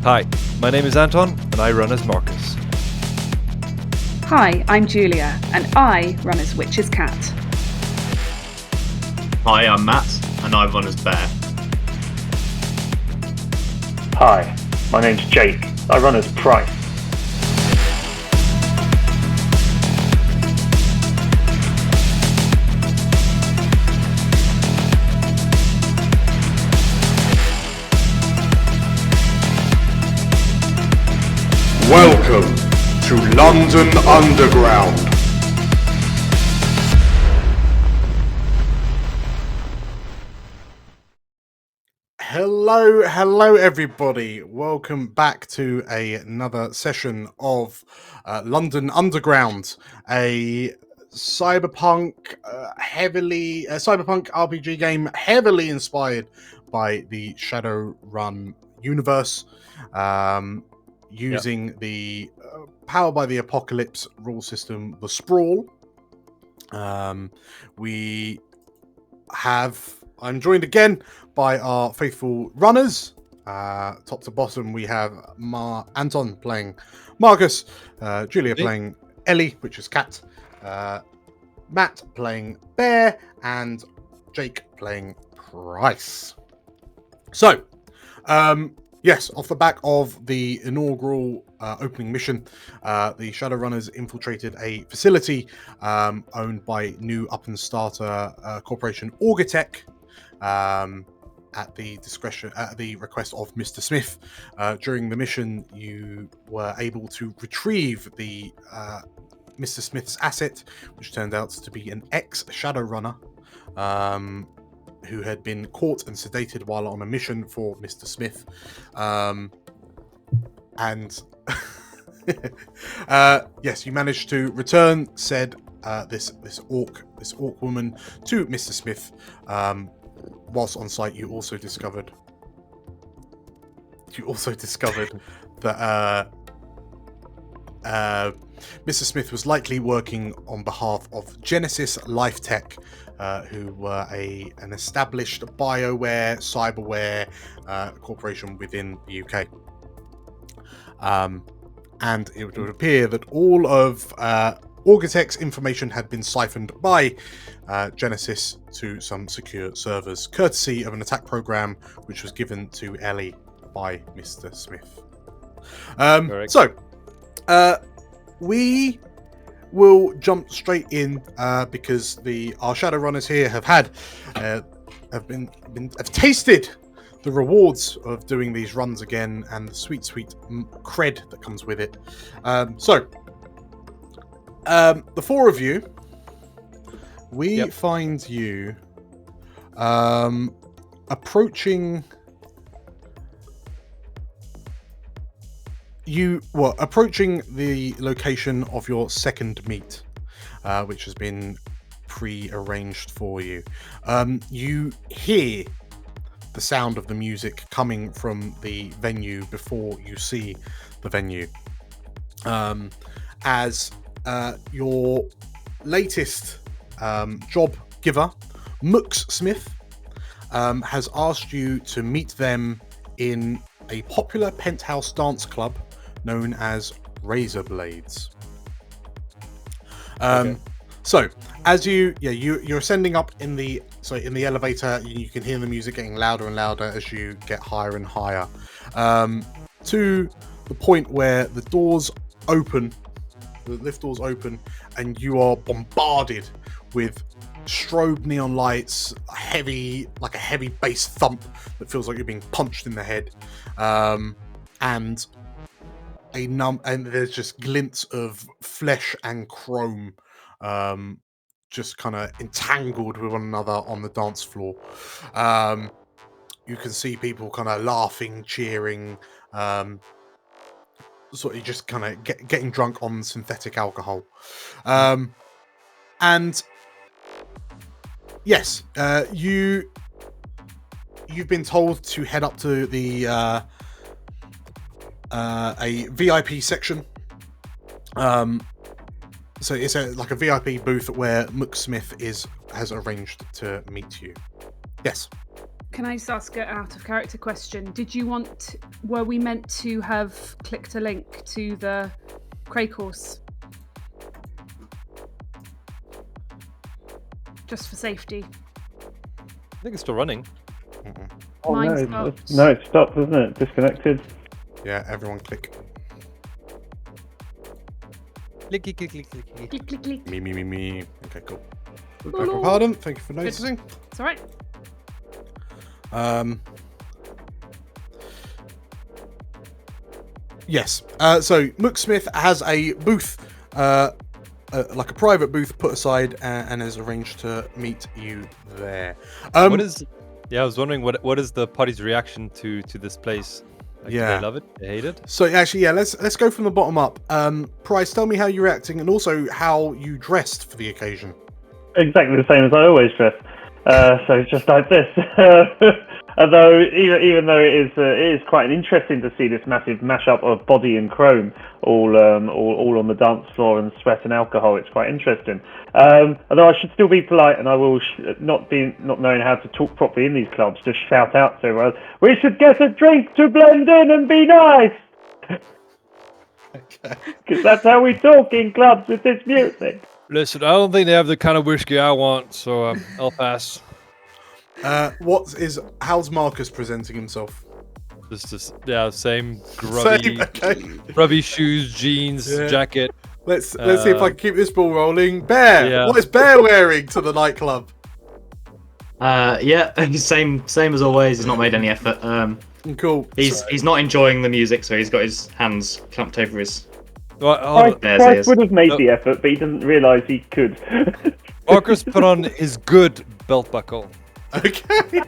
Hi, my name is Anton, and I run as Marcus. Hi, I'm Julia, and I run as Witch's Cat. Hi, I'm Matt, and I run as Bear. Hi, my name's Jake. I run as Price. Welcome to London Underground. Hello everybody. Welcome back to another session of London Underground, a cyberpunk cyberpunk RPG game heavily inspired by the Shadowrun universe. Using the Power by the Apocalypse rule system, the SPRAWL. I'm joined again by our faithful runners. Top to bottom, we have Anton playing Marcus, Julia playing Ellie, which is Cat, Matt playing Bear, and Jake playing Price. So, yes, off the back of the inaugural opening mission, the Shadowrunners infiltrated a facility owned by new up-and-starter corporation Augitech at the request of Mr. Smith. During the mission, you were able to retrieve the Mr. Smith's asset, which turned out to be an ex-Shadowrunner who had been caught and sedated while on a mission for Mr. Smith. Yes, you managed to return this orc woman to Mr. Smith. Whilst on site, you also discovered that Mr. Smith was likely working on behalf of Genesis Life Tech, who were an established BioWare, cyberware corporation within the UK. And it would appear that all of Augitech's information had been siphoned by Genesis to some secure servers, courtesy of an attack program which was given to Ellie by Mr. Smith. We will jump straight in because our Shadowrunners here have tasted the rewards of doing these runs again and the sweet cred that comes with it. The four of you, we find you approaching the location of your second meet, which has been pre-arranged for you. You hear the sound of the music coming from the venue before you see the venue, as your latest job giver, Mux Smith, has asked you to meet them in a popular penthouse dance club known as Razor Blades. So as you're ascending up in the elevator, you can hear the music getting louder and louder as you get higher and higher, to the point where the lift doors open, and you are bombarded with strobe neon lights, a heavy bass thump that feels like you're being punched in the head, and there's just glints of flesh and chrome just kind of entangled with one another on the dance floor. You can see people kind of laughing, cheering, sort of just kind of getting drunk on synthetic alcohol. And yes, you've been told to head up to the a VIP section. So it's like a VIP booth where Mux Smith has arranged to meet you. Yes. Can I just ask an out of character question? Were we meant to have clicked a link to the Cray course? Just for safety. I think it's still running. Oh Mine no, stopped. no, it stopped, isn't it? Disconnected. Yeah, everyone click. Click, click, click, click, click, click. Click, click, click. Me. Okay, cool. Beg Lol. your pardon. Thank you for noticing. It's alright. Yes. So Mooksmith has a booth, like a private booth, put aside, and has arranged to meet you there. What is? Yeah, I was wondering what is the party's reaction to this place? Like, do Yeah. they love it? They hate it? So actually, yeah, let's go from the bottom up. Price, tell me how you're acting, and also how you dressed for the occasion. Exactly the same as I always dress. So it's just like this. Although even though it is quite interesting to see this massive mashup of body and chrome all on the dance floor and sweat and alcohol, it's quite interesting. Although I should still be polite, and I will not knowing how to talk properly in these clubs, just shout out to everyone, "We should get a drink to blend in and be nice." Because that's how we talk in clubs with this music. Listen, I don't think they have the kind of whiskey I want, so I'll pass. How's Marcus presenting himself? Just same grubby, grubby shoes, jeans, jacket. Let's see if I can keep this ball rolling. Bear, Yeah. what is Bear wearing to the nightclub? Yeah, same as always. He's not made any effort. Cool. He's not enjoying the music, so he's got his hands clamped over his. Price would have made the effort, but he doesn't realise he could. Marcus put on his good belt buckle. Okay.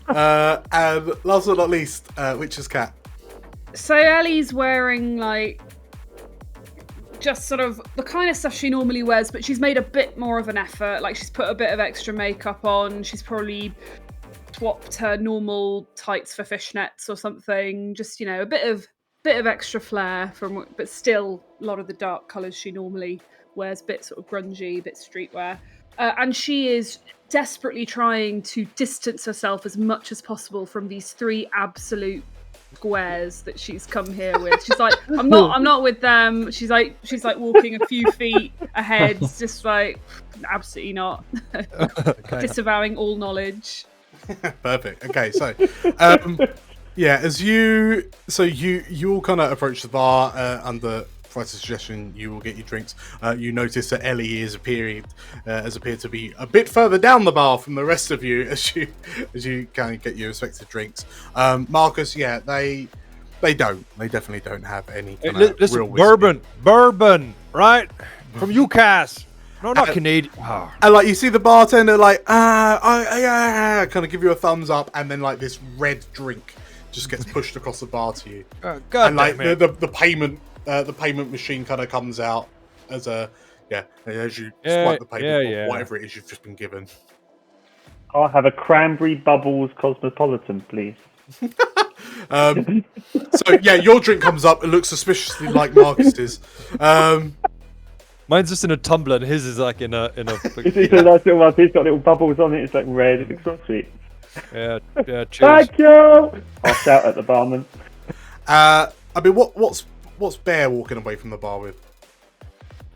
And last but not least, Witch's Cat. So Ellie's wearing like just sort of the kind of stuff she normally wears, but she's made a bit more of an effort. Like she's put a bit of extra makeup on. She's probably swapped her normal tights for fishnets or something. Just, you know, a bit of extra flair but still a lot of the dark colours she normally wears, a bit sort of grungy, a bit streetwear. And she is desperately trying to distance herself as much as possible from these three absolute squares that she's come here with. She's like, I'm not with them. She's like walking a few feet ahead, just like, absolutely not. Okay. Disavowing all knowledge. Perfect. Okay, so yeah, as you all kind of approach the bar under Price's suggestion, you will get your drinks. You notice that Ellie has appeared to be a bit further down the bar from the rest of you as you kind of get your respective drinks. Marcus, yeah, they definitely don't have any kind of Listen, real whiskey. bourbon, right? From UCAS. No, not Canadian. Oh. And like you see the bartender like kind of give you a thumbs up, and then like this red drink just gets pushed across the bar to you. God And like damn it. the payment machine kind of comes out as as you swipe the payment or whatever it is you've just been given. I'll have a cranberry bubbles cosmopolitan, please. So yeah, your drink comes up. It looks suspiciously like Marcus's. Mine's just in a tumbler, and his is like in a. It's a nice little one. He's got little bubbles on it. It's like red. It looks so sweet. Yeah. Cheers. Thank you. I'll shout at the barman. I mean, what's Bear walking away from the bar with?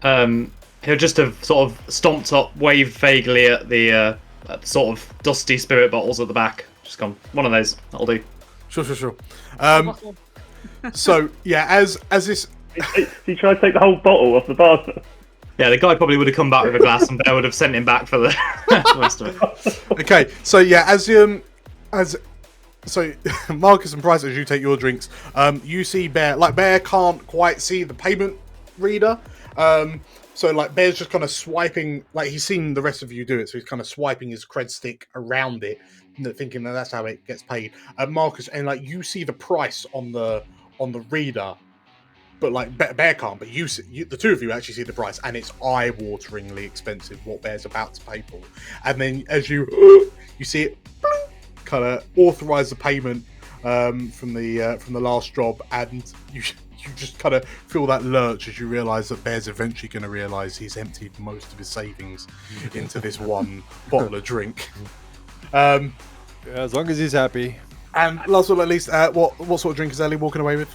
He'll just have sort of stomped up, waved vaguely at the sort of dusty spirit bottles at the back. Just gone, one of those. That'll do. Sure. So yeah, as this. He tried to take the whole bottle off the bar. Yeah, the guy probably would have come back with a glass, and Bear would have sent him back for the rest of it. Okay, so yeah, so Marcus and Price, as you take your drinks, you see Bear. Like Bear can't quite see the payment reader, so like Bear's just kind of swiping. Like he's seen the rest of you do it, so he's kind of swiping his cred stick around it, thinking that that's how it gets paid. Marcus, and like you see the price on the reader. But like Bear can't, but you, the two of you actually see the price, and it's eye-wateringly expensive what Bear's about to pay for. And then as you see it kind of authorize the payment from the last job, and you just kind of feel that lurch as you realize that Bear's eventually going to realize he's emptied most of his savings into this one bottle of drink. Yeah, as long as he's happy. And last but not least, what sort of drink is Ellie walking away with?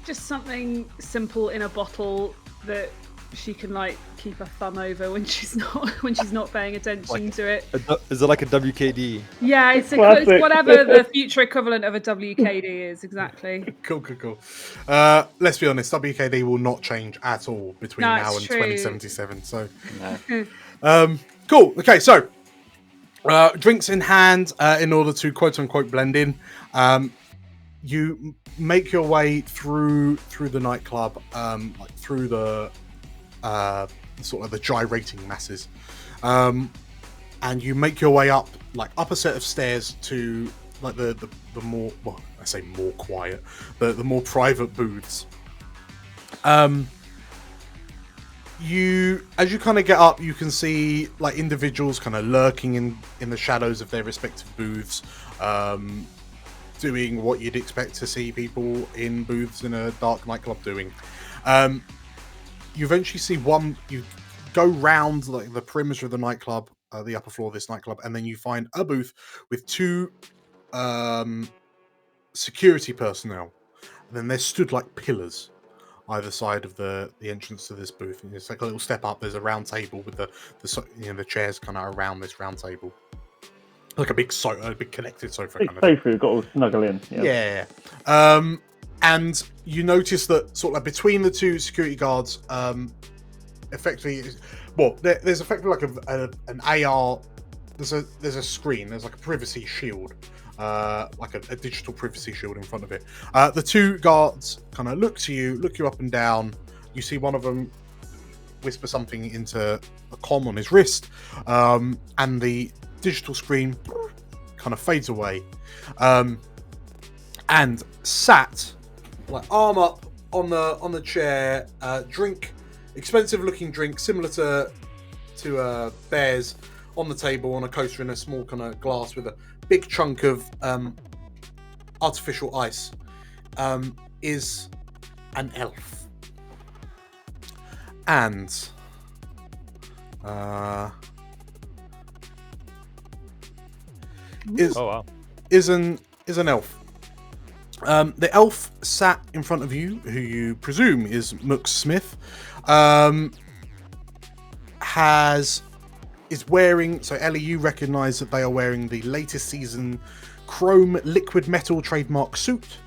Just something simple in a bottle that she can like keep her thumb over when she's not paying attention to it. Is it like a WKD? Yeah, it's Classic. whatever the future equivalent of a WKD is, exactly. Cool. Let's be honest, WKD will not change at all between No, now it's and true. 2077. So, No. cool. Okay, so drinks in hand in order to quote unquote blend in. You make your way through the nightclub, like through the sort of the gyrating masses, and you make your way up a set of stairs to like the more, well, I say more quiet, the more private booths. As you kind of get up, you can see like individuals kind of lurking in the shadows of their respective booths, doing what you'd expect to see people in booths in a dark nightclub doing. You eventually see one. You go round like the perimeter of the nightclub, the upper floor of this nightclub, and then you find a booth with two security personnel. And then they're stood like pillars either side of the entrance to this booth. And it's like a little step up. There's a round table with the chairs kind of around this round table, like a big connected sofa. Big kind of sofa, got to snuggle in. Yeah. And you notice that sort of like between the two security guards, effectively, well, there's effectively like an AR. There's a screen. There's like a privacy shield, like a digital privacy shield in front of it. The two guards kind of look you up and down. You see one of them whisper something into a comm on his wrist, and the digital screen kind of fades away. And sat like arm up on the chair, expensive looking drink similar to Bear's on the table on a coaster in a small kind of glass with a big chunk of artificial ice, is an elf. And is an elf. The elf sat in front of you, who you presume is Mook Smith, is wearing. So Ellie, you recognise that they are wearing the latest season chrome liquid metal trademark suit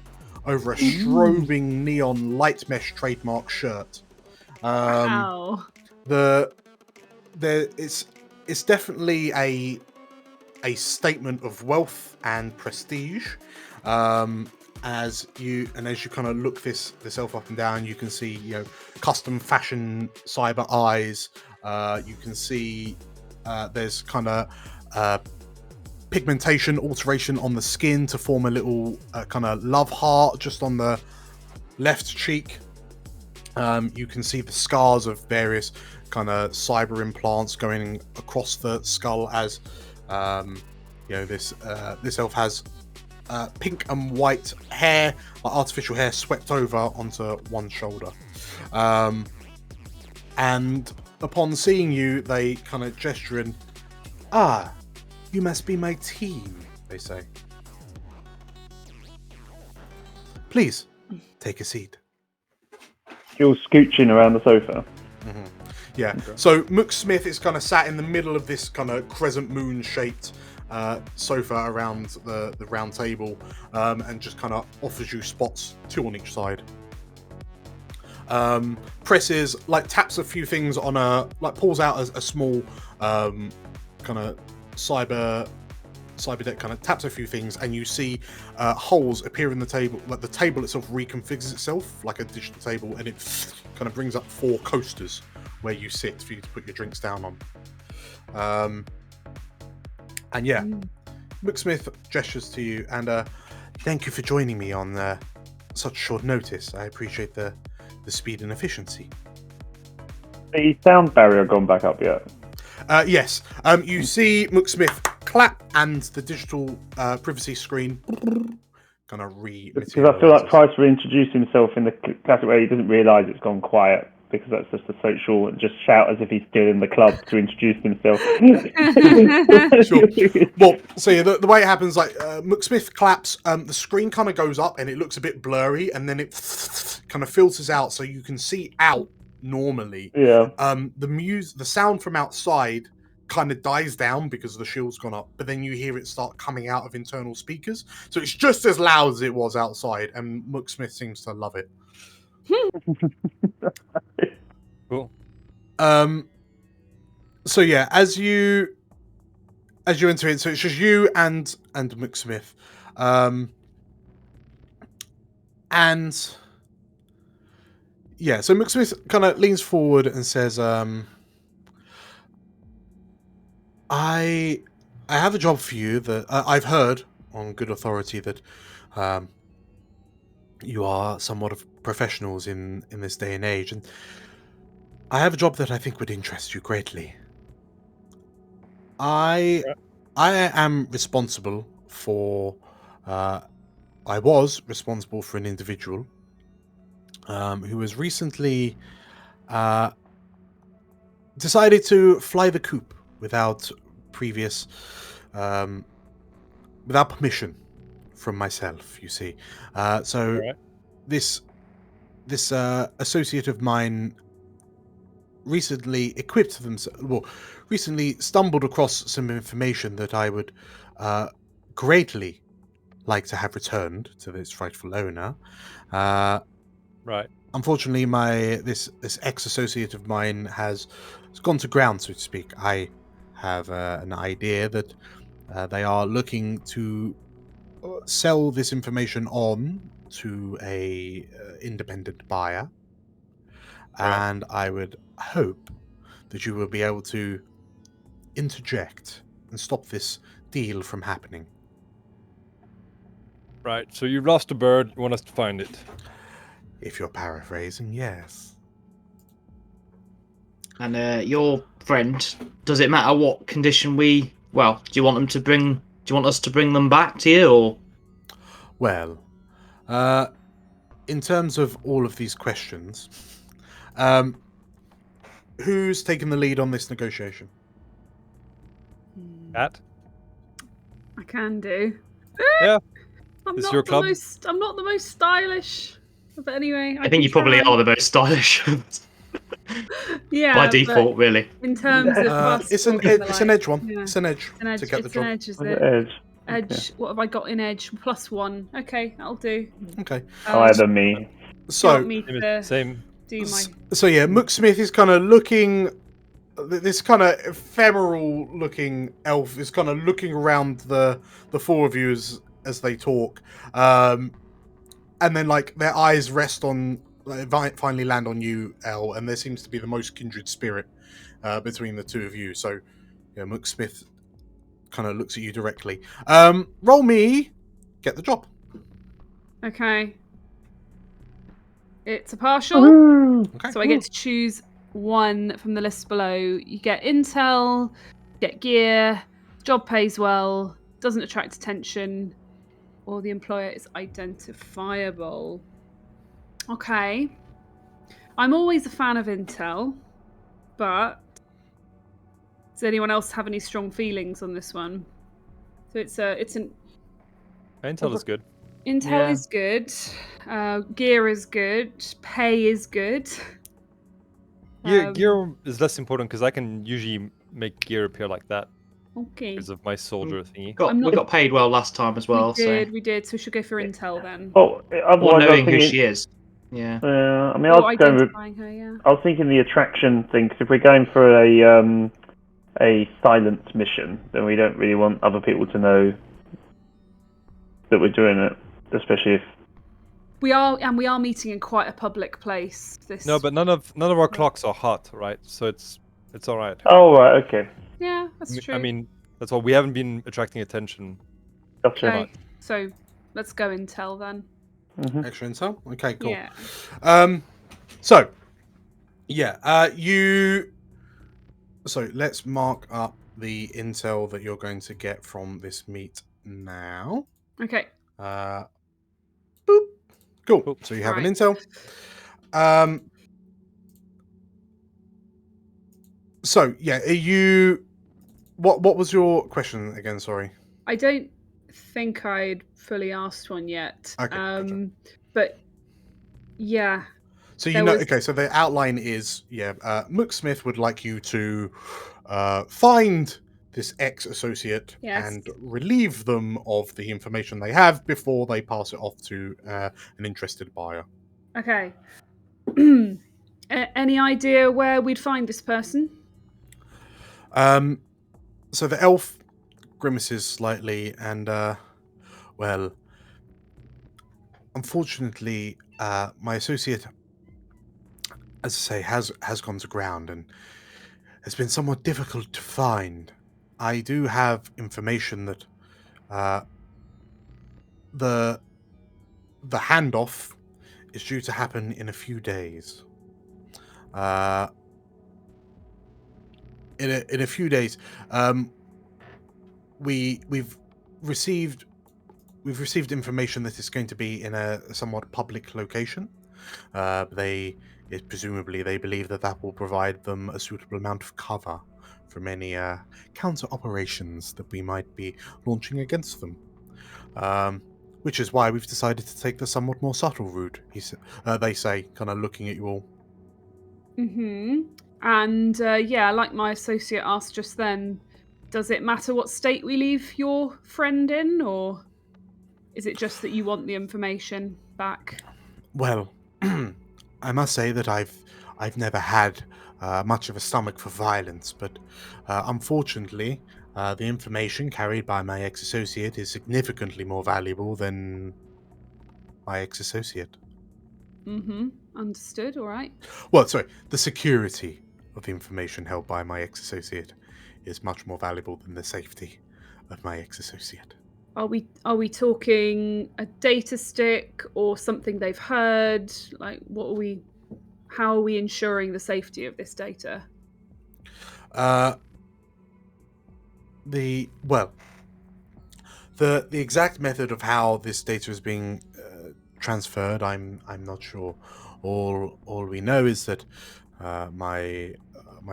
over a strobing neon light mesh trademark shirt. Wow. It's definitely a statement of wealth and prestige. As you kind of look this elf up and down, you can see custom fashion cyber eyes. You can see there's kind of pigmentation alteration on the skin to form a little kind of love heart just on the left cheek. You can see the scars of various kind of cyber implants going across the skull as this elf has pink and white hair, like artificial hair, swept over onto one shoulder. And upon seeing you, they kind of gesture and, you must be my team, they say. Please, take a seat. You're scooching around the sofa. Mm-hmm. Yeah. Okay. So Mook Smith is kind of sat in the middle of this kind of crescent moon shaped sofa around the round table, and just kind of offers you spots, two on each side. Presses, like taps a few things on pulls out a small kind of cyber deck, kind of taps a few things, and you see holes appear in the table. Like the table itself reconfigures itself like a digital table, and it kind of brings up 4 coasters where you sit for you to put your drinks down on. And yeah, Mook Smith gestures to you and thank you for joining me on such short notice. I appreciate the speed and efficiency. The sound barrier gone back up yet? Yes. You see Mook Smith clap and the digital privacy screen kind of Because I feel like Price reintroduced himself in the classic way. He doesn't realise it's gone quiet. because that's just a social, and just shout as if he's still in the club to introduce himself. Sure. Well, so yeah, the way it happens, like McSmith claps, the screen kind of goes up and it looks a bit blurry, and then it kind of filters out so you can see out normally. Yeah. The sound from outside kind of dies down because the shield's gone up, but then you hear it start coming out of internal speakers, so it's just as loud as it was outside, and McSmith seems to love it. Cool. So yeah, as you enter it, so it's just you and McSmith, and yeah, so McSmith kind of leans forward and says, I have a job for you that I've heard on good authority that you are somewhat of professionals in this day and age, and I have a job that I think would interest you greatly. I am responsible for. I was responsible for an individual who has recently decided to fly the coop without previous, without permission from myself. You see, so Right. this associate of mine recently equipped themselves. Well, recently stumbled across some information that I would greatly like to have returned to its rightful owner. Right. Unfortunately, this ex-associate of mine has gone to ground, so to speak. I have an idea that they are looking to sell this information on to a independent buyer, Right. and I would hope that you will be able to interject and stop this deal from happening. Right. So you've lost a bird. You want us to find it? If you're paraphrasing, yes. And your friend, does it matter what condition we? Well, do you want them to bring? Do you want us to bring them back to you, or? Well, in terms of all of these questions, who's taking the lead on this negotiation? Cat? I can do. Yeah. I'm It's not your the club. I'm not the most stylish, but anyway. I think you probably are the most stylish Yeah. by but default, really. In terms of us It's an talking it's an like- edge one. yeah. It's an edge An edge. to get the It's an job. edge, is On it? the edge. Edge. What have I got in edge? +1. Okay, that'll do. Okay, Either me. Do you so want me to Same. do my? so yeah, McSmith is kind of looking. This kind of ephemeral-looking elf is kind of looking around the four of you as they talk, and then like their eyes rest on, finally land on you, El, and there seems to be the most kindred spirit between the two of you. So, yeah, McSmith kind of looks at you directly. Roll me, get the job. Okay. It's a partial. Okay. So I get to choose one from the list below. You get intel, get gear, job pays well, doesn't attract attention, or the employer is identifiable. Okay. I'm always a fan of intel, but does anyone else have any strong feelings on this one? So it's an Intel is good. intel Yeah. is good, gear is good, pay is good. Gear is less important because I can usually make gear appear like that Okay. because of my soldier thingy. I'm not- We got paid well last time as well, We did. So we should go for intel then. Oh, so or otherwise, I was knowing who thinking, she is. Yeah. I mean, I Or was going with, identifying her, yeah. I was thinking the attraction thing, 'cause if we're going for a silent mission, then we don't really want other people to know that we're doing it, especially if. We are meeting in quite a public place. No, but none of our clocks are hot, right? So it's all right. Oh right, okay, yeah, that's true. I mean, that's all. We haven't been attracting attention. gotcha. okay. So let's go intel then. Extra intel. Okay, cool. Yeah. So, yeah, So let's mark up the intel that you're going to get from this meet now. Okay. Boop. Cool. Cool. So you have an Right. intel. So yeah, are you? What was your question again? Sorry. I don't think I'd fully asked one yet. Okay, gotcha. But yeah, So you there know, was. okay. So the outline is, Mook Smith would like you to find this ex-associate Yes. and relieve them of the information they have before they pass it off to an interested buyer. Okay. Any idea where we'd find this person? So the elf grimaces slightly and, well, unfortunately, my associate, as I say, has gone to ground and has been somewhat difficult to find. I do have information that the handoff is due to happen in a few days. In a few days, we've received information that it's going to be in a somewhat public location. Presumably they believe that will provide them a suitable amount of cover from any counter operations that we might be launching against them. Which is why we've decided to take the somewhat more subtle route. They say, kind of looking at you all. Mm-hmm. And like my associate asked just then, does it matter what state we leave your friend in, or is it just that you want the information back? Well, I must say that I've never had much of a stomach for violence, but unfortunately, the information carried by my ex-associate is significantly more valuable than my ex-associate. Mm-hmm. Understood. All right. Well, sorry, the security of the information held by my ex-associate is much more valuable than the safety of my ex-associate. Are we talking a data stick or something they've heard? Like, how are we ensuring the safety of this data? The exact method of how this data is being transferred, I'm not sure. All we know is that my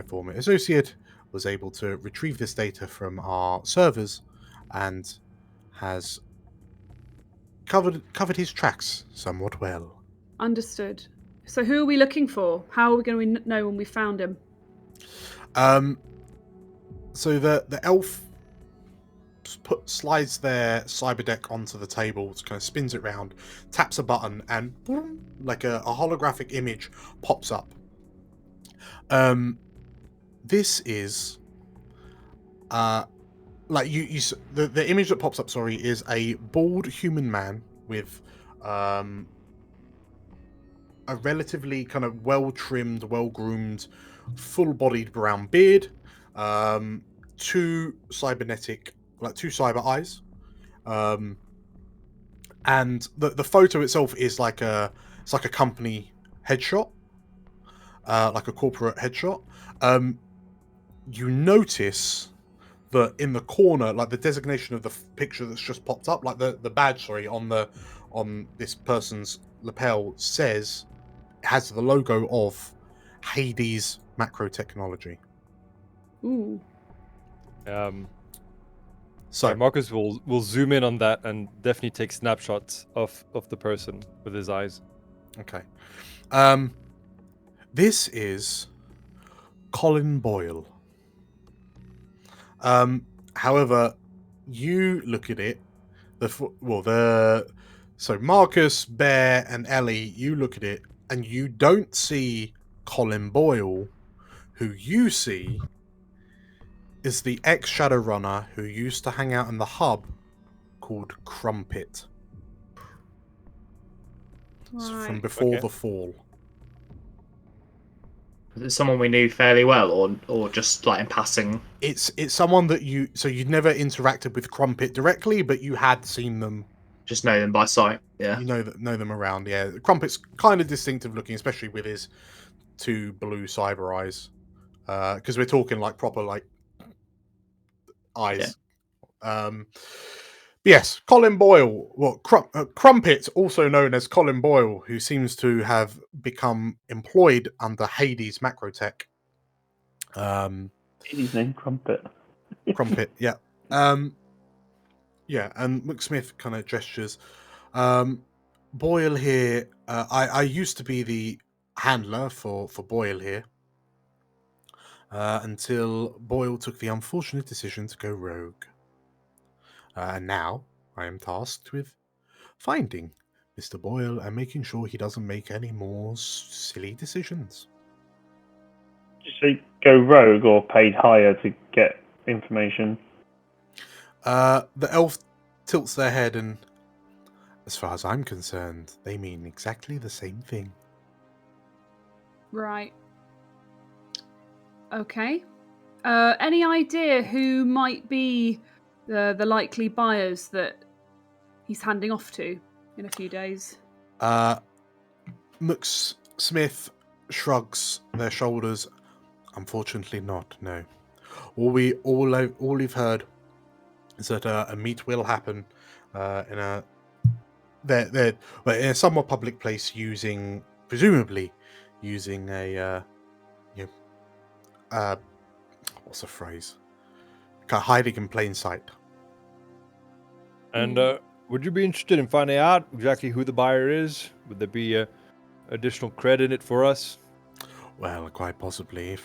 former associate was able to retrieve this data from our servers and has covered his tracks somewhat well. Understood. So who are we looking for? How are we going to know when we found him? So the elf slides their cyber deck onto the table, kind of spins it round, taps a button, and boom, like a holographic image pops up. This is like the image that pops up, sorry, is a bald human man with a relatively kind of well-trimmed, well-groomed, full-bodied brown beard, two cyber eyes, and the photo itself is like a company headshot, like a corporate headshot. You notice that in the corner, like the designation of the picture that's just popped up, like the badge, sorry, on this person's lapel has the logo of Hades Macro Technology. Ooh. So Marcus will zoom in on that and definitely take snapshots of the person with his eyes. Okay. This is Colin Boyle. However, you look at it. So Marcus, Bear, and Ellie, you look at it, and you don't see Colin Boyle. Who you see is the ex-Shadowrunner who used to hang out in the hub called Crumpet. Right. From before Okay. the fall. Was it someone we knew fairly well, or just like in passing? It's someone that you'd never interacted with Crumpet directly, but you had seen them. Just know them by sight. Yeah. You know them around. Yeah, Crumpet's kind of distinctive looking, especially with his two blue cyber eyes. Because we're talking like proper like eyes. Yeah. Yes, Colin Boyle. Well, Crumpet, also known as Colin Boyle, who seems to have become employed under Hades Macrotech, His name Crumpet. Crumpet, yeah. Yeah, and McSmith kind of gestures. Boyle here, I used to be the handler for Boyle here, until Boyle took the unfortunate decision to go rogue. And now I am tasked with finding Mr. Boyle and making sure he doesn't make any more silly decisions. Did she go rogue or paid higher to get information? The elf tilts their head, and as far as I'm concerned, they mean exactly the same thing. Right. Okay. Any idea who might be the likely buyers that he's handing off to in a few days? Smith shrugs their shoulders. Unfortunately, not. No. All we've heard is that a meet will happen in a somewhat public place, presumably using a what's the phrase? Kind of hiding in plain sight. And would you be interested in finding out exactly who the buyer is? Would there be additional credit in it for us? Well, quite possibly.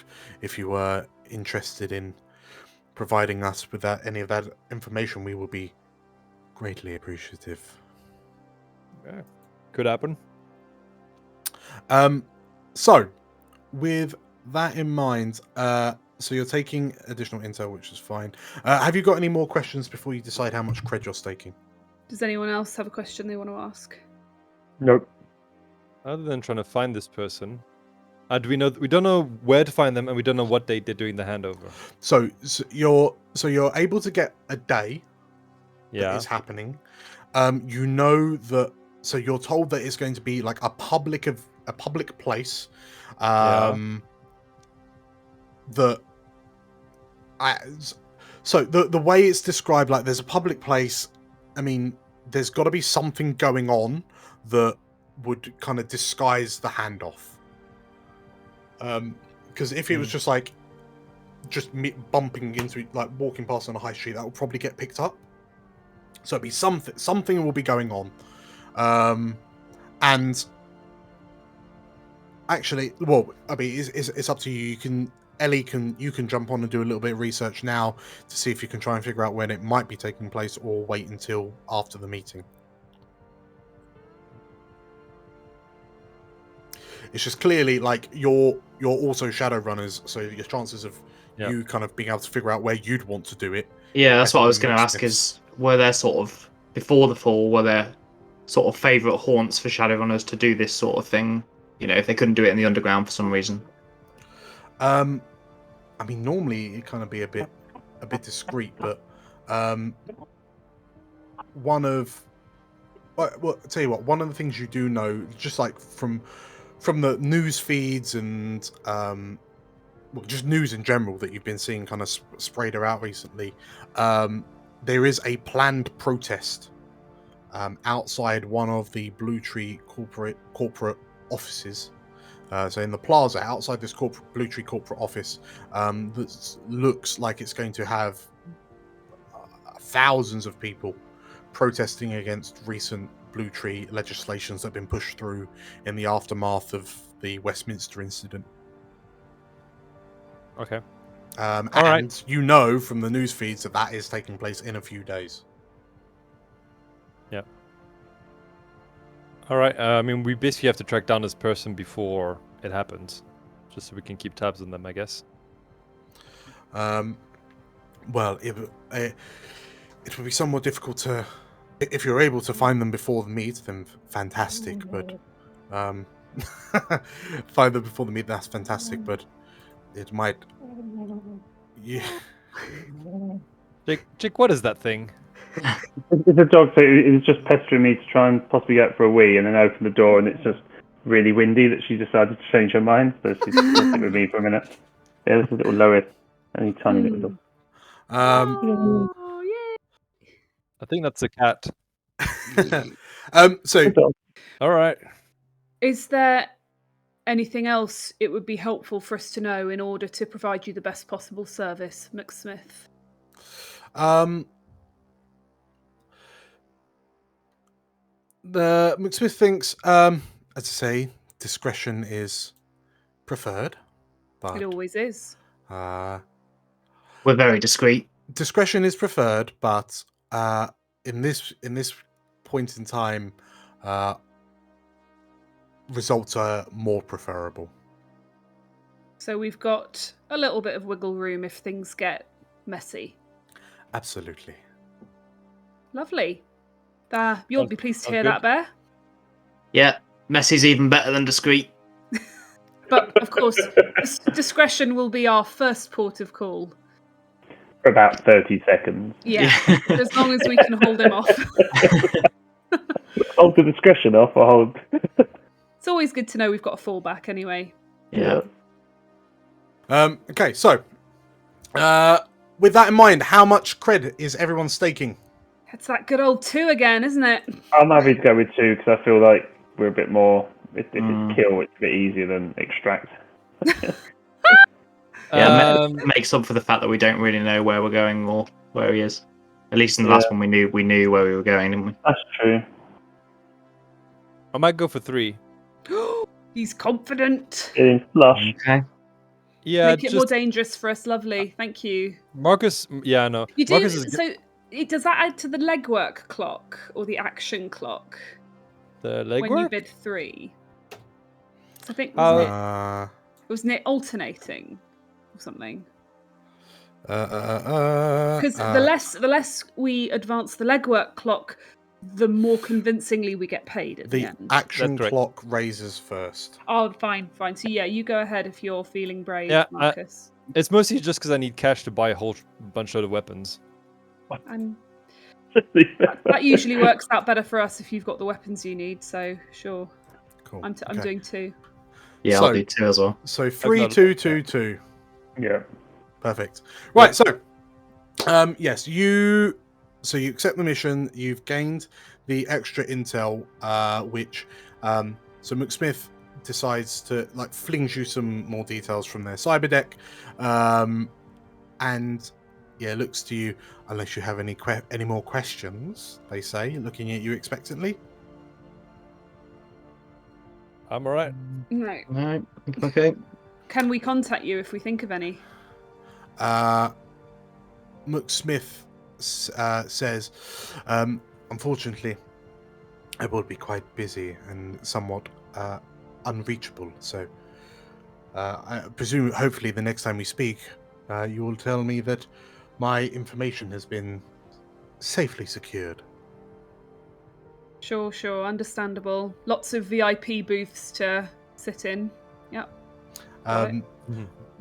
If you were interested in providing us with any of that information, we will be greatly appreciative. Yeah, could happen. So, with that in mind, so you're taking additional intel, which is fine. Have you got any more questions before you decide how much cred you're staking? Does anyone else have a question they want to ask? Nope. Other than trying to find this person, we don't know where to find them, and we don't know what date they're doing the handover. So you're able to get a day that is happening. You know that. So you're told that it's going to be like a public place. So the way it's described, like there's a public place. I mean, there's got to be something going on that would kind of disguise the handoff. Because if it was just me bumping into, like walking past on a high street, that would probably get picked up. So it'd be something will be going on. And actually, well, I mean, it's up to you. You can jump on and do a little bit of research now to see if you can try and figure out when it might be taking place, or wait until after the meeting. It's just clearly like you're also Shadowrunners, so your chances of you kind of being able to figure out where you'd want to do it. Yeah, that's what I was going to ask. Is were there sort of before the fall, were there sort of favourite haunts for Shadowrunners to do this sort of thing? You know, if they couldn't do it in the underground for some reason. I mean, normally it kind of be a bit discreet, but one of the things you do know, just like from the news feeds and just news in general that you've been seeing kind of sprayed out recently, there is a planned protest outside one of the Blue Tree corporate offices. So in the plaza outside this Blue Tree corporate office, that looks like it's going to have thousands of people protesting against recent Blue Tree legislations that have been pushed through in the aftermath of the Westminster incident. Okay. And right. you know from the news feeds that is taking place in a few days. Yeah. All right. I mean, we basically have to track down this person before it happens, just so we can keep tabs on them, I guess. Well, it would be somewhat difficult to. If you're able to find them before the meet, then fantastic. But find them before the meet, that's fantastic. But it might. Yeah. Jake, what is that thing? It's a dog, so it's just pestering me to try and possibly get for a wee, and then open the door, and it's just really windy that she decided to change her mind, so she's sitting with me for a minute. Yeah, this is a little Lois, only tiny little dog. Oh, yay! I think that's a cat. So All right. Is there anything else it would be helpful for us to know in order to provide you the best possible service, McSmith? The McSmith thinks, as I say, discretion is preferred, but It always is. We're very discreet. discretion is preferred, but in this point in time, results are more preferable. So we've got a little bit of wiggle room if things get messy. Absolutely. Lovely. You'll be pleased to sounds hear good. that, Bear. Yeah, messy's even better than discreet. But of course, discretion will be our first port of call. For about 30 seconds. Yeah, as long as we can hold him off. Hold the discretion off, or hold. It's always good to know we've got a fallback anyway. Yeah. Okay, so with that in mind, how much cred is everyone staking? It's that good old 2 again, isn't it? I'm happy to go with 2 because I feel like we're a bit more. If it's kill, it's a bit easier than extract. Yeah, makes up for the fact that we don't really know where we're going or where he is. At least in the last one, we knew where we were going, didn't we? That's true. I might go for 3. He's confident. Getting flush. Okay. Yeah, Make it more dangerous for us. Lovely. Thank you. Marcus. Yeah, no. You do. Marcus is So, does that add to the legwork clock or the action clock the when you legwork. bid 3? So I think wasn't it alternating or something? Because the less we advance the legwork clock, the more convincingly we get paid at the end. action That's correct. clock raises first. Oh, fine. So yeah, you go ahead if you're feeling brave, Yeah, Marcus. It's mostly just because I need cash to buy a whole bunch of weapons. That usually works out better for us if you've got the weapons you need. So sure, Cool. I'm Okay. doing 2. Yeah, So- I'll do 2 as well. So 3, not- 2, 2, 2. Yeah. Perfect. Right. So, yes, you accept the mission. You've gained the extra intel, which so McSmith decides to flings you some more details from their cyber deck, and looks to you. Unless you have any more questions, they say, looking at you expectantly. I'm alright. No. Alright, okay. Can we contact you if we think of any? McSmith says, unfortunately, I will be quite busy and somewhat unreachable. So, I presume, hopefully, the next time we speak, you will tell me that my information has been safely secured. Sure. Understandable. Lots of VIP booths to sit in. Yep. Got it.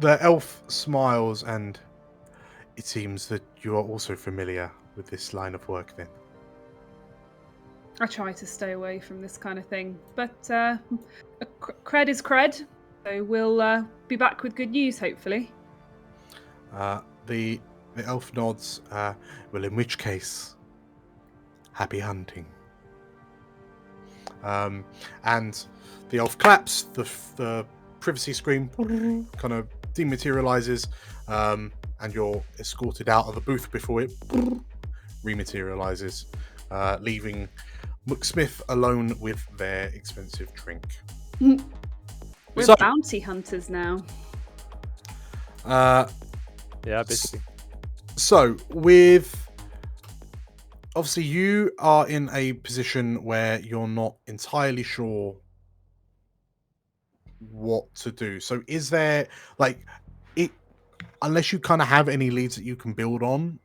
The elf smiles, and it seems that you are also familiar with this line of work, then. I try to stay away from this kind of thing, but cred is cred. So we'll be back with good news, hopefully. The elf nods. Well, in which case, happy hunting. And the elf claps. The privacy screen kind of dematerializes, and you're escorted out of the booth before it rematerializes, leaving McSmith alone with their expensive drink. We're So- bounty hunters now. Yeah, basically. So, with obviously you are in a position where you're not entirely sure what to do. So, is there unless you kind of have any leads that you can build on,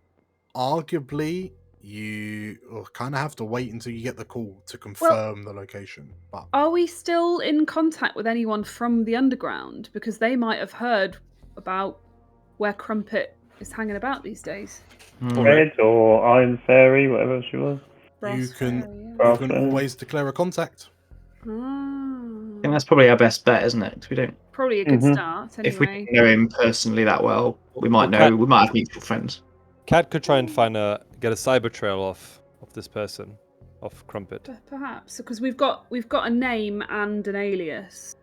arguably you kind of have to wait until you get the call to confirm the location. But Are we still in contact with anyone from the underground? Because they might have heard about where Crumpet is hanging about these days. Red or Iron Fairy, whatever she was. you can Brass you can fairy. always declare a contact. I think that's probably our best bet, isn't it? 'Cause we don't. Probably a good Mhm. start, If we anyway. don't know him personally that well, we might Well, know. We might have mutual friends. Cat could try and get a cyber trail off of this person, of Crumpet. Perhaps, because we've got a name and an alias.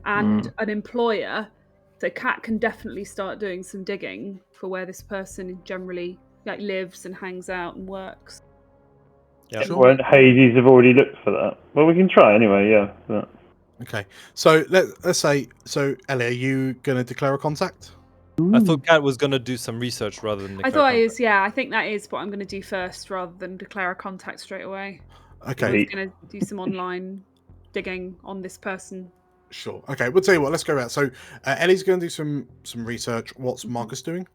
and an employer. So Kat can definitely start doing some digging for where this person generally lives and hangs out and works. Yeah. Sure. Won't Hades have already looked for that? Well, we can try anyway. Yeah. But... Okay. So let's say. So Ellie, are you going to declare a contact? I thought Kat was gonna do some research rather than. I thought I think that is what I'm going to do first rather than declare a contact straight away. Okay. I'm going to do some online digging on this person. Sure. Okay. We'll tell you what. Let's go out. So Ellie's going to do some research. What's Marcus doing?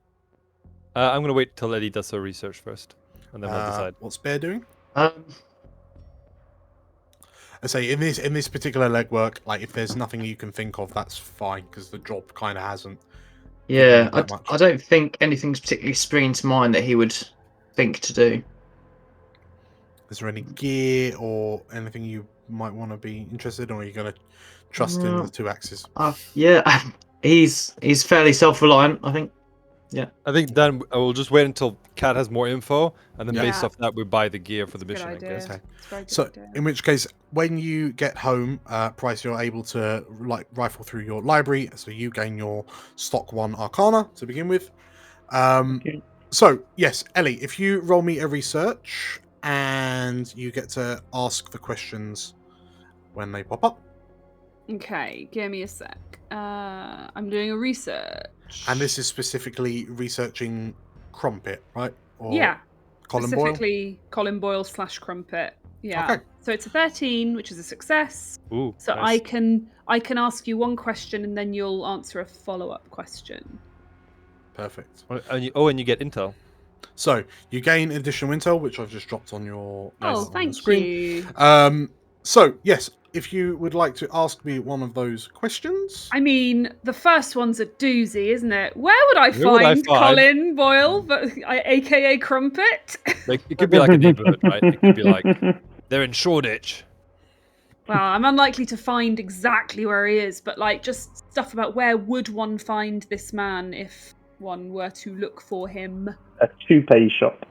I'm gonna wait till Eddie does her research first, and then we'll decide. What's Bear doing? Um, I say in this particular legwork, like if there's nothing you can think of, that's fine because the job kind of hasn't. yeah, that much. I don't think anything's particularly springing to mind that he would think to do. Is there any gear or anything you might want to be interested in, or are you going to trust in the two axes? Yeah, he's fairly self-reliant, I think. I think then I will just wait until Kat has more info, and then Yeah. based off that, we buy the gear for the Good mission. I idea. guess. Okay. It's a very good So, idea. in which case, when you get home, Price, you're able to rifle through your library, so you gain your stock 1 Arcana to begin with. Okay. So, yes, Ellie, if you roll me a research, and you get to ask the questions when they pop up. Okay, give me a sec. I'm doing a research. And this is specifically researching Crumpet, right? Or yeah, Colin Boyle? specifically Colin Boyle / Crumpet. Yeah. Okay. So it's a 13, which is a success. Ooh. So nice. I can ask you one question and then you'll answer a follow-up question. Perfect. And you get intel. So, you gain additional intel, which I've just dropped on your Oh, on the thank screen. you. So, yes, if you would like to ask me one of those questions. I mean, the first one's a doozy, isn't it? Where would I Where would I find find- Colin Boyle, aka Crumpet? Like it could be like a neighborhood, right? It could be like they're in Shoreditch. Well, I'm unlikely to find exactly where he is, but like just stuff about where would one find this man if one were to look for him. A toupee shop.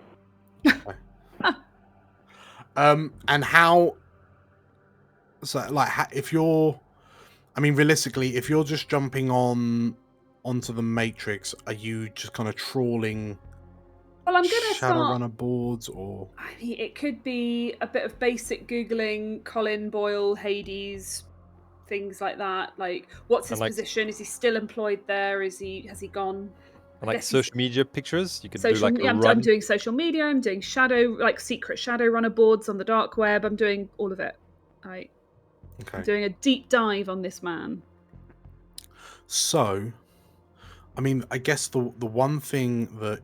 And how? So, like, if you're, I mean, realistically, if you're just jumping onto the Matrix, are you just kind of trawling? Well, I'm gonna start. Shadowrunner boards, or I mean, it could be a bit of basic googling, Colin Boyle, Hades, things like that. Like, what's his And, like- position? Is he still employed there? Has he gone? And like guess he's- social media pictures, you could do Social, like a I'm run. doing social media. I'm doing secret Shadowrunner boards on the dark web. I'm doing all of it. I'm okay. doing a deep dive on this man. So, I mean, I guess the one thing that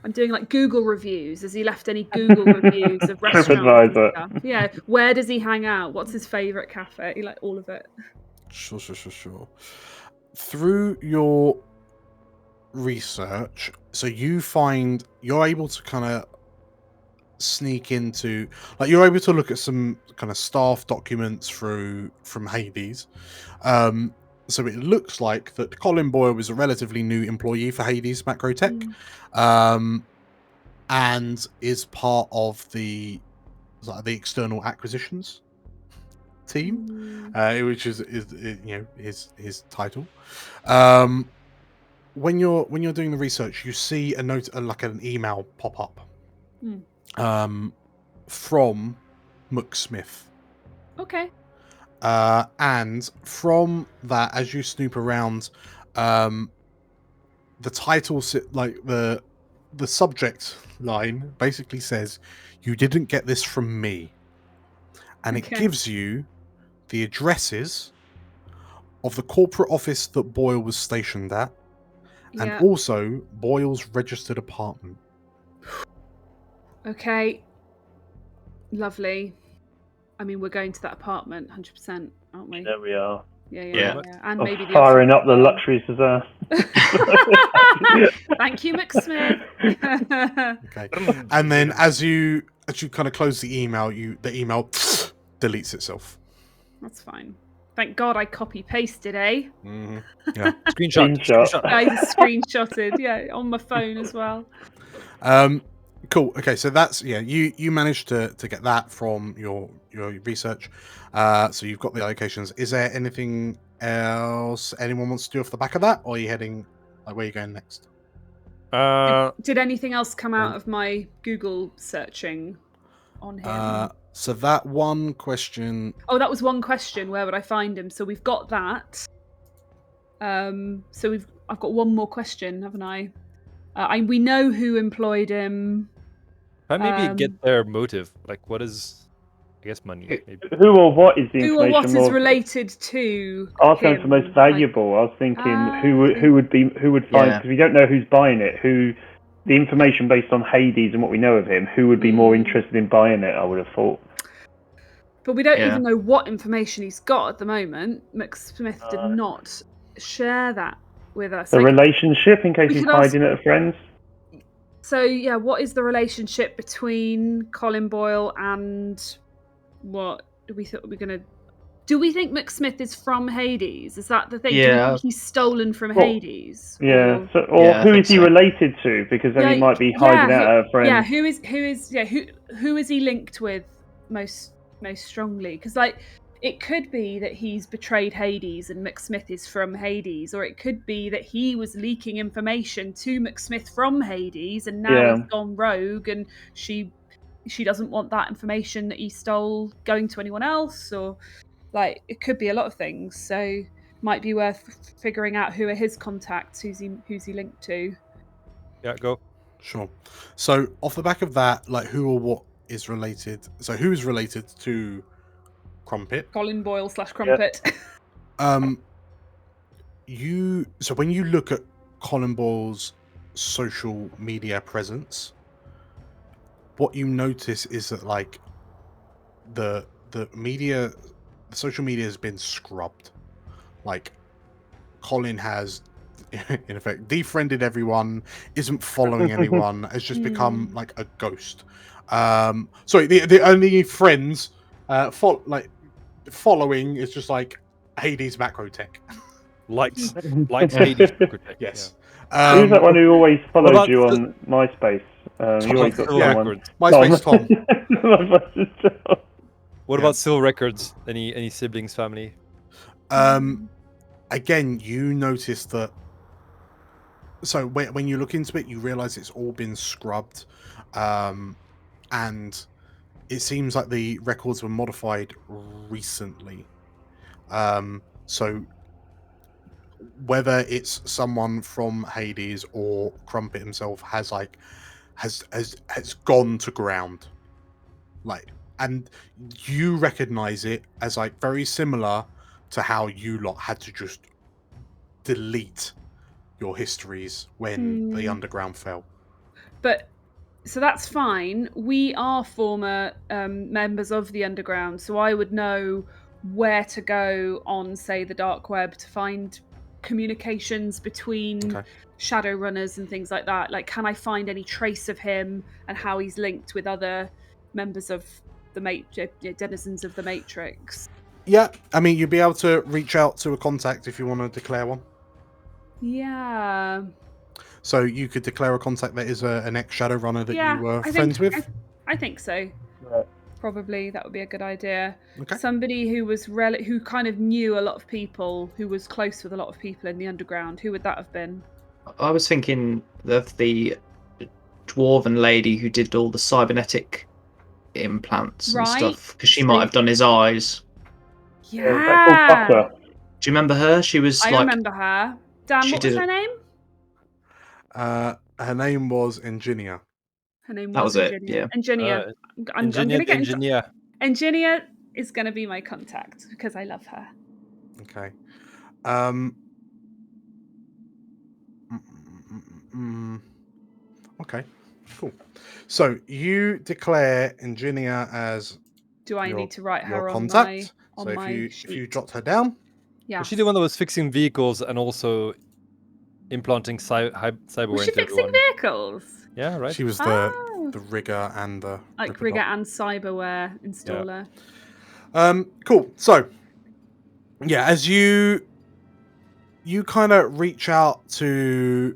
I'm doing like Google reviews. Has he left any Google reviews of restaurants and TripAdvisor. stuff? Yeah. Where does he hang out? What's his favorite cafe? Like all of it. Sure. Through your research, so you're able to kind of sneak into, like, you're able to look at some kind of staff documents from Hades. So it looks like that Colin Boyle was a relatively new employee for Hades Macrotech, and is part of the external acquisitions team, which is his title. When you're doing the research, you see a note, like an email pop up, from McSmith. Okay. And from that, as you snoop around, the title, like the subject line basically says, "You didn't get this from me," and Okay. it gives you the addresses of the corporate office that Boyle was stationed at, and Yeah. also Boyle's registered apartment. Okay. Lovely. I mean, we're going to that apartment, 100%, aren't we? There we are. Yeah. And Of maybe the firing office up the as well. luxuries as well. Thank you, McSmith. Okay, and then as you kind of close the email, the email deletes itself. That's fine. Thank God I copy pasted, eh? Mm-hmm. Yeah. Screenshot. Screenshot. I screenshotted, yeah, on my phone as well. Cool. Okay, so that's you managed to get that from your research. So you've got the locations. Is there anything else anyone wants to do off the back of that, or are you heading like where are you going next? Did anything else come out of my Google searching on him? So that one question. Oh, that was one question. Where would I find him? So we've got that. So I've got one more question, haven't I? We know who employed him. Maybe get their motive. Like, what is, I guess, money. Maybe. Who or what is the Who or information? what is related to? I was going for him? most valuable. I was thinking who would find, because we don't know who's buying it. Who the information based on Hades and what we know of him. Who would be more interested in buying it? I would have thought. But we don't even know what information he's got at the moment. McSmith did not share that with us. The relationship, in case he's hiding at a friend's. So yeah, what is the relationship between Colin Boyle and what do we think we're gonna? Do we think McSmith is from Hades? Is that the thing? Yeah. Do we think he's stolen from Hades? Yeah. Or Who is he related to? Because then he might be hiding out at a friend. Yeah. Who is he linked with most strongly? Because like it could be that he's betrayed Hades and McSmith is from Hades, or it could be that he was leaking information to McSmith from Hades and now he's gone rogue and she doesn't want that information that he stole going to anyone else, or like it could be a lot of things. So might be worth figuring out who are his contacts, who's he linked to. Yeah, go. Sure. So off the back of that, like who or what is related? So who is related to Crumpet? Colin Boyle / Crumpet. So when you look at Colin Boyle's social media presence, what you notice is that like the social media has been scrubbed. Like Colin has in effect defriended everyone, isn't following anyone, has just become like a ghost. Sorry, the only friends following is just like Hades macro tech. Lights Hades. Yes. Who's that one who always followed you on MySpace? You always got someone. MySpace Tom. What about Sil Records? Any siblings, family? Again, you notice that. So when you look into it, you realize it's all been scrubbed, and it seems like the records were modified recently. So whether it's someone from Hades or Crumpet himself has gone to ground, like, and you recognize it as like very similar to how you lot had to just delete your histories when the underground fell. But so that's fine. We are former members of the underground, so I would know where to go on, say, the dark web to find communications between shadowrunners and things like that. Like, can I find any trace of him and how he's linked with other members of the denizens of the Matrix? Yeah, I mean, you'd be able to reach out to a contact if you want to declare one. Yeah. So you could declare a contact that is an ex-Shadowrunner that you were friends with? I think so. Right. Probably that would be a good idea. Okay. Somebody who was who kind of knew a lot of people, who was close with a lot of people in the underground. Who would that have been? I was thinking of the dwarven lady who did all the cybernetic implants and stuff, because she might have done his eyes. Yeah. Do you remember her? She was I remember her. Dan, what was her name? Her name was Engineer. Her name was Engineer. it, yeah. Engineer. I'm going to get Engineer. Engineer is going to be my contact because I love her. Okay. Okay. Cool. So you declare Engineer as. Do I need to write her on contact? my So my if you jot her down. Yeah. Was she the one that was fixing vehicles and also implanting cyber Was she fixing vehicles? Yeah, right. She was the rigger and the rigger and cyberware installer. Yeah. Cool. So yeah, as you kind of reach out to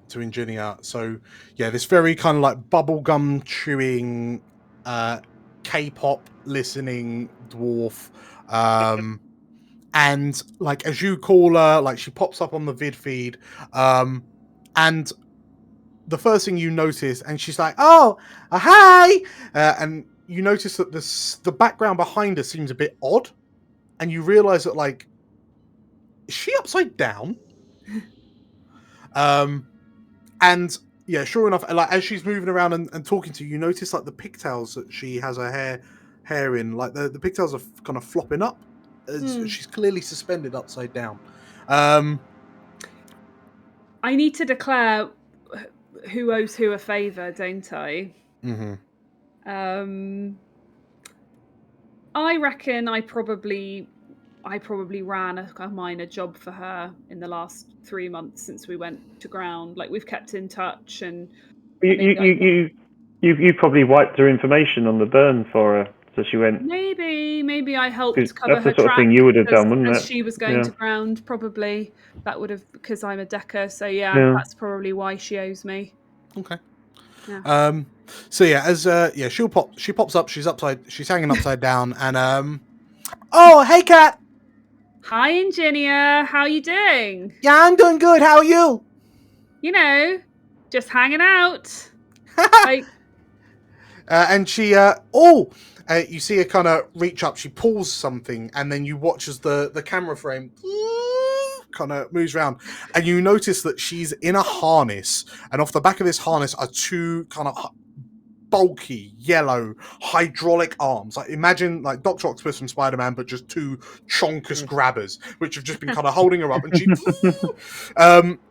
to Ingenia. So yeah, this very kind of like bubblegum chewing, K-pop listening dwarf. And like as you call her, like she pops up on the vid feed, and the first thing you notice, and she's like, "Oh, hi!" And you notice that the background behind her seems a bit odd, and you realise that like, is she upside down? And yeah, sure enough, like as she's moving around and talking to you, you notice like the pigtails that she has her hair in, like the pigtails are kind of flopping up. She's clearly suspended upside down. I need to declare who owes who a favour, don't I? Mm-hmm. I reckon I probably ran a minor job for her in the last 3 months since we went to ground. Like we've kept in touch, and You probably wiped her information on the burn for her, so she went. Maybe I helped cover That's her the sort of track thing you would have done, wouldn't as it? she was going Yeah. to ground. Probably that would have, because I'm a decker. So yeah, Yeah. that's probably why she owes me. Okay. Yeah. So yeah, as she pops up, she's hanging upside down, and oh, hey Kat. Hi, Ingenia. How you doing? Yeah, I'm doing good. How are you? You know, just hanging out. Like, And she you see her kind of reach up, she pulls something, and then you watch as the camera frame kind of moves around, and you notice that she's in a harness, and off the back of this harness are two kind of bulky yellow hydraulic arms. Like imagine like Dr. Octopus from Spider-Man, but just two chonkus grabbers which have just been kind of holding her up, and she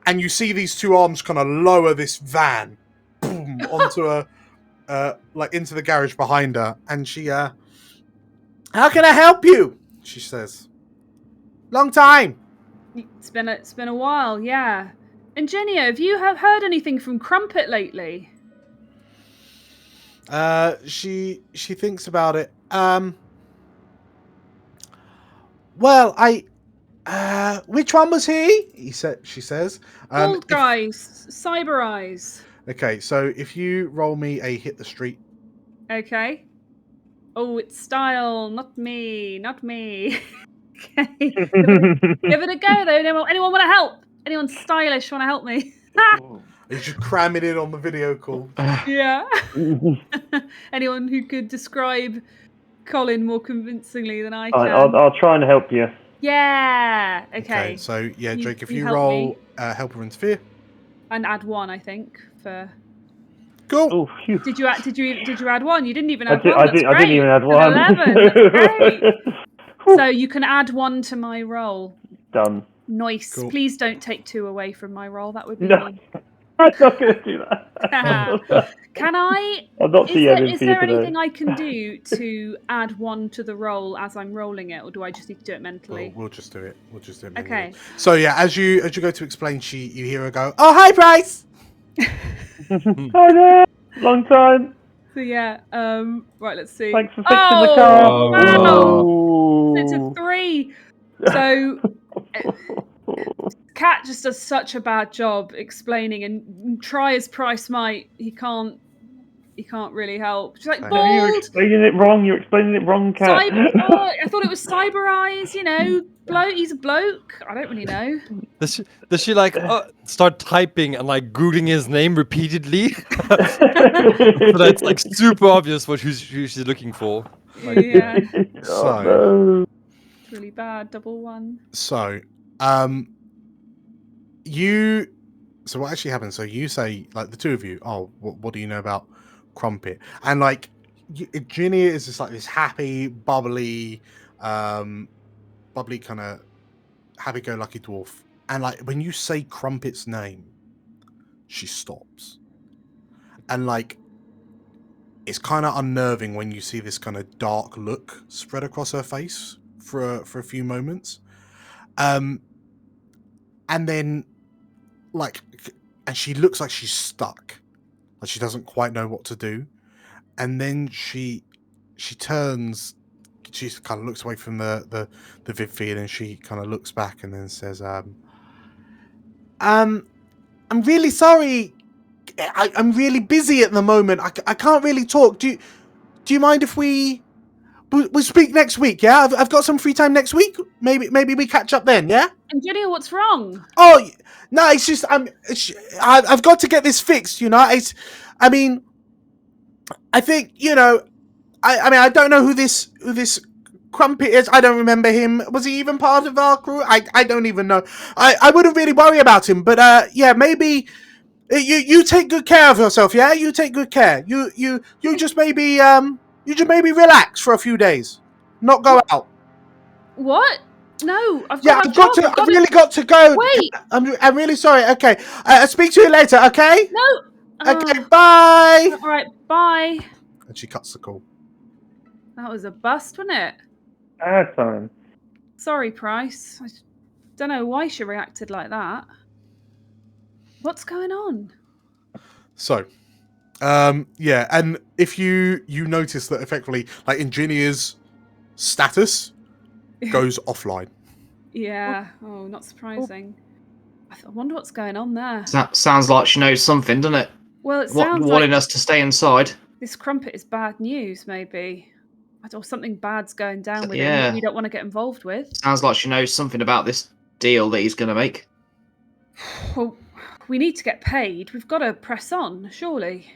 and you see these two arms kind of lower this van boom, onto a like into the garage behind her, and she how can I help you? She says. Long time. it's been a while, yeah. Ingenia, have you heard anything from Crumpet lately? She thinks about it. Well, which one was he? She says. Bald guys, cyber eyes. Okay, so if you roll me a hit the street. Okay. Oh, it's style, not me. Okay. Give it a go though. Anyone want to help? Anyone stylish want to help me? You just cram it in on the video call. Yeah. Anyone who could describe Colin more convincingly than I can? I'll try and help you. Yeah. Okay. So yeah, Jake, if you help roll help or interfere. And add 1, I think, for. Cool. Oh, phew. Did you add 1? You didn't even add I 1. didn't even add 1. 11. That's great. So you can add 1 to my roll. Done. Nice. Cool. Please don't take 2 away from my roll. That would be No. mean. I'm not going to do that. Can I? I'm not Is there for you today. anything I can do to add 1 to the roll as I'm rolling it, or do I just need to do it mentally? We'll just do it. Okay. So yeah, as you go to explain, you hear her go, "Oh, hi, Bryce." Hi there. Long time. So yeah, right. Let's see. Thanks for fixing the car. Wow. It's a 3. So. Cat just does such a bad job explaining, and try as Price might, he can't really help. She's like, You're bald. You're explaining it wrong. You're explaining it wrong, Cat. I thought it was cyber eyes. You know, bloke. He's a bloke. I don't really know. Does she like start typing and like googling his name repeatedly? So that it's like super obvious who she's looking for. Yeah, So no. it's really bad. Double 1. So so what actually happens? So you say, like, the two of you, oh, what do you know about Crumpet? And like Ginny is just like this happy, bubbly kind of happy-go-lucky dwarf, and like when you say Crumpet's name, she stops, and like it's kind of unnerving when you see this kind of dark look spread across her face for a few moments. And then, like, and she looks like she's stuck, like she doesn't quite know what to do. And then she turns, she kind of looks away from the viv feed, and she kind of looks back and then says, I'm really sorry. I'm really busy at the moment. I can't really talk. Do you mind if we'll speak next week? Yeah, I've got some free time next week. Maybe we catch up then. Yeah. Angelina, what's wrong? Oh no, it's just I've got to get this fixed. You know, I mean, I think I don't know who this Crumpet is. I don't remember him. Was he even part of our crew? I don't even know. I wouldn't really worry about him, but yeah, maybe you take good care of yourself. Yeah, you take good care. You just maybe relax for a few days, not go out. What? No, I've Yeah, got a job. I've really got to go. Wait. I'm really sorry. Okay, I'll speak to you later. Okay. No. Okay. Bye. All right, bye. And she cuts the call. That was a bust, wasn't it? Bad time. Sorry, Price. I don't know why she reacted like that. What's going on? So, yeah, and if you notice that effectively, like Ingenia's status goes offline. Yeah. Oh, not surprising. I wonder what's going on there. That sounds like she knows something, doesn't it? Well, it sounds Wanting like us to stay inside. this Crumpet is bad news, maybe. Or something bad's going down with him Yeah. that we don't want to get involved with. Sounds like she knows something about this deal that he's going to make. Well, we need to get paid. We've got to press on, surely.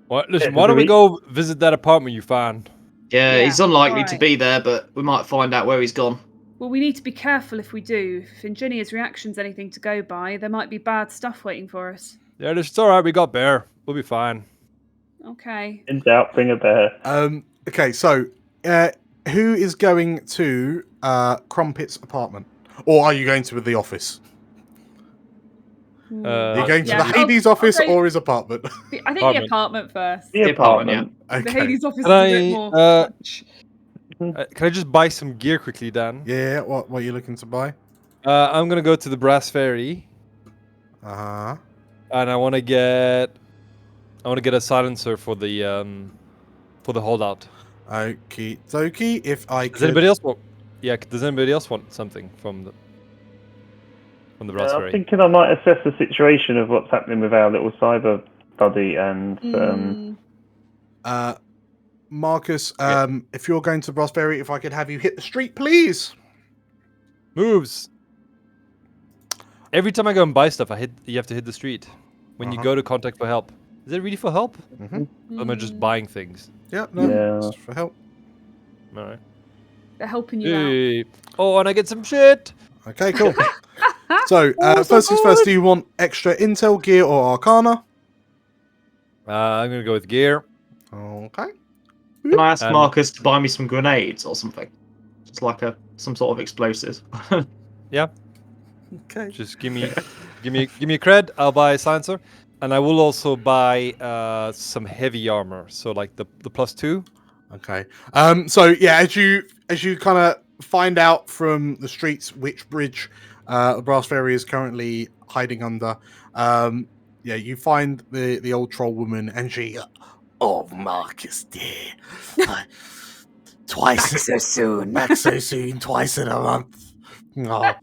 Listen, Yeah, why don't we we- go visit that apartment you found? Yeah, Yeah, he's unlikely to alright. be there, but we might find out where he's gone. Well, we need to be careful if we do. If Ingenia's reaction's anything to go by, there might be bad stuff waiting for us. Yeah, it's all right. We got Bear. We'll be fine. Okay. In doubt, bring a bear. Okay, so who is going to Crumpet's apartment, or are you going to the office? Are you going to yeah. the Hades office Okay. or his apartment? I think Apartment. the apartment first. The apartment. The Okay. Hades office is Can a bit I, more much. Can I just buy some gear quickly, Dan? Yeah. What are you looking to buy? I'm gonna go to the Brass Ferry, Uh-huh. and I want to get a silencer for the holdout. Okie dokie. If I Does could... anybody else want? Yeah. Does anybody else want something from the Brass I'm Ferry? thinking I might assess the situation of what's happening with our little cyber buddy and Marcus, if you're going to Brassberry, if I could have you hit the street, please. Moves. Every time I go and buy stuff, you have to hit the street. When you go to contact for help. Is it really for help? Mm-hmm. Or am I just buying things? Yeah, no, Yeah. it's for help. All right. They're helping you out. Hey. Oh, and I get some shit. Okay, cool. So, first things first, do you want extra intel, gear, or arcana? I'm gonna go with gear. Okay. Can I ask Um, Marcus to buy me some grenades or something? Just like some sort of explosives. Yeah. Okay. Just give me a cred. I'll buy a silencer, and I will also buy some heavy armor. So like the +2. Okay. So yeah, as you kind of find out from the streets which bridge the Brass Ferry is currently hiding under, yeah, you find the old troll woman, and she, oh, Marcus dear, twice Back so soon. back so soon, twice in a month. Oh,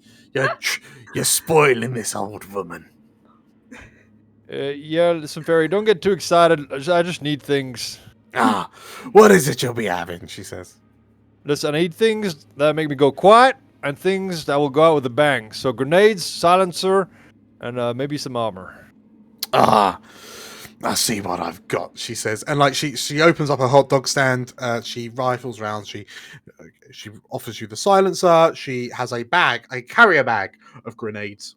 you're spoiling this old woman. Yeah, listen, Fairy, don't get too excited. I just need things. Ah, what is it you'll be having? She says. Listen, I need things that make me go quiet, and things that will go out with a bang. So grenades, silencer, and maybe some armor. Ah, I see what I've got, she says. And like she opens up her hot dog stand, she rifles around, she offers you the silencer, she has a carrier bag of grenades.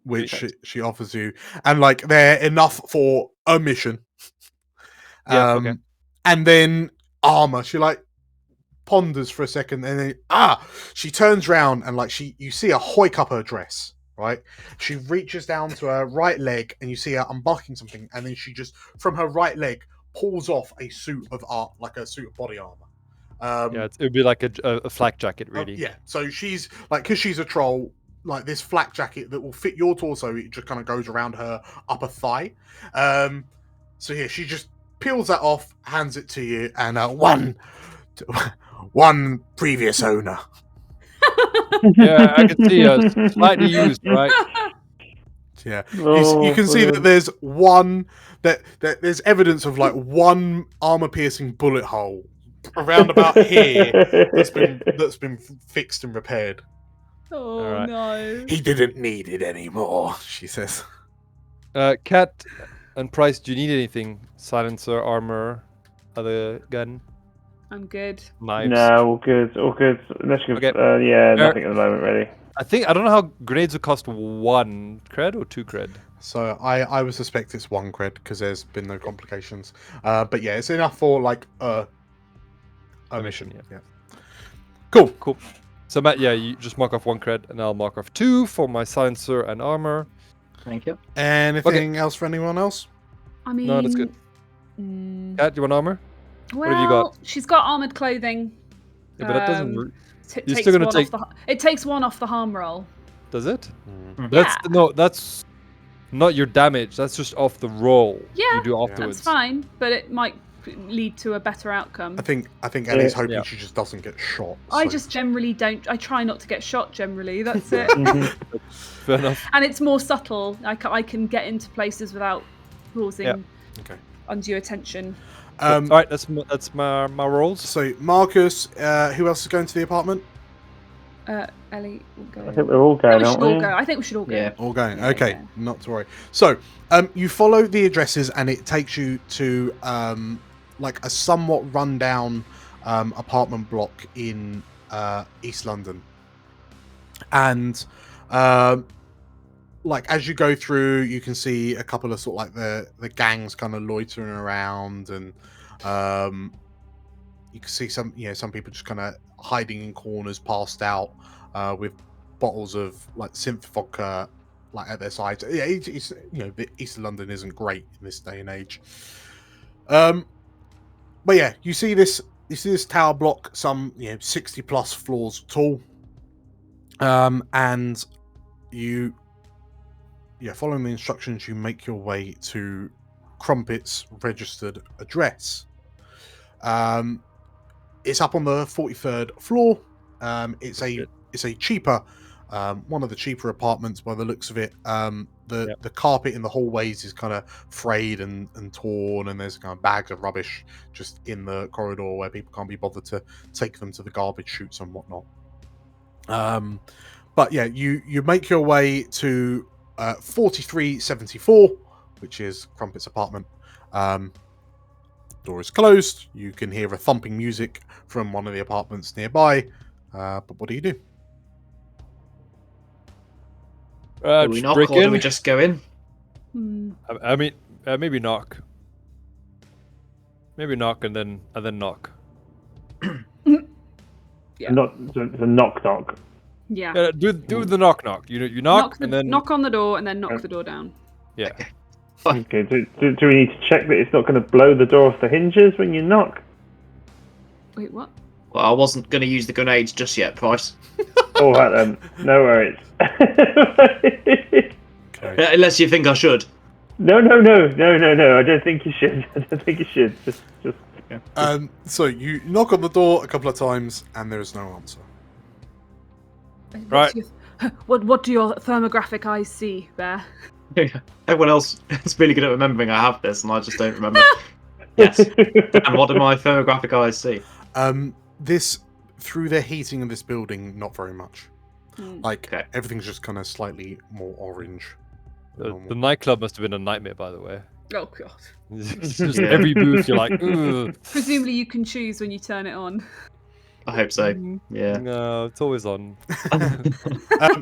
Which she offers you. And like they're enough for a mission. Yeah, okay. And then armor. She like ponders for a second, and then she turns around and like you see her hoik up her dress, right? She reaches down to her right leg, and you see her unbuckling something, and then she just from her right leg pulls off a suit of body armor. Yeah, it would be like a flak jacket, really. Yeah, so she's like, because she's a troll, like this flak jacket that will fit your torso, it just kind of goes around her upper thigh. So yeah, she just peels that off, hands it to you, and one previous owner. Yeah, I can see slightly used, right? Yeah, Oh, you can see that brilliant. there's evidence of like one armor-piercing bullet hole around about here that's been fixed and repaired. Oh Alright. no. He didn't need it anymore, she says. Cat and Price, do you need anything? Silencer, armor, other gun, I'm good. knives? No, all good, all good. Unless you Okay. yeah, nothing at the moment, really. I don't know how grenades would cost 1 cred or 2 cred. So I would suspect it's 1 cred because there's been no complications. But yeah, it's enough for like a mission. yeah. Cool. Cool. So Matt, yeah, you just mark off 1 cred, and I'll mark off 2 for my silencer and armor. Thank you. Anything else for anyone else? I mean, No, that's good. Cat, do you want armor? Well, have you got? she's got armored clothing. Yeah, but that doesn't. You're Takes still gonna one take. it takes 1 off the harm roll. Does it? Mm. That's no. That's not your damage. That's just off the roll. Yeah, You do afterwards. That's fine, but it might lead to a better outcome. I think Ellie's hoping Yeah. she just doesn't get shot. I so- just generally don't. I try not to get shot. Generally, that's it. Fair enough. And it's more subtle. I can get into places without causing Okay. undue attention. All right, that's my rolls. So Marcus, who else is going to the apartment? Ellie, will go. I think we're all going, we aren't should all we? go. I think we should all go. Yeah. All going. Yeah, Okay, yeah. not to worry. So, you follow the addresses, and it takes you to like a somewhat rundown apartment block in East London. And like as you go through, you can see a couple of sort of like the gangs kind of loitering around, and you can see some people just kind of hiding in corners, passed out, with bottles of like synth vodka like at their sides. Yeah, it's the East of London isn't great in this day and age. But yeah, you see this tower block, some 60 plus floors tall, and you following the instructions, you make your way to Crumpet's registered address. It's up on the 43rd floor. It's a cheaper, one of the cheaper apartments by the looks of it. The carpet in the hallways is kind of frayed and torn, and there's kind of bags of rubbish just in the corridor where people can't be bothered to take them to the garbage chutes and whatnot. But yeah, you make your way to 4374, which is Crumpet's apartment. Door is closed. You can hear a thumping music from one of the apartments nearby. But what do you do? Do we Just knock break or do in. we just go in? I mean, maybe knock. Maybe knock and then knock. Yeah. Not it's a knock knock. Yeah. Do the knock. You knock and then knock on the door and then knock the door down. yeah. Okay. Do we need to check that it's not going to blow the door off the hinges when you knock? Wait, what? Well, I wasn't going to use the grenades just yet, Price. All right then. No worries. Okay. Unless you think I should. No. I don't think you should. Just. So you knock on the door a couple of times, and there is no answer. Right. What do your thermographic eyes see, Bear? Everyone else is really good at remembering I have this, and I just don't remember. Yes. And what do my thermographic eyes see? This through the heating of this building, not very much. Like Okay. everything's just kind of slightly more orange. than normal. The nightclub must have been a nightmare, by the way. Oh god. It's just every booth you're like, ugh. Presumably you can choose when you turn it on. I hope so. Yeah. No, it's always on.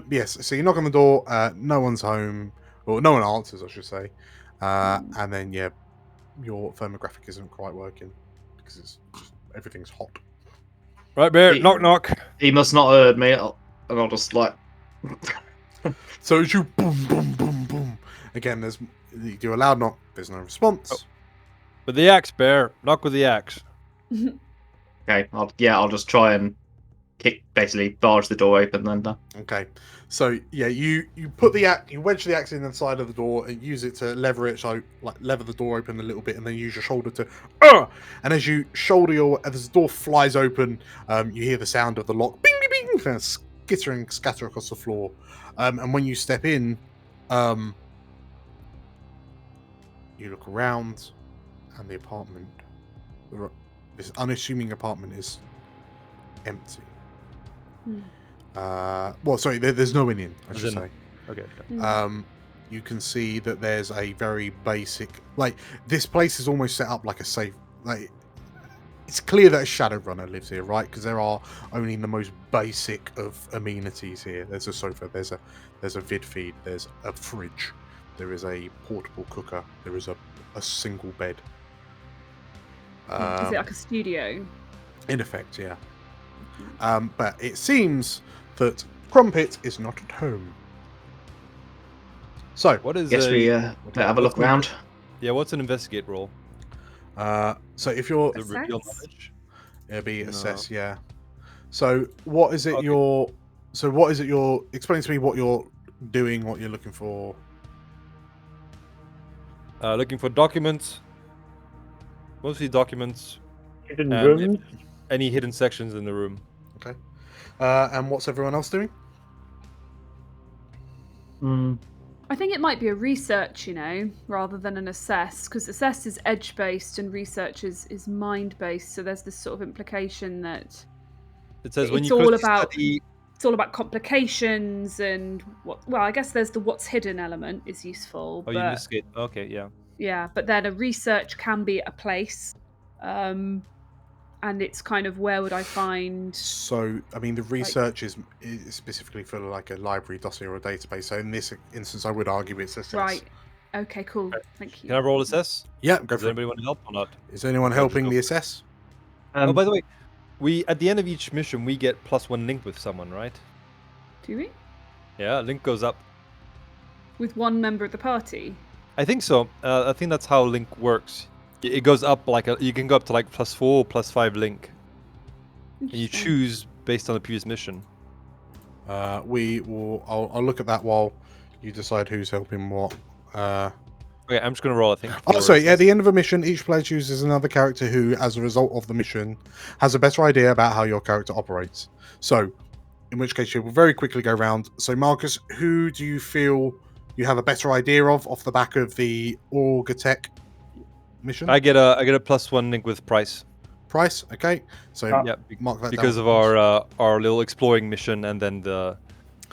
Yes, so you knock on the door, no one's home, or no one answers, I should say. And then, yeah, your thermographic isn't quite working because it's just, everything's hot. Right, Bear, He- knock. He must not have heard me, and I'll just like. So as you boom, boom, boom, boom. Again, you do a loud knock, there's no response. With the axe, Bear. Knock with the axe. Okay, I'll just try and basically barge the door open then. Okay, so yeah, you put the axe, you wedge the axe in the side of the door and use it to lever it, so like lever the door open a little bit, and then use your shoulder to, and as you shoulder as the door flies open, you hear the sound of the lock, bing, bing, bing, kind of scatter across the floor, and when you step in, you look around, and the apartment, this unassuming apartment, is empty. Well, sorry, there's no one in, I should say. Okay. You can see that there's a very basic, like, this place is almost set up like a safe, like, it's clear that a Shadowrunner lives here, right? Because there are only the most basic of amenities here. There's a sofa, there's a vid feed, there's a fridge, there is a portable cooker, there is a single bed. Is it like a studio? In effect, yeah. But it seems that Crumpet is not at home. So, What is Guess we better have a look around. Yeah, what's an investigate roll? so if you're The reveal Assess? knowledge? it'll be No. assess, yeah. So what is it Okay. explain to me what you're doing, what you're looking for. Looking for documents. Mostly documents. Hidden And rooms. Any hidden sections in the room. Okay. And what's everyone else doing? I think it might be a research, rather than an assess, because assess is edge-based and research is mind-based. So there's this sort of implication that It says when It's you all closely about- study, it's all about complications and I guess there's the what's hidden element is useful. you but investigate. Okay, yeah. yeah, but then a research can be a place, and it's kind of where would I find? So, I mean, the research is specifically for like a library dossier or a database. So in this instance, I would argue it's assess. Right. Okay. Cool. Thank you. Can I roll assess? Yeah, go Does for it. anybody want to help or not? Is anyone helping the assess? Oh, by the way, we at the end of each mission we get +1 link with someone, right? Do we? Yeah, link goes up. With one member of the party. I think so. I think that's how link works. It goes up you can go up to like +4 or +5 link, and you Interesting. choose based on the previous mission. I'll look at that while you decide who's helping what. Okay, I'm just gonna roll. I think. Oh, for sorry. At assess. the end of a mission, each player chooses another character who, as a result of the mission, has a better idea about how your character operates. So, in which case, you will very quickly go around. So, Marcus, who do you feel you have a better idea of off the back of the Orgatech mission? I get a +1 link with Price. Price, okay. So, Yeah, mark that because down. of our little exploring mission, and then the.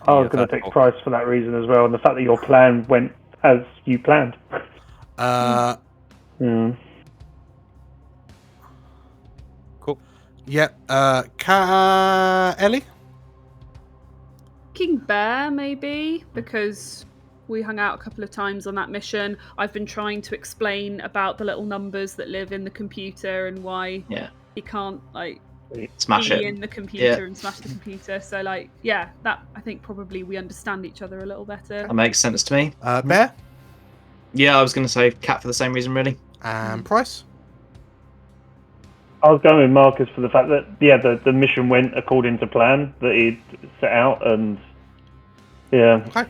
I was the going to take tactical. Price for that reason as well, and the fact that your plan went as you planned. Cool. Yeah. Ellie? King Bear, maybe, because we hung out a couple of times on that mission. I've been trying to explain about the little numbers that live in the computer and why he can't Smash be it. in the computer and smash the computer. So that I think probably we understand each other a little better. That makes sense to me. Bear? Yeah, I was going to say Cat for the same reason, really. And Price? I was going with Marcus for the fact that the mission went according to plan that he'd set out, and Okay.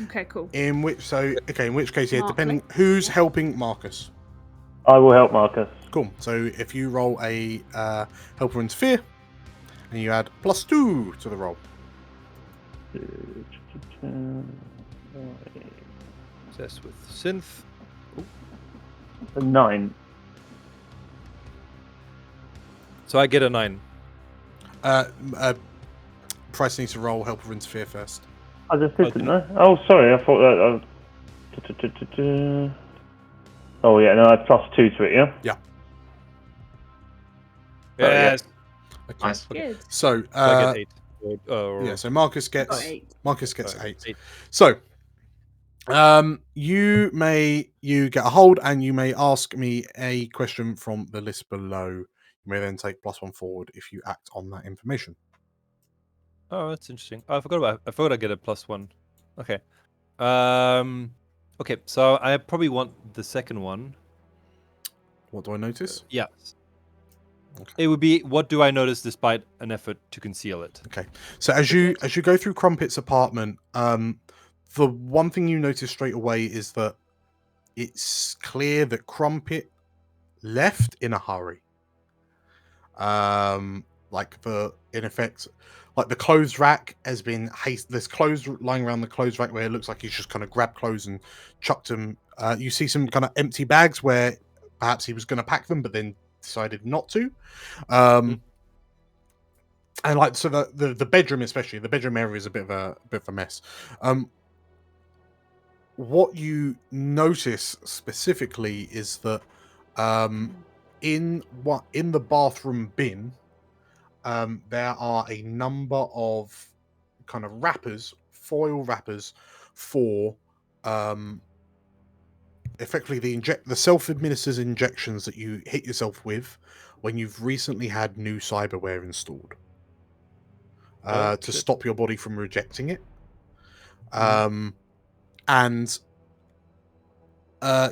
Okay, cool. In which case, Mark, depending who's helping Marcus. I will help Marcus. Cool. So if you roll a help or interfere, and you add +2 to the roll. Assess with synth. A 9. So I get a 9. Price needs to roll help or interfere first. I just did, didn't I? Oh, sorry. I thought that. Oh yeah, no, I had +2 to it. Yeah. Yeah. Yes. Okay. Nice. Good. So I get 8. yeah. So Marcus Got gets 8. eight. So you get a hold, and you may ask me a question from the list below. You may then take +1 forward if you act on that information. Oh, that's interesting. I forgot I get a +1. Okay. Okay, so I probably want the second one. What do I notice? Yes. Okay. It would be, what do I notice despite an effort to conceal it? Okay. So as you go through Crumpet's apartment, the one thing you notice straight away is that it's clear that Crumpet left in a hurry. In effect, like the clothes rack has been there's clothes lying around the clothes rack where it looks like he's just kind of grabbed clothes and chucked them. You see some kind of empty bags where perhaps he was going to pack them, but then decided not to. And like so, the bedroom, especially the bedroom area, is a bit of a mess. What you notice specifically is that in the bathroom bin, there are a number of kind of wrappers, foil wrappers for effectively the self-administered injections that you hit yourself with when you've recently had new cyberware installed to stop your body from rejecting it. And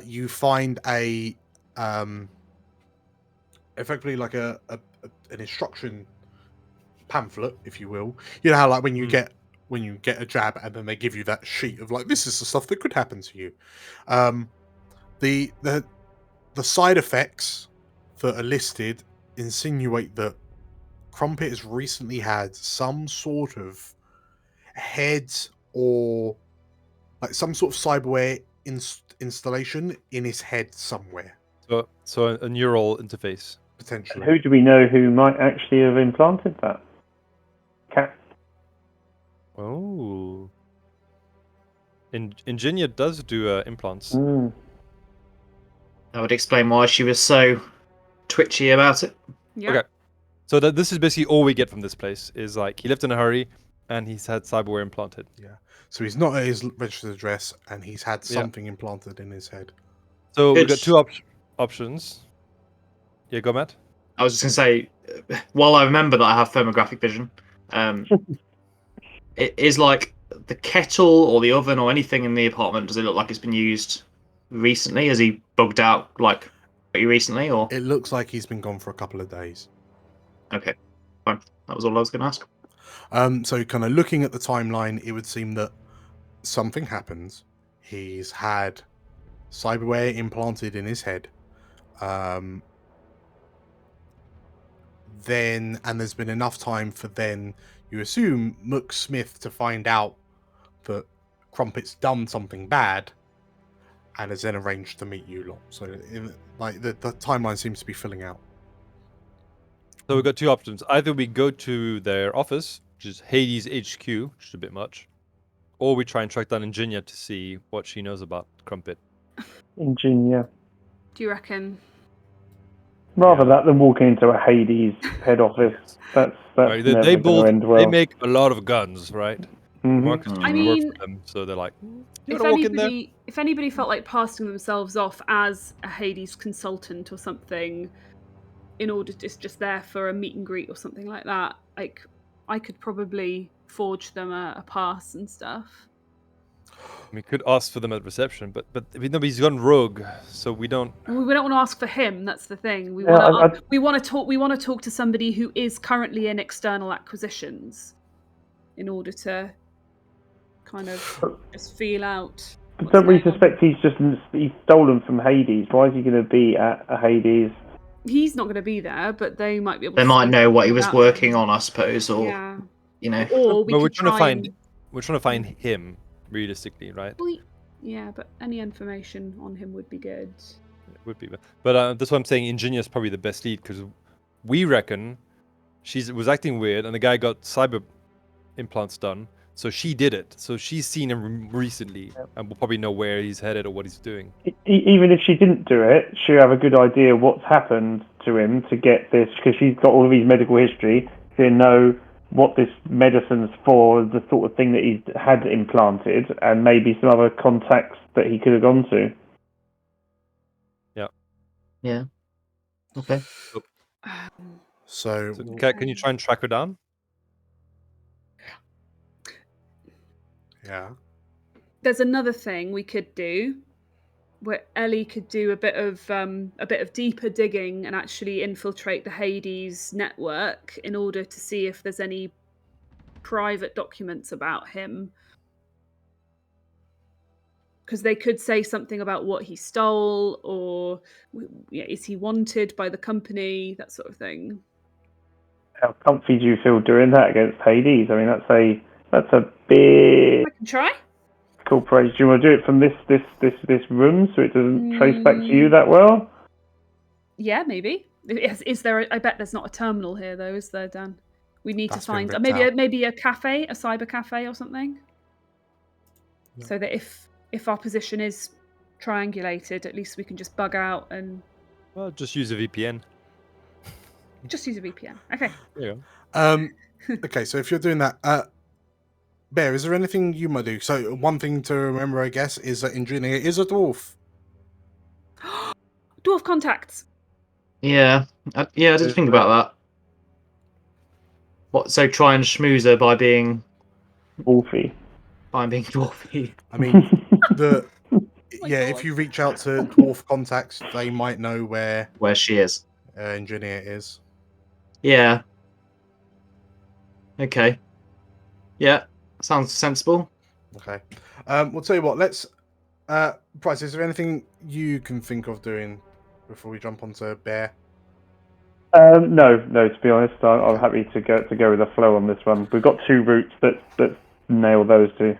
you find a effectively like an instruction pamphlet, if you will. You know how like when you get a jab and then they give you that sheet of like, this is the stuff that could happen to you. The side effects that are listed insinuate that Crumpet has recently had some sort of head or like some sort of cyberware installation in his head somewhere. So a neural interface. Potentially. Who do we know who might actually have implanted that? Cat. Oh. Ingenia does do implants. That would explain why she was so twitchy about it. Yeah. Okay. So this is basically all we get from this place is like he left in a hurry and he's had cyberware implanted. Yeah. So he's not at his registered address and he's had something implanted in his head. So we've got two options. Yeah, go Matt. I was just going to say, while I remember that I have thermographic vision, it is like the kettle or the oven or anything in the apartment, does it look like it's been used recently? Has he bugged out like pretty recently? Or it looks like he's been gone for a couple of days. Okay, fine. That was all I was going to ask. So kind of looking at the timeline, it would seem that something happens. He's had cyberware implanted in his head. Then, and there's been enough time for then, you assume, Mook Smith to find out that Crumpet's done something bad and has then arranged to meet you lot. So, the timeline seems to be filling out. So we've got two options. Either we go to their office, which is Hades HQ, which is a bit much, or we try and track down Ingenia to see what she knows about Crumpet. Ingenia. Do you reckon? Rather that than walking into a Hades head office. That's Right, never they going to end well. They make a lot of guns, right? Marcus I works mean, for them, so they're like, if anybody felt like passing themselves off as a Hades consultant or something, in order to just there for a meet and greet or something like that, like I could probably forge them a pass and stuff. We could ask for them at reception, but he's gone rogue, so we don't. Well, we don't want to ask for him. That's the thing. We want to talk to somebody who is currently in external acquisitions, in order to kind of just feel out. Don't we suspect he's stolen from Hades? Why is he going to be at a Hades? He's not going to be there, but they might be able. They to might know what he was working on, I suppose, or you know. Or we're trying to find him. Realistically, right? Yeah, but any information on him would be good. It would be, but that's why I'm saying Ingenia is probably the best lead because we reckon she was acting weird, and the guy got cyber implants done, so she did it. So she's seen him recently, and we'll probably know where he's headed or what he's doing. Even if she didn't do it, she'll have a good idea what's happened to him to get this, because she's got all of his medical history. She'll know what this medicine's for, the sort of thing that he's had implanted, and maybe some other contacts that he could have gone to. Yeah. Okay. So Kat, can you try and track her down? Yeah. There's another thing we could do, where Ellie could do a bit of deeper digging and actually infiltrate the Hades network in order to see if there's any private documents about him. Because they could say something about what he stole, or is he wanted by the company, that sort of thing. How comfy do you feel doing that against Hades? I mean, that's a big I can try. corporation. Do you want to do it from this room so it doesn't trace back to you that well? Yeah, maybe. Is there? I bet there's not a terminal here, though, is there, Dan? We need That's to been find ripped out. maybe a cafe, a cyber cafe or something, Yeah. so that if our position is triangulated, at least we can just bug out and Well, just use a VPN. just use a VPN. Okay. There you go. Okay, so if you're doing that, Bear, is there anything you might do? So one thing to remember, I guess, is that Engineer is a dwarf. Dwarf contacts. Yeah, I did think about that. What? So try and schmooze her by being Wolfie. dwarfy. I mean, my if God. you reach out to dwarf contacts, they might know where Where she is. Engineer is. Yeah. Okay. Yeah, sounds sensible. Okay. We'll tell you what. Let's. Price. Is there anything you can think of doing before we jump onto Bear? No. To be honest, I'm happy to go with the flow on this one. We've got 2 routes that nail those 2.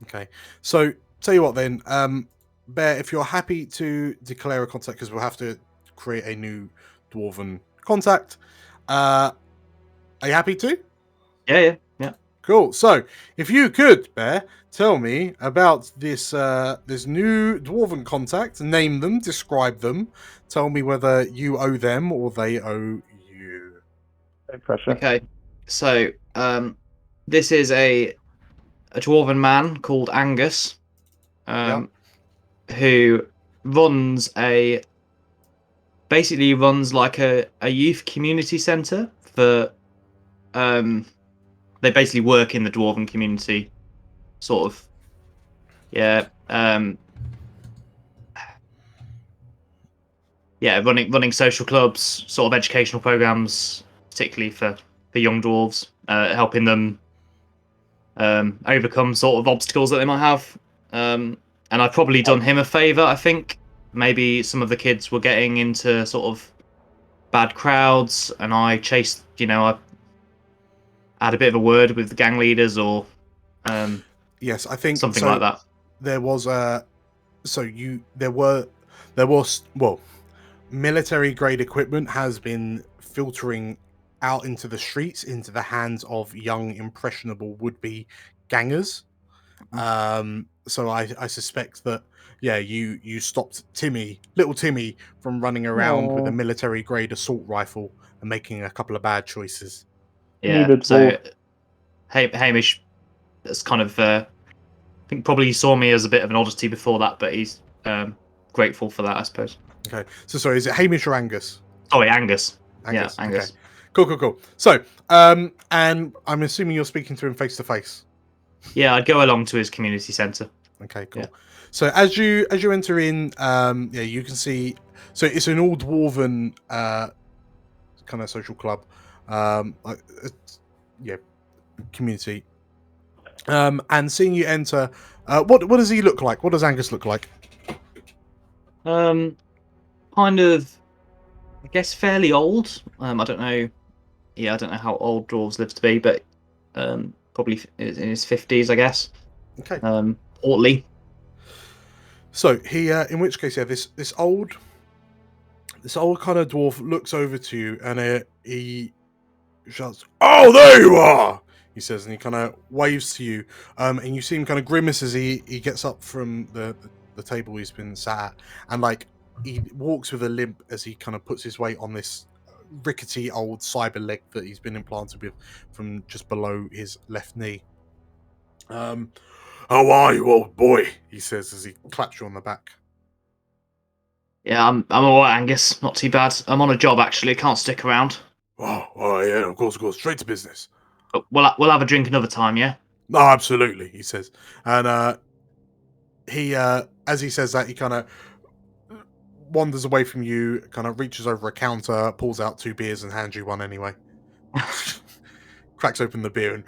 Okay. So tell you what then. Bear, if you're happy to declare a contact, because we'll have to create a new dwarven contact. Are you happy to? Yeah. Cool. So, if you could, Bear, tell me about this this new dwarven contact. Name them, describe them. Tell me whether you owe them or they owe you. No pressure. Okay. So, this is a dwarven man called Angus, who basically runs like a youth community centre for they basically work in the dwarven community, sort of. Yeah. Running social clubs, sort of educational programs, particularly for young dwarves, helping them overcome sort of obstacles that they might have. And I've probably done him a favour, I think. Maybe some of the kids were getting into sort of bad crowds, and I chased, I had a bit of a word with the gang leaders, or Yes, I think something so. like that. There was military grade equipment has been filtering out into the streets, into the hands of young impressionable would-be gangers. So I suspect that you stopped little Timmy from running around with a Aw. military grade assault rifle and making a couple of bad choices. Yeah. Needed So dwarf. Hamish, that's kind of. I think probably he saw me as a bit of an oddity before that, but he's grateful for that, I suppose. Okay, so sorry, is it Hamish or Angus? Sorry, Angus. Angus. Yeah, Angus. Okay. Cool. So, and I'm assuming you're speaking to him face to face. Yeah, I'd go along to his community centre. Okay, cool. Yeah. So as you enter in, you can see. So it's an all dwarven kind of social club, community. And seeing you enter, what does he look like? What does Angus look like? Kind of, I guess, fairly old. I don't know. Yeah, I don't know how old dwarves live to be, but probably in his 50s, I guess. Okay. Portly. So he, in which case, this old kind of dwarf looks over to you and he shouts, "Oh, there you are!" He says, and he kind of waves to you, and you see him kind of grimace as he gets up from the table he's been sat at, and like he walks with a limp as he kind of puts his weight on this rickety old cyber leg that he's been implanted with from just below his left knee. How are you, old boy? He says as he claps you on the back. Yeah, I'm alright, Angus. Not too bad. I'm on a job actually. Can't stick around. Oh, yeah, of course, straight to business. But we'll have a drink another time, yeah. No, absolutely, he says, and he as he says that, he kind of wanders away from you, kind of reaches over a counter, pulls out 2 beers, and hands you one anyway. Cracks open the beer and,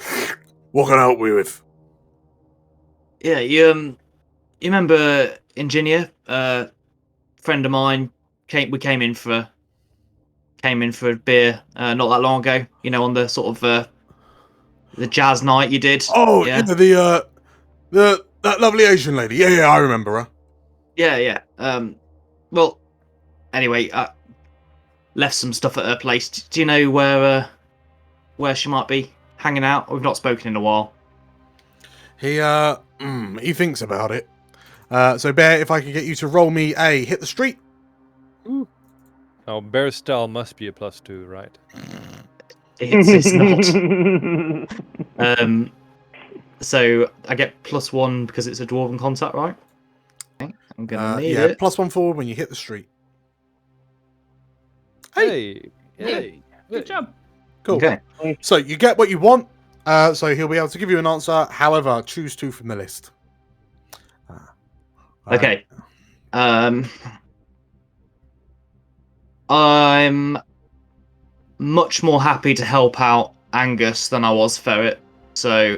"What can I help you with?" Yeah, you remember Engineer? Friend of mine we came in for came in for a beer not that long ago. You know, on the sort of the jazz night you did. Oh, yeah, yeah, that lovely Asian lady. Yeah, I remember her. yeah. Well, anyway, left some stuff at her place. Do you know where she might be hanging out? We've not spoken in a while. He thinks about it. So Bear, if I could get you to roll me a hit the street. Now, bear style must be a +2, right? It's not. So I get +1 because it's a dwarven contact, right? Okay, I'm gonna need it. +1 forward when you hit the street. Hey! Good job. Cool. Okay. So you get what you want. So he'll be able to give you an answer. However, choose 2 from the list. Okay. I'm much more happy to help out Angus than I was Ferret, so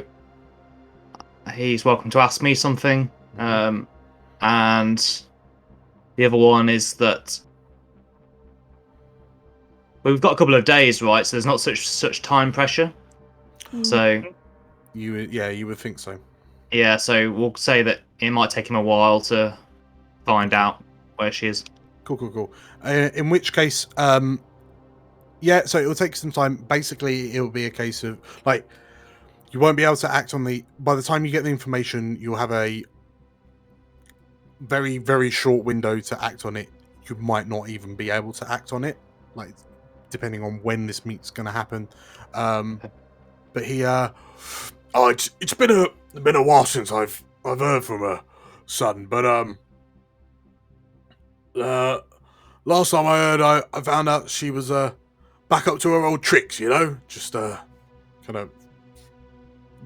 he's welcome to ask me something. And the other one is that we've got a couple of days, right? So there's not such time pressure. So you would think so. yeah, so we'll say that it might take him a while to find out where she is. Cool. In which case, so it will take some time. Basically, it will be a case of like you won't be able to act on by the time you get the information, you'll have a very, very short window to act on it. You might not even be able to act on it, like depending on when this meet's going to happen. But it's been a while since I've heard from her son, but last time I heard, I found out she was back up to her old tricks, you know, just kind of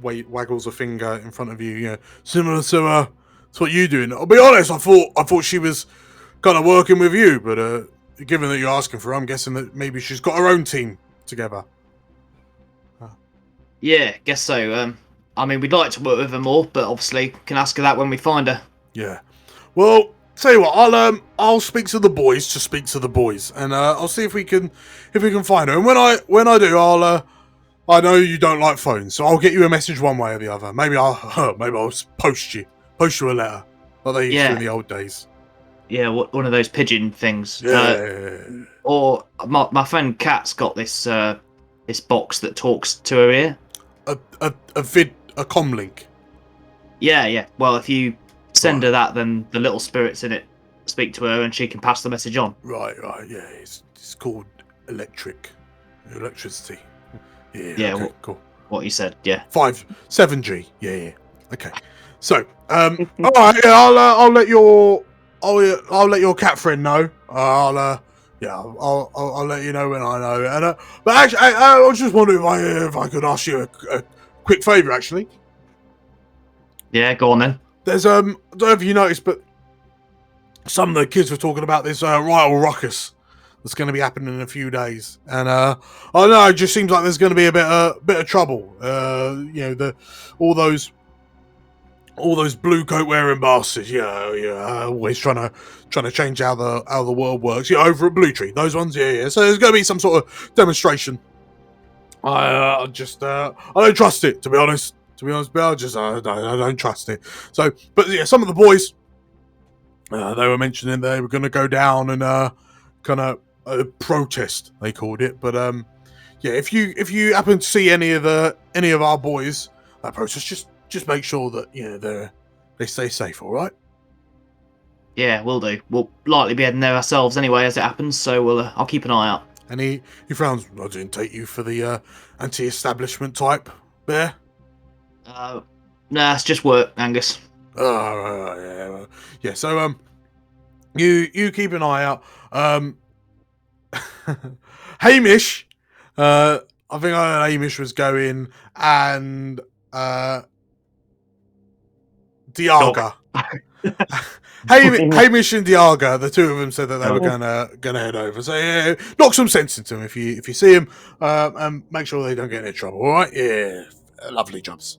waggles a finger in front of you, you know, similar to what you doing. I'll be honest, I thought she was kind of working with you, but given that you're asking for her, I'm guessing that maybe she's got her own team together. Yeah, guess so. I mean, we'd like to work with her more, but obviously can ask her that when we find her. Yeah. Well, tell you what, I'll speak to the boys, and I'll see if we can find her. And when I do, I know you don't like phones, so I'll get you a message one way or the other. Maybe I'll post you a letter like they used to in the old days. Yeah, one of those pigeon things. Yeah. Or my friend Kat's got this this box that talks to her ear. A comlink. Yeah. Well, if you send her that, then the little spirits in it speak to her, and she can pass the message on. Right. Yeah, it's called electricity. Yeah. Okay, cool. What you said. Yeah. 7G. Yeah. Okay. So, all right. Yeah, I'll let your cat friend know. I'll let you know when I know. And but actually, I was just wondering if I could ask you a quick favour. Actually, Yeah. Go on then. there's I don't know if you noticed, but some of the kids were talking about this rival ruckus that's going to be happening in a few days, and I don't know, it just seems like there's going to be a bit of trouble. You know, all those blue coat wearing bastards, always trying to change how the world works. Yeah, over at Blue Tree, those ones, yeah. So there's going to be some sort of demonstration. I don't trust it, to be honest. But I don't trust it. So, but yeah, some of the boys, they were mentioning they were going to go down and kind of protest, they called it. But yeah, if you happen to see any of our boys that protest, just make sure that they stay safe. All right. Yeah, we'll do. We'll likely be heading there ourselves anyway, as it happens. So I'll keep an eye out. And he frowns. I didn't take you for the anti-establishment type, Bear. Nah, it's just work, Angus. Oh, yeah. So you keep an eye out. Hamish, I think I heard Hamish was going, and Diaga. Hamish and Diaga, the two of them said that they were gonna head over. So yeah, knock some sense into them if you see them, and make sure they don't get in trouble. All right? Yeah, lovely jobs.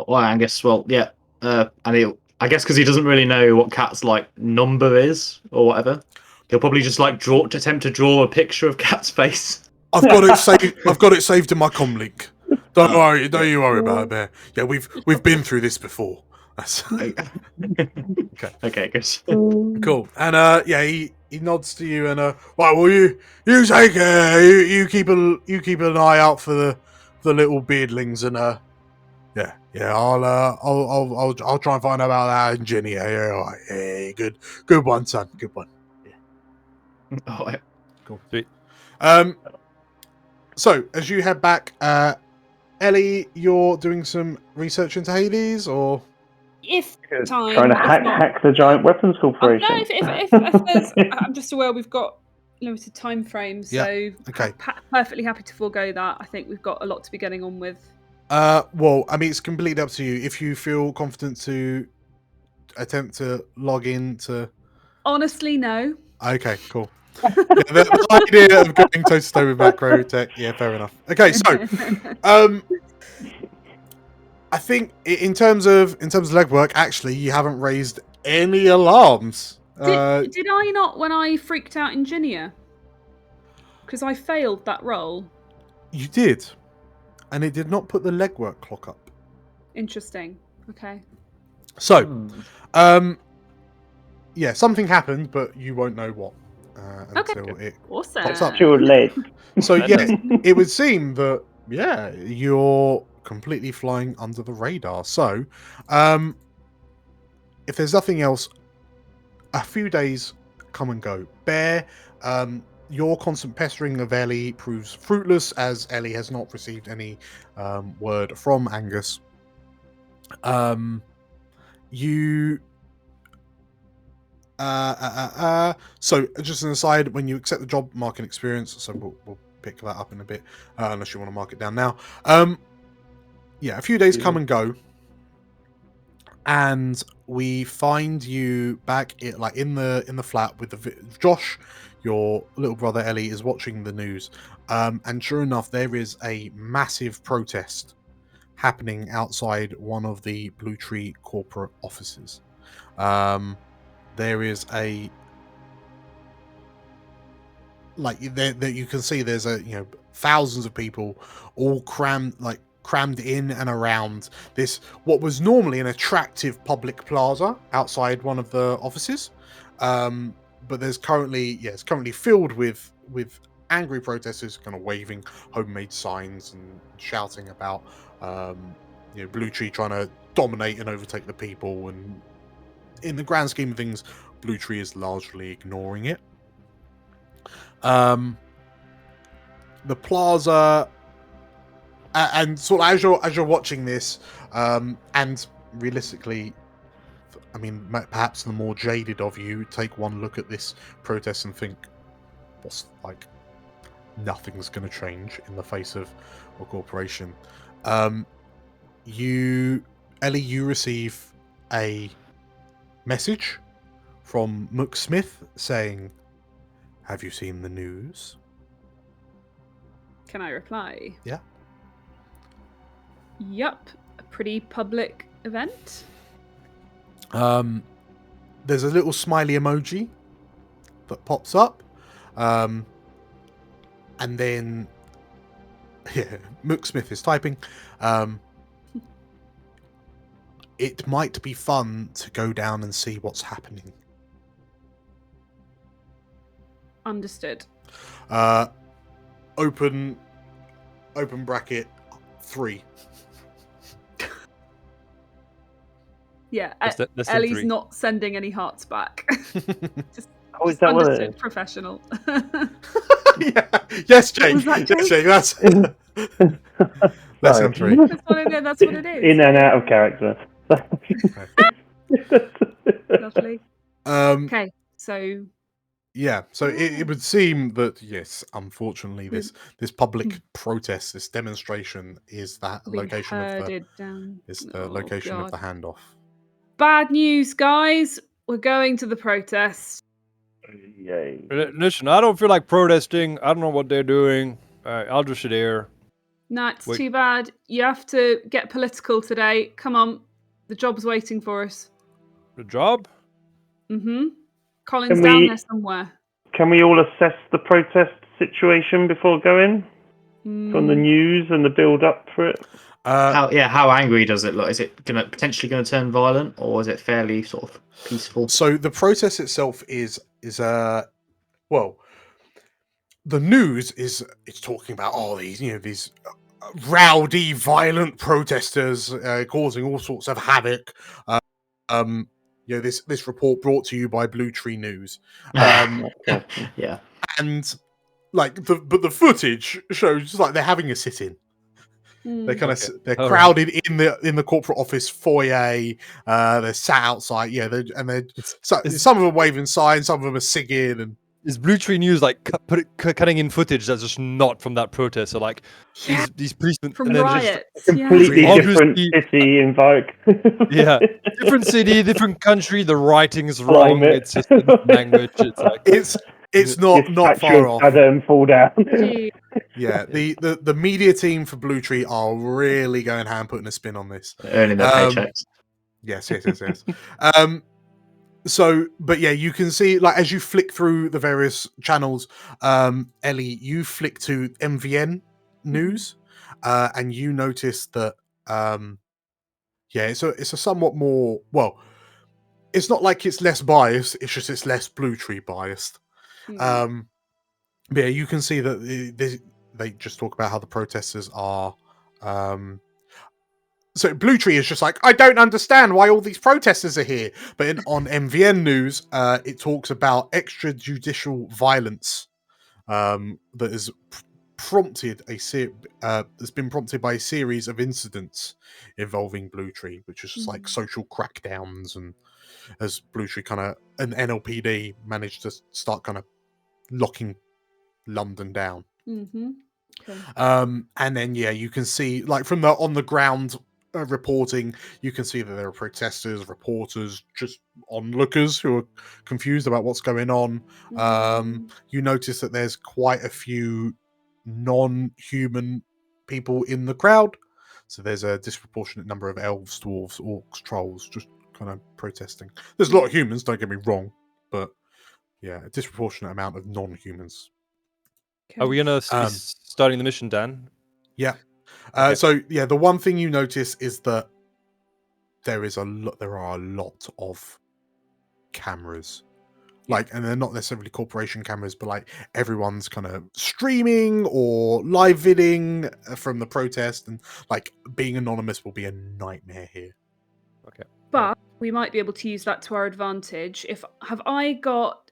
Well, Angus. Well, yeah. And I guess because he doesn't really know what Cat's like number is or whatever. He'll probably just like attempt to draw a picture of Cat's face. I've got it saved. I've got it saved in my comm link. Don't worry. Don't you worry about it, Bear. Yeah, we've been through this before. That's Okay, good. cool. And yeah, he nods to you and right. Well, you take care. You keep an eye out for the little beardlings and yeah. I'll try and find out about that engineer. Yeah, all right. Yeah, good one, son. Good one. All right. Cool. Sweet. So as you head back, Ellie, you're doing some research into Hades, or If time, Trying to if not- hack the Giant Weapons Corporation. No, if there's, I'm just aware we've got limited time frames, Yeah, so okay. perfectly happy to forego that. I think we've got a lot to be getting on with. well, I mean, it's completely up to you. If you feel confident to attempt to log in to... Honestly, no. Okay, cool. Yeah, the idea of going toe to toe with macro tech, yeah, fair enough. Okay, so I think in terms of legwork, actually, you haven't raised any alarms. Did I not when I freaked out Engineer? Because I failed that roll. You did, and it did not put the legwork clock up. Interesting. Okay. So, yeah, something happened, but you won't know what until it Awesome. pops up. Too late. So yeah, it would seem that you're completely flying under the radar. So, if there's nothing else, a few days come and go. Bear, your constant pestering of Ellie proves fruitless, as Ellie has not received any word from Angus. You. So just an aside, when you accept the job, mark an experience. So we'll pick that up in a bit, unless you want to mark it down now. Yeah, a few days come and go, and we find you back in the flat with Josh. Your little brother Ellie is watching the news, and sure enough, there is a massive protest happening outside one of the Blue Tree corporate offices. There is a there you can see there's thousands of people all crammed in and around this what was normally an attractive public plaza outside one of the offices, but there's currently it's currently filled with angry protesters kind of waving homemade signs and shouting about Blue Tree trying to dominate and overtake the people, and in the grand scheme of things, Blue Tree is largely ignoring it. The plaza, and sort of as you're watching this, and realistically, I mean, perhaps the more jaded of you take one look at this protest and think, "What's nothing's going to change in the face of a corporation." Ellie, you receive a message from Mook Smith saying, "Have you seen the news?" Can I reply? Yeah. Yup. A pretty public event. There's a little smiley emoji that pops up, and then Mook Smith is typing. It might be fun to go down and see what's happening. Understood. Open bracket 3. Yeah, Less than Ellie's 3. not sending any hearts back. Just Oh, is that what it understood, is? professional. Yeah. Yes, Jake. Was that Yes, Jake? Jake. That's less than 3. That's what it is. In and out of character. Lovely. Okay, so Yeah, so it would seem that yes, unfortunately, this public protest, this demonstration, is that being location of herded down. the Oh, location of God. the handoff. Bad news, guys. We're going to the protest. Yay. Listen, I don't feel like protesting. I don't know what they're doing. I'll just sit here. Nah, it's Wait. too bad. You have to get political today. Come on. The job's waiting for us. The job? Mm-hmm. Colin's Can down we- there somewhere. can we all assess the protest situation before going from the news and the build up for it? How angry does it look? Is it potentially going to turn violent, or is it fairly sort of peaceful? So the protest itself is well, the news is it's talking about these rowdy, violent protesters causing all sorts of havoc. This report brought to you by Blue Tree News. Yeah. And but the footage shows like they're having a sit-in. They're they're crowded in the corporate office foyer. They're sat outside. Yeah, some of them waving signs, some of them are singing. And is Blue Tree News like cutting in footage that's just not from that protest? So like these policemen from riots, completely different city in Vogue. Yeah, different city, different country. The writing's wrong. Climate. It's just in language. It's like it's not far off. Adam fall down. Yeah, the media team for Blue Tree are really going ham, putting a spin on this, earning their paychecks. Yes. So, but yeah, you can see like as you flick through the various channels, Ellie, you flick to MVN News, and you notice that, it's a somewhat more it's not like it's less biased. It's just it's less Blue Tree biased. But yeah, you can see that they just talk about how the protesters are. So Blue Tree is just like, I don't understand why all these protesters are here. But on MVN News, it talks about extrajudicial violence that has prompted has been prompted by a series of incidents involving Blue Tree, which is just like social crackdowns, and as Blue Tree and NLPD managed to start kind of locking London down. Okay. And then you can see like from the on the ground reporting, you can see that there are protesters, reporters, just onlookers who are confused about what's going on. You notice that there's quite a few non-human people in the crowd, so there's a disproportionate number of elves, dwarves, orcs, trolls just kind of protesting. There's a lot of humans, don't get me wrong, but yeah, a disproportionate amount of non-humans. Okay. Are we gonna be starting the mission, Dan? Yeah. Okay. So yeah, the one thing you notice is that there are a lot of cameras, and they're not necessarily corporation cameras, but like everyone's kind of streaming or live vidding from the protest, and like being anonymous will be a nightmare here. Okay. But we might be able to use that to our advantage. Have I got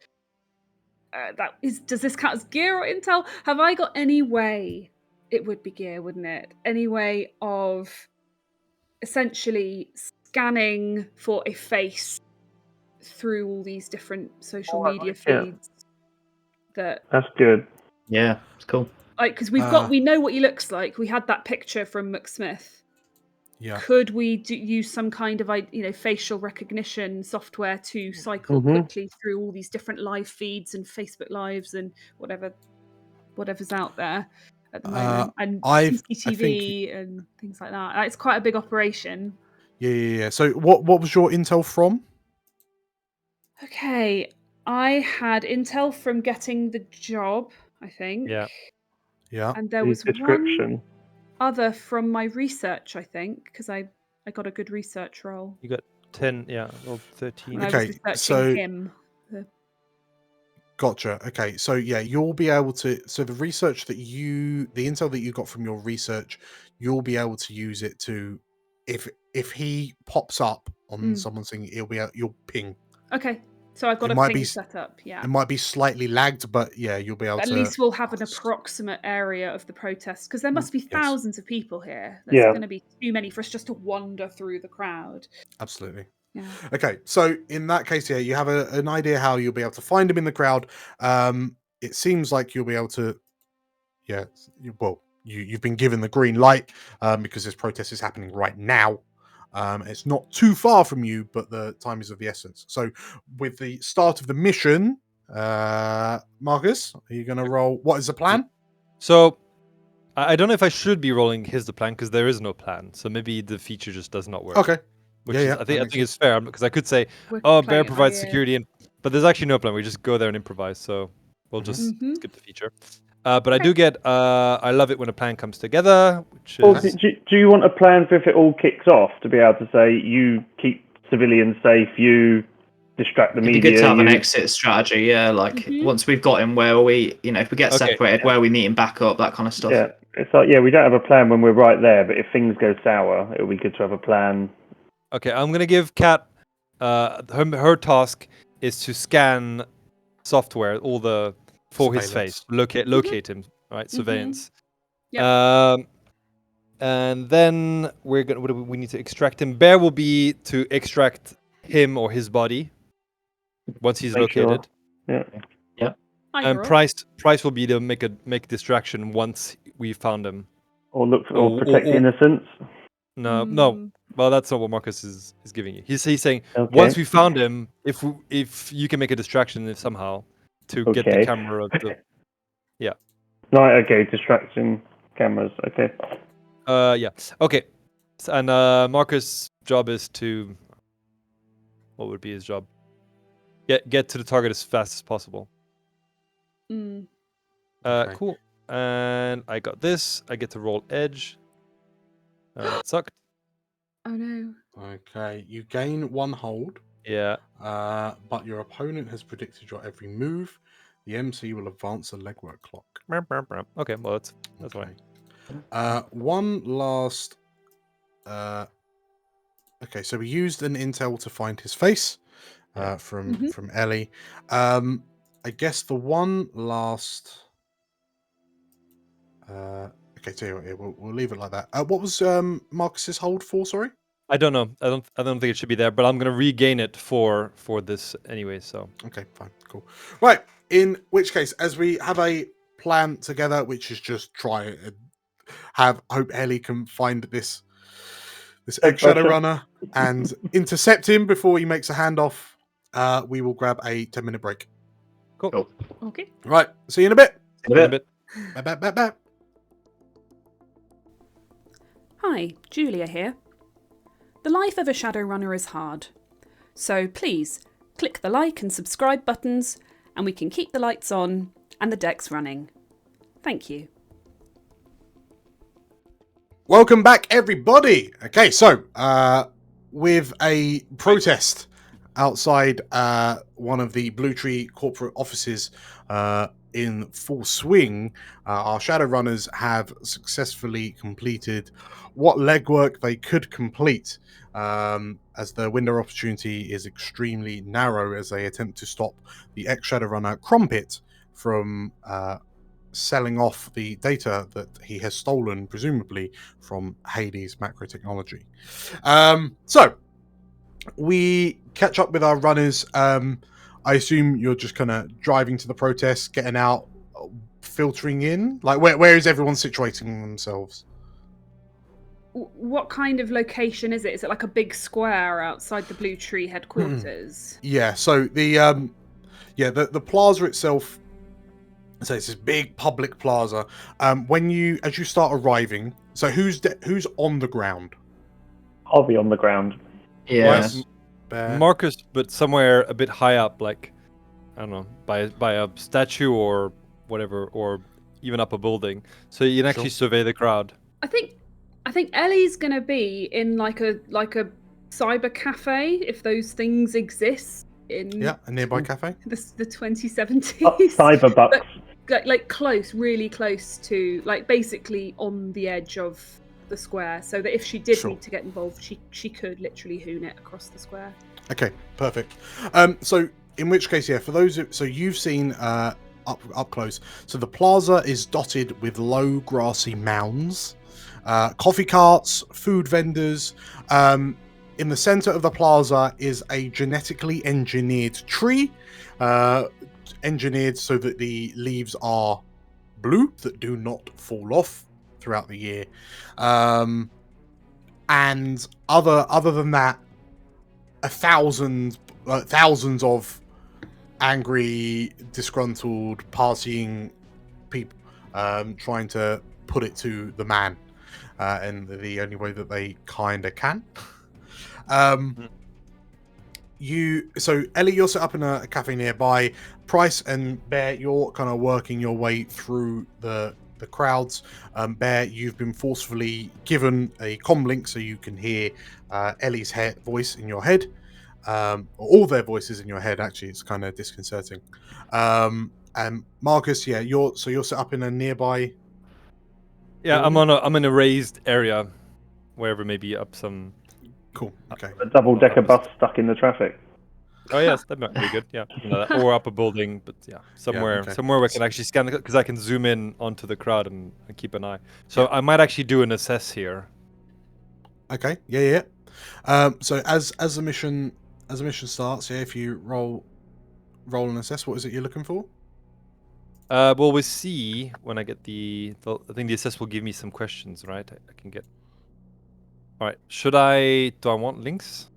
does this count as gear or intel? Have I got any way? It would be gear, wouldn't it? Any way of essentially scanning for a face through all these different social media feeds? That's good. Yeah, it's cool. Like, because we know what he looks like. We had that picture from McSmith. Yeah. Could we use some kind of facial recognition software to cycle quickly through all these different live feeds and Facebook lives and whatever's out there at the moment, and CCTV and things like that? It's quite a big operation. Yeah. So what was your intel from? Okay, I had intel from getting the job, I think. Yeah. And there was one other from my research, I think, because I got a good research roll. You got 10, or 13. Okay, so him. Gotcha. Okay, so yeah, you'll be able to. So the intel that you got from your research, you'll be able to use it to, if he pops up on someone's thing, you'll ping. Okay, so I've got a ping set up. Yeah, it might be slightly lagged, but yeah, you'll be able to. At least we'll have an approximate area of the protest, because there must be thousands of people here. There's going to be too many for us just to wander through the crowd. Absolutely. Yeah. Okay, so in that case, you have an idea how you'll be able to find him in the crowd. It seems like you'll be able to, you've been given the green light because this protest is happening right now. It's not too far from you, but the time is of the essence. So with the start of the mission, Marcus, are you going to roll? What is the plan? So I don't know if I should be rolling here's the plan, because there is no plan. So maybe the feature just does not work. Okay. Which I think is fair, because I could say, bear provides security, but there's actually no plan. We just go there and improvise. So We'll just Mhm. skip the feature. But I do get. I love it when a plan comes together, which Or is. do you want a plan for if it all kicks off to be able to say you keep civilians safe, you distract the It'd be media? good to have an you- exit strategy, yeah. Like Mhm. once we've got him, where we, if we get Okay. separated, where we meet him back up, that kind of stuff. Yeah, it's like we don't have a plan when we're right there, but if things go sour, it'll be good to have a plan. Okay, I'm gonna give Kat. Her task is to scan software, all the for his Surveillance. face, locate him, right? Surveillance. Yep. And then we're gonna. What do we need to extract him? Bear will be to extract him or his body once he's Make sure. located. Yeah. And Price will be to make distraction once we found him. Or look for, Oh, or protect innocence. No. Mm. Well, that's not what Marcus is giving you. He's saying Okay. once we found him, if you can make a distraction somehow to get the Okay. camera of the. Right, okay, distraction cameras, okay. Yeah. Okay. And Marcus' job is to. What would be his job? Get to the target as fast as possible. Mm. Okay. Cool. And I got this. I get to roll edge. That sucked. Oh no. Okay, you gain 1 hold, Yeah. but your opponent has predicted your every move. The MC will advance the legwork clock. Okay. Well, that's fine. One last. Okay, so we used an intel to find his face from Ellie. I guess the one last. Okay, tell you what, we'll leave it like that. What was Marcus's hold for? Sorry. I don't know. I don't think it should be there, but I'm gonna regain it for this anyway. So Okay, fine, cool. Right. In which case, as we have a plan together, which is just try and hope Ellie can find this ex-Shadowrunner and intercept him before he makes a handoff. We will grab a 10-minute break. cool. Okay. Right. See you in a bit. In a bit. Bye. Hi, Julia here. The life of a Shadowrunner is hard. So please, click the like and subscribe buttons and we can keep the lights on and the decks running. Thank you. Welcome back, everybody. Okay, so with a protest outside one of the Blue Tree corporate offices in full swing, our Shadowrunners have successfully completed what legwork they could complete, as the window opportunity is extremely narrow as they attempt to stop the ex-Shadowrunner Crumpet from selling off the data that he has stolen, presumably from Hades macro technology. So we catch up with our runners. I assume you're just kind of driving to the protest, getting out, filtering in. Like, where is everyone situating themselves? What kind of location is it? Is it like a big square outside the Blue Tree headquarters? Yeah. So the plaza itself. So it's this big public plaza. As you start arriving, so who's on the ground? I'll be on the ground. Yeah. Bear. Marcus, but somewhere a bit high up, like I don't know, by a statue or whatever, or even up a building, so you can actually survey the crowd. I think Ellie's gonna be in like a cyber cafe, if those things exist in a nearby cafe. the 2070s. Cyberbucks. Like really close to, like basically on the edge of the square, so that if she did need to get involved, she could literally hoon it across the square. Okay, perfect. So in which case, yeah, for those so you've seen up close. So the plaza is dotted with low grassy mounds, coffee carts, food vendors. In the center of the plaza is a genetically engineered tree, engineered so that the leaves are blue, that do not fall off throughout the year. And other than that, thousands of angry, disgruntled, partying people trying to put it to the man, and the only way that they kind of can. So Ellie, you're set up in a cafe nearby. Price and Bear, you're kind of working your way through the crowds. Bear, you've been forcefully given a comm link so you can hear Ellie's voice in your head. Or all their voices in your head. Actually, it's kind of disconcerting. And Marcus, yeah, you're set up in a nearby. Yeah, I'm in a raised area, wherever maybe up some. Cool. Okay. A double-decker bus stuck in the traffic. Oh yes, that might be good. Yeah, or up a building, but yeah, somewhere where I can actually scan because I can zoom in onto the crowd and keep an eye. So I might actually do an assess here. Okay. Yeah. So as the mission starts, yeah, if you roll and assess, what is it you're looking for? Well, we'll see when I get I think the assess will give me some questions, right? I can get. All right. Do I want links?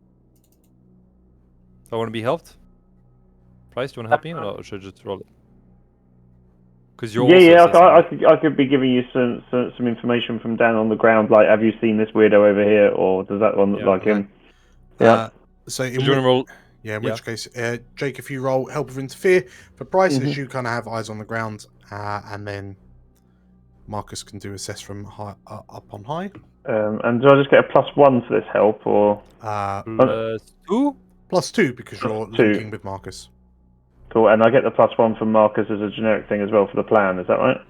Do I want to be helped? Price, do you want to help me, or should I just roll it? Because you're I could be giving you some information from down on the ground. Like, have you seen this weirdo over here, or does that one look like him? Yeah. So in which case, Jake, if you roll help with interfere for Price, as you kind of have eyes on the ground, and then Marcus can do assess from up on high. And do I just get a +1 for this help, or +2? +2 because you're linking with Marcus. Cool, and I get the +1 from Marcus as a generic thing as well for the plan. Is that right?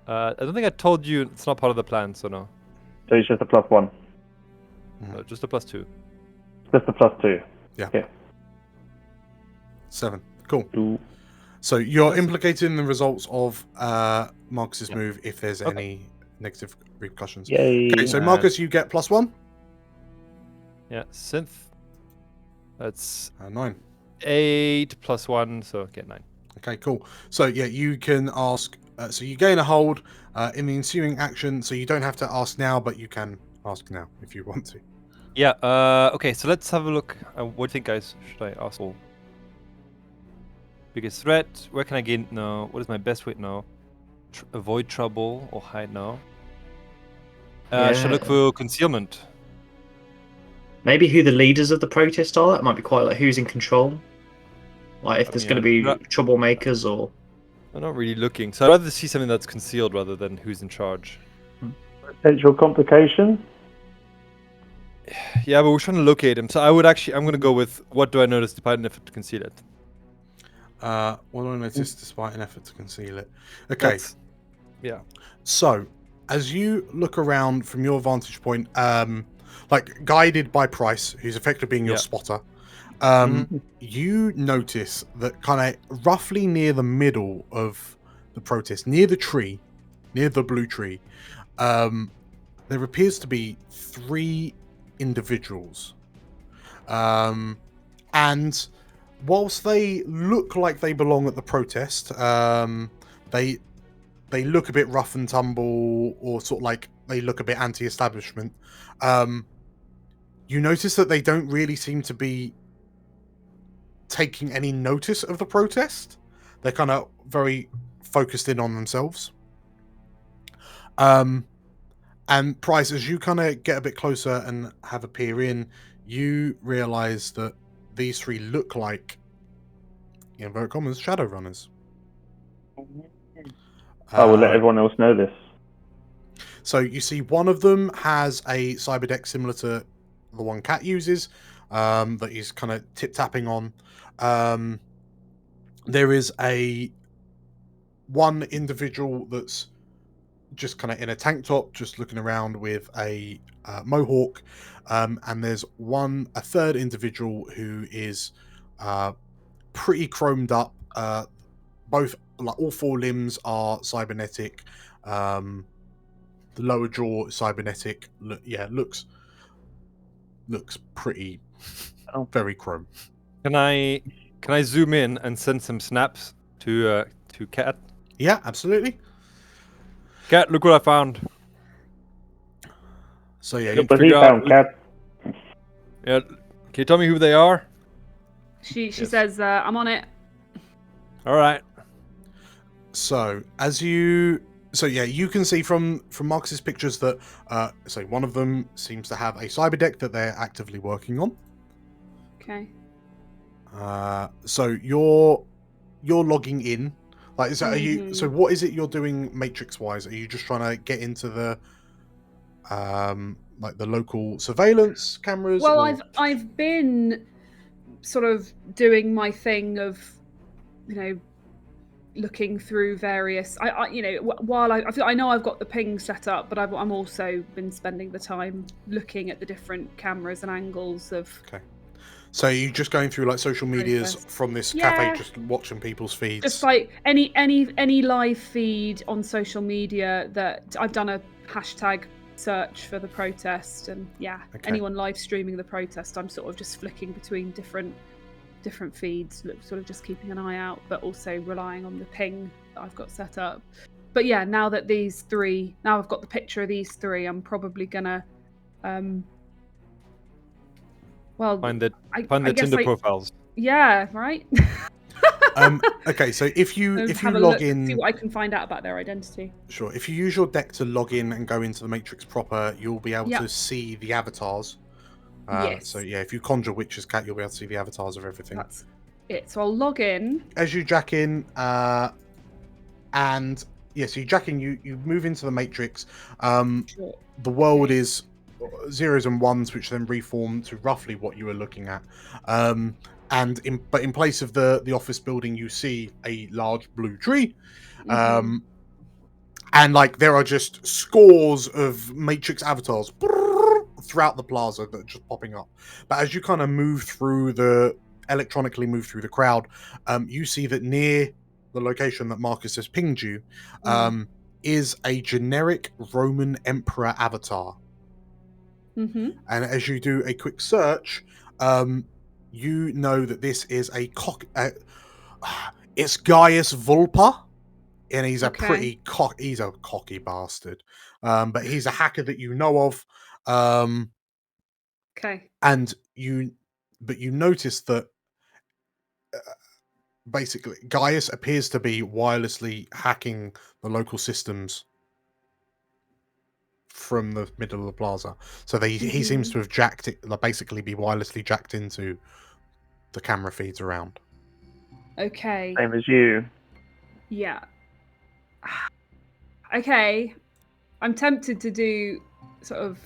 I don't think I told you it's not part of the plan, so no. So it's just a +1. No, just a +2. Just a +2. Yeah. 7. Cool. So you're implicated in the results of Marcus's move if there's any negative repercussions. Yay. Okay, so Marcus, you get +1. Yeah, synth. That's 9. 8 + 1, so get 9. Okay, cool. So yeah, you can ask. So you gain a hold in the ensuing action. So you don't have to ask now, but you can ask now if you want to. Yeah. Okay. So let's have a look. What do you think, guys? Should I ask all? Biggest threat. Where can I gain? No. What is my best weight now? Avoid trouble or hide now. Should I look for concealment? Maybe who the leaders of the protest are. That might be quite like who's in control. Like if there's going to be troublemakers or. I'm not really looking. So I'd rather see something that's concealed rather than who's in charge. Potential complication. Yeah, but we're trying to locate him. So I'm going to go with what do I notice despite an effort to conceal it. What do I notice despite an effort to conceal it? Okay. Yeah. So as you look around from your vantage point, like guided by Price, who's effectively being your spotter, you notice that kind of roughly near the middle of the protest, near the tree, near the blue tree, there appears to be 3 individuals. And whilst they look like they belong at the protest, they look a bit rough and tumble, or sort of like they look a bit anti-establishment. You notice that they don't really seem to be taking any notice of the protest. They're kind of very focused in on themselves. And Price, as you kind of get a bit closer and have a peer in, you realize that these 3 look like, in inverted commas, Shadowrunners. I will let everyone else know this. So you see one of them has a cyber deck similar to the one Cat uses, that he's kind of tip-tapping on. There is one individual that's just kind of in a tank top, just looking around with a mohawk, and there's a third individual who is pretty chromed up. Both, like all 4 limbs are cybernetic. The lower jaw is cybernetic. Looks pretty very chrome. Can I zoom in and send some snaps to Cat? Yeah, absolutely. Cat, look what I found. So yeah, Look what he found, Cat. Yeah, can you tell me who they are? She says, "I'm on it." All right. So you can see from Marcus's pictures that one of them seems to have a cyber deck that they're actively working on. Okay. So you're logging in. Like, so are you? So what is it you're doing matrix wise? Are you just trying to get into the like the local surveillance cameras? Well, or... I've been sort of doing my thing of, you know, looking through various. While I know I've got the ping set up, but I'm also been spending the time looking at the different cameras and angles of. Okay. So you just going through like social medias Process. from this Yeah. cafe, just watching people's feeds. Just like any live feed on social media that I've done a hashtag search for the protest, and anyone live streaming the protest, I'm sort of just flicking between different feeds, sort of just keeping an eye out, but also relying on the ping that I've got set up. But yeah, now I've got the picture of these three, I'm probably gonna find their Tinder profiles. Yeah, right. Okay, so if you log look, in, see what I can find out about their identity. sure. If you use your deck to log in and go into the matrix proper, you'll be able to see the avatars. Yes. So yeah, if you conjure Witch's Cat, you'll be able to see the avatars of everything. That's it. So I'll log in. As you jack in, and yes, you jack in, you move into the matrix. Sure. The world is zeros and ones, which then reform to roughly what you were looking at. And in place of the office building, you see a large blue tree. And like there are just scores of matrix avatars throughout the plaza that are just popping up. But as you kind of electronically move through the crowd, you see that near the location that Marcus has pinged you is a generic Roman emperor avatar. And as you do a quick search, you know that this is it's Gaius Vulpa, and he's a pretty cocky bastard. But he's a hacker that you know of. And you notice that basically Gaius appears to be wirelessly hacking the local systems from the middle of the plaza. So he seems to have jacked it, like basically be wirelessly jacked into the camera feeds around. Okay. Same as you. Yeah. Okay. I'm tempted to do sort of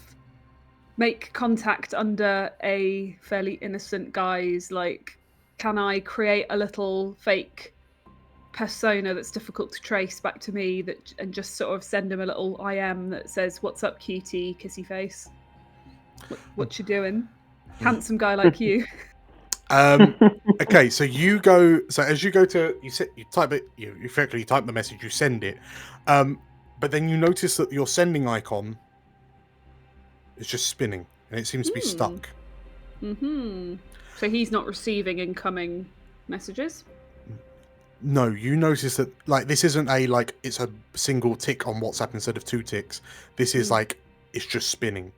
make contact under a fairly innocent guise. Like, can I create a little fake persona that's difficult to trace back to me and just sort of send him a little IM that says, "What's up, cutie, kissy face? What you doing? Handsome guy like you." Okay, so as you go to you type it, you effectively type the message, you send it, but then you notice that your sending icon is just spinning and it seems to be stuck. So he's not receiving incoming messages? No, you notice that like this isn't it's a single tick on WhatsApp instead of 2 ticks. This is like it's just spinning,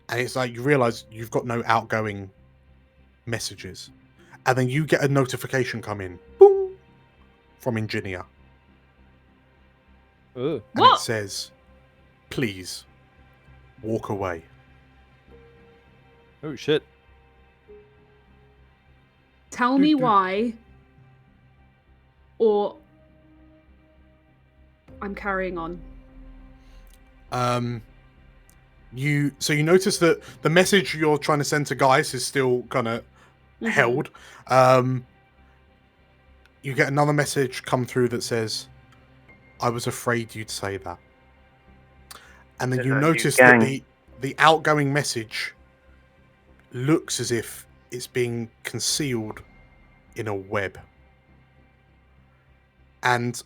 and it's like you realize you've got no outgoing messages, and then you get a notification come in, boom, from Engineer. And it says, "Please walk away." Oh shit. Tell me why, or I'm carrying on. You notice that the message you're trying to send to Gaius is still kind of held. You get another message come through that says, "I was afraid you'd say that." And then you notice that the outgoing message looks as if it's being concealed in a web. And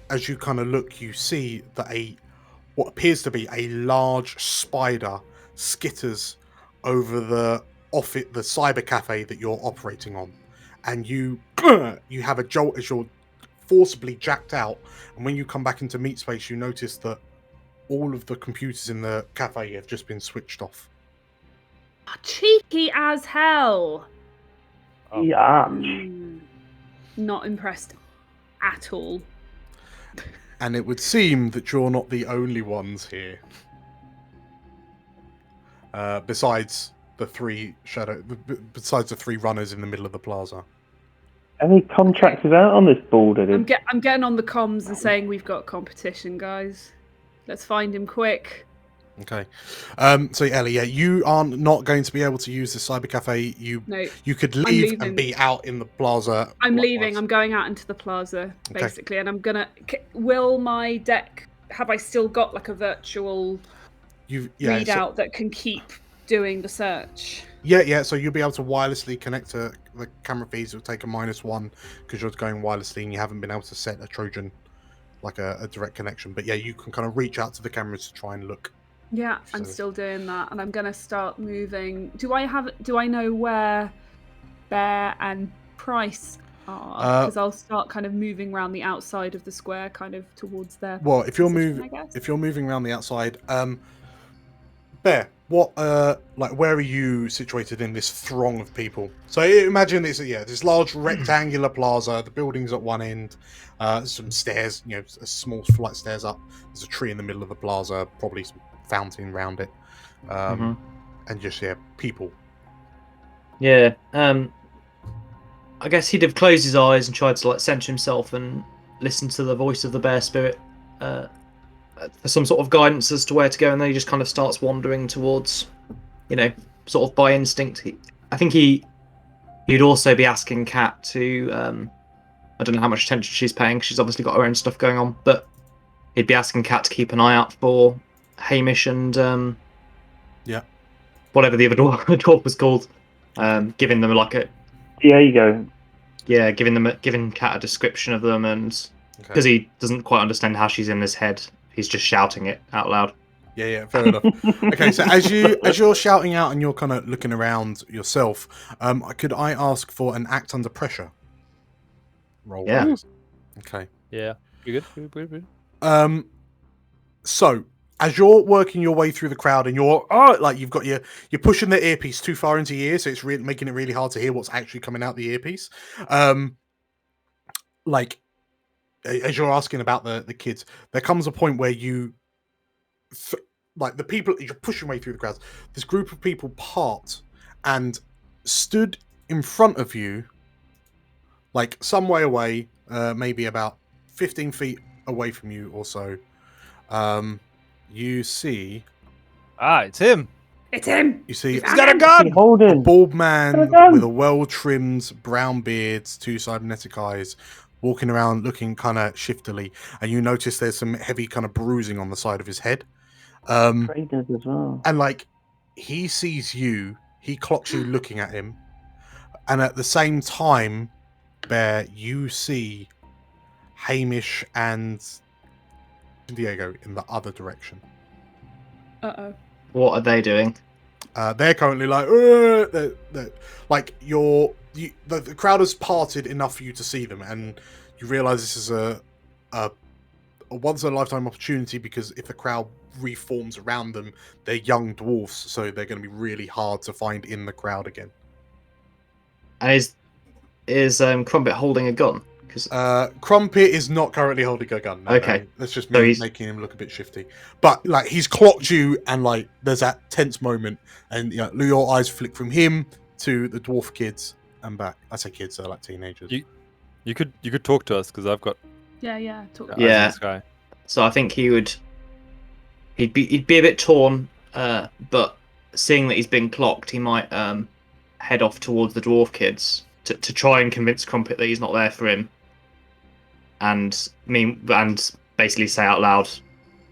as you kind of look, you see that what appears to be a large spider skitters over the cyber cafe that you're operating on, and you have a jolt as you're forcibly jacked out. And when you come back into meat space, you notice that all of the computers in the cafe have just been switched off. Cheeky as hell. Yeah. Not impressed at all. And it would seem that you're not the only ones here. Besides the three runners in the middle of the plaza. Any contractors out on this board? I'm getting on the comms and saying we've got competition, guys. Let's find him quick. Okay. So Ellie, yeah, you are not going to be able to use the cyber cafe. You could leave and be out in the plaza. I'm leaving. I'm going out into the plaza, basically, and I'm gonna. Will my deck? Have I still got like a virtual readout that can keep doing the search? Yeah. So you'll be able to wirelessly connect to the camera feeds. It'll take a -1 because you're going wirelessly and you haven't been able to set a Trojan, like a direct connection. But yeah, you can kind of reach out to the cameras to try and look. Yeah, I'm still doing that, and I'm gonna start moving. Do I know where Bear and Price are? Because I'll start kind of moving around the outside of the square, kind of towards their. Well, if you're moving around the outside, Bear, what where are you situated in this throng of people? So imagine this large rectangular plaza. The building's at one end. Some stairs, a small flight of stairs up. There's a tree in the middle of the plaza, probably some fountain around it, and just people. Yeah. I guess he'd have closed his eyes and tried to center himself and listen to the voice of the bear spirit for some sort of guidance as to where to go, and then he just kind of starts wandering towards, sort of by instinct. I think he'd also be asking Kat to. I don't know how much attention she's paying. She's obviously got her own stuff going on, but he'd be asking Kat to keep an eye out for Hamish and whatever the other dwarf was called, giving them Diego. Yeah, giving Kat a description of them, and because he doesn't quite understand how she's in his head, he's just shouting it out loud. Yeah, fair enough. Okay, so as you're shouting out and you're kind of looking around yourself, could I ask for an act under pressure roll? Yeah. Please? Okay. Yeah. You good? So as you're working your way through the crowd and you're pushing the earpiece too far into your ear, so it's making it really hard to hear what's actually coming out the earpiece. As you're asking about the kids, there comes a point where you the people you're pushing way through the crowds. This group of people part and stood in front of you, like some way away, maybe about 15 feet away from you or so. You see... it's him! It's him! You see... He's got a gun! A bald man with a well-trimmed brown beard, two cybernetic eyes, walking around looking kind of shiftily. And you notice there's some heavy kind of bruising on the side of his head. Traders as well. And he sees you, he clocks you looking at him. And at the same time, Bear, you see Hamish and Diego in the other direction. Uh-oh. What are they doing? They're currently the crowd has parted enough for you to see them, and you realize this is a once in a lifetime opportunity, because if the crowd reforms around them, they're young dwarfs, so they're going to be really hard to find in the crowd again. And is Crumpet holding a gun? Crumpet is not currently holding a gun. No, okay, that's just making him look a bit shifty. But he's clocked you, and there's that tense moment, and your eyes flick from him to the dwarf kids and back. I say kids, they're like teenagers. You could talk to us because I've got talk. This guy. So I think he'd be a bit torn, but seeing that he's been clocked, he might head off towards the dwarf kids to try and convince Crumpet that he's not there for him. And basically say out loud,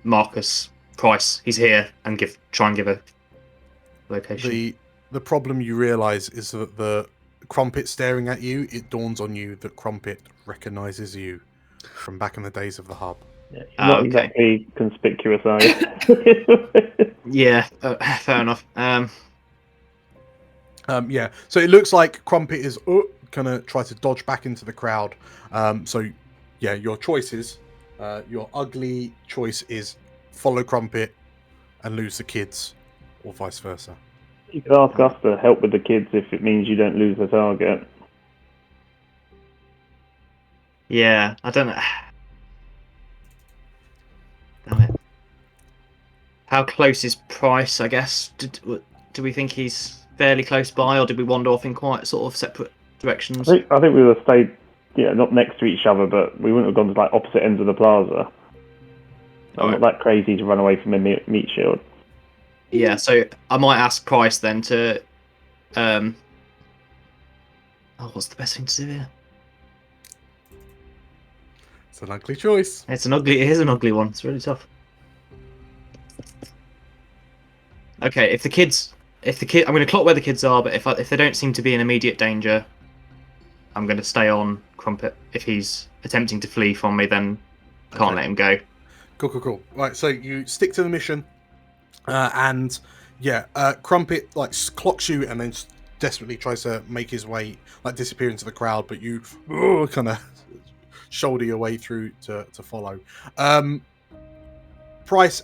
Marcus Price, he's here, and try and give a location. The problem you realise is that the Crumpet staring at you, it dawns on you that Crumpet recognises you from back in the days of the hub. Yeah, not exactly conspicuous, are you? Yeah, fair enough. Yeah, so it looks like Crumpet is gonna try to dodge back into the crowd. Yeah, your choices. Your ugly choice is follow Crumpet and lose the kids, or vice versa. You could ask us to help with the kids if it means you don't lose the target. Yeah, I don't know. Damn it. How close is Price, I guess? Do we think he's fairly close by, or did we wander off in quite sort of separate directions. I think we would have stayed, not next to each other, but we wouldn't have gone to like opposite ends of the plaza. I'm not that crazy to run away from a meat shield. Yeah, so I might ask Price then to. What's the best thing to do here? It's an ugly choice. It is an ugly one. It's really tough. Okay, I'm going to clock where the kids are, but if they don't seem to be in immediate danger, I'm going to stay on Crumpet. If he's attempting to flee from me, then can't let him go. Cool. Right, so you stick to the mission, and Crumpet clocks you and then desperately tries to make his way, disappear into the crowd, but you kind of shoulder your way through to follow. Price,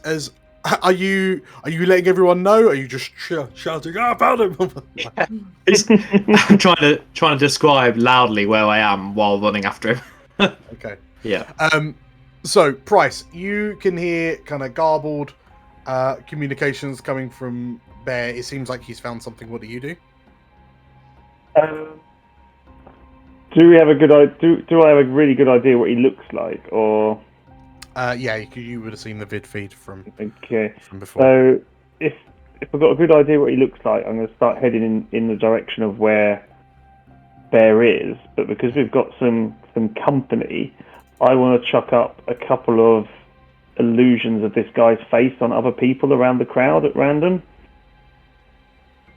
are you letting everyone know? Are you just shouting, "I found him"? I'm trying to describe loudly where I am while running after him. Okay. Yeah. So Price, you can hear kind of garbled communications coming from Bear. It seems like he's found something. What do you do? Do we have a good idea? Do I have a really good idea what he looks like, or? You would have seen the vid feed from before. So if I've got a good idea what he looks like, I'm going to start heading in the direction of where Bear is. But because we've got some company, I want to chuck up a couple of illusions of this guy's face on other people around the crowd at random.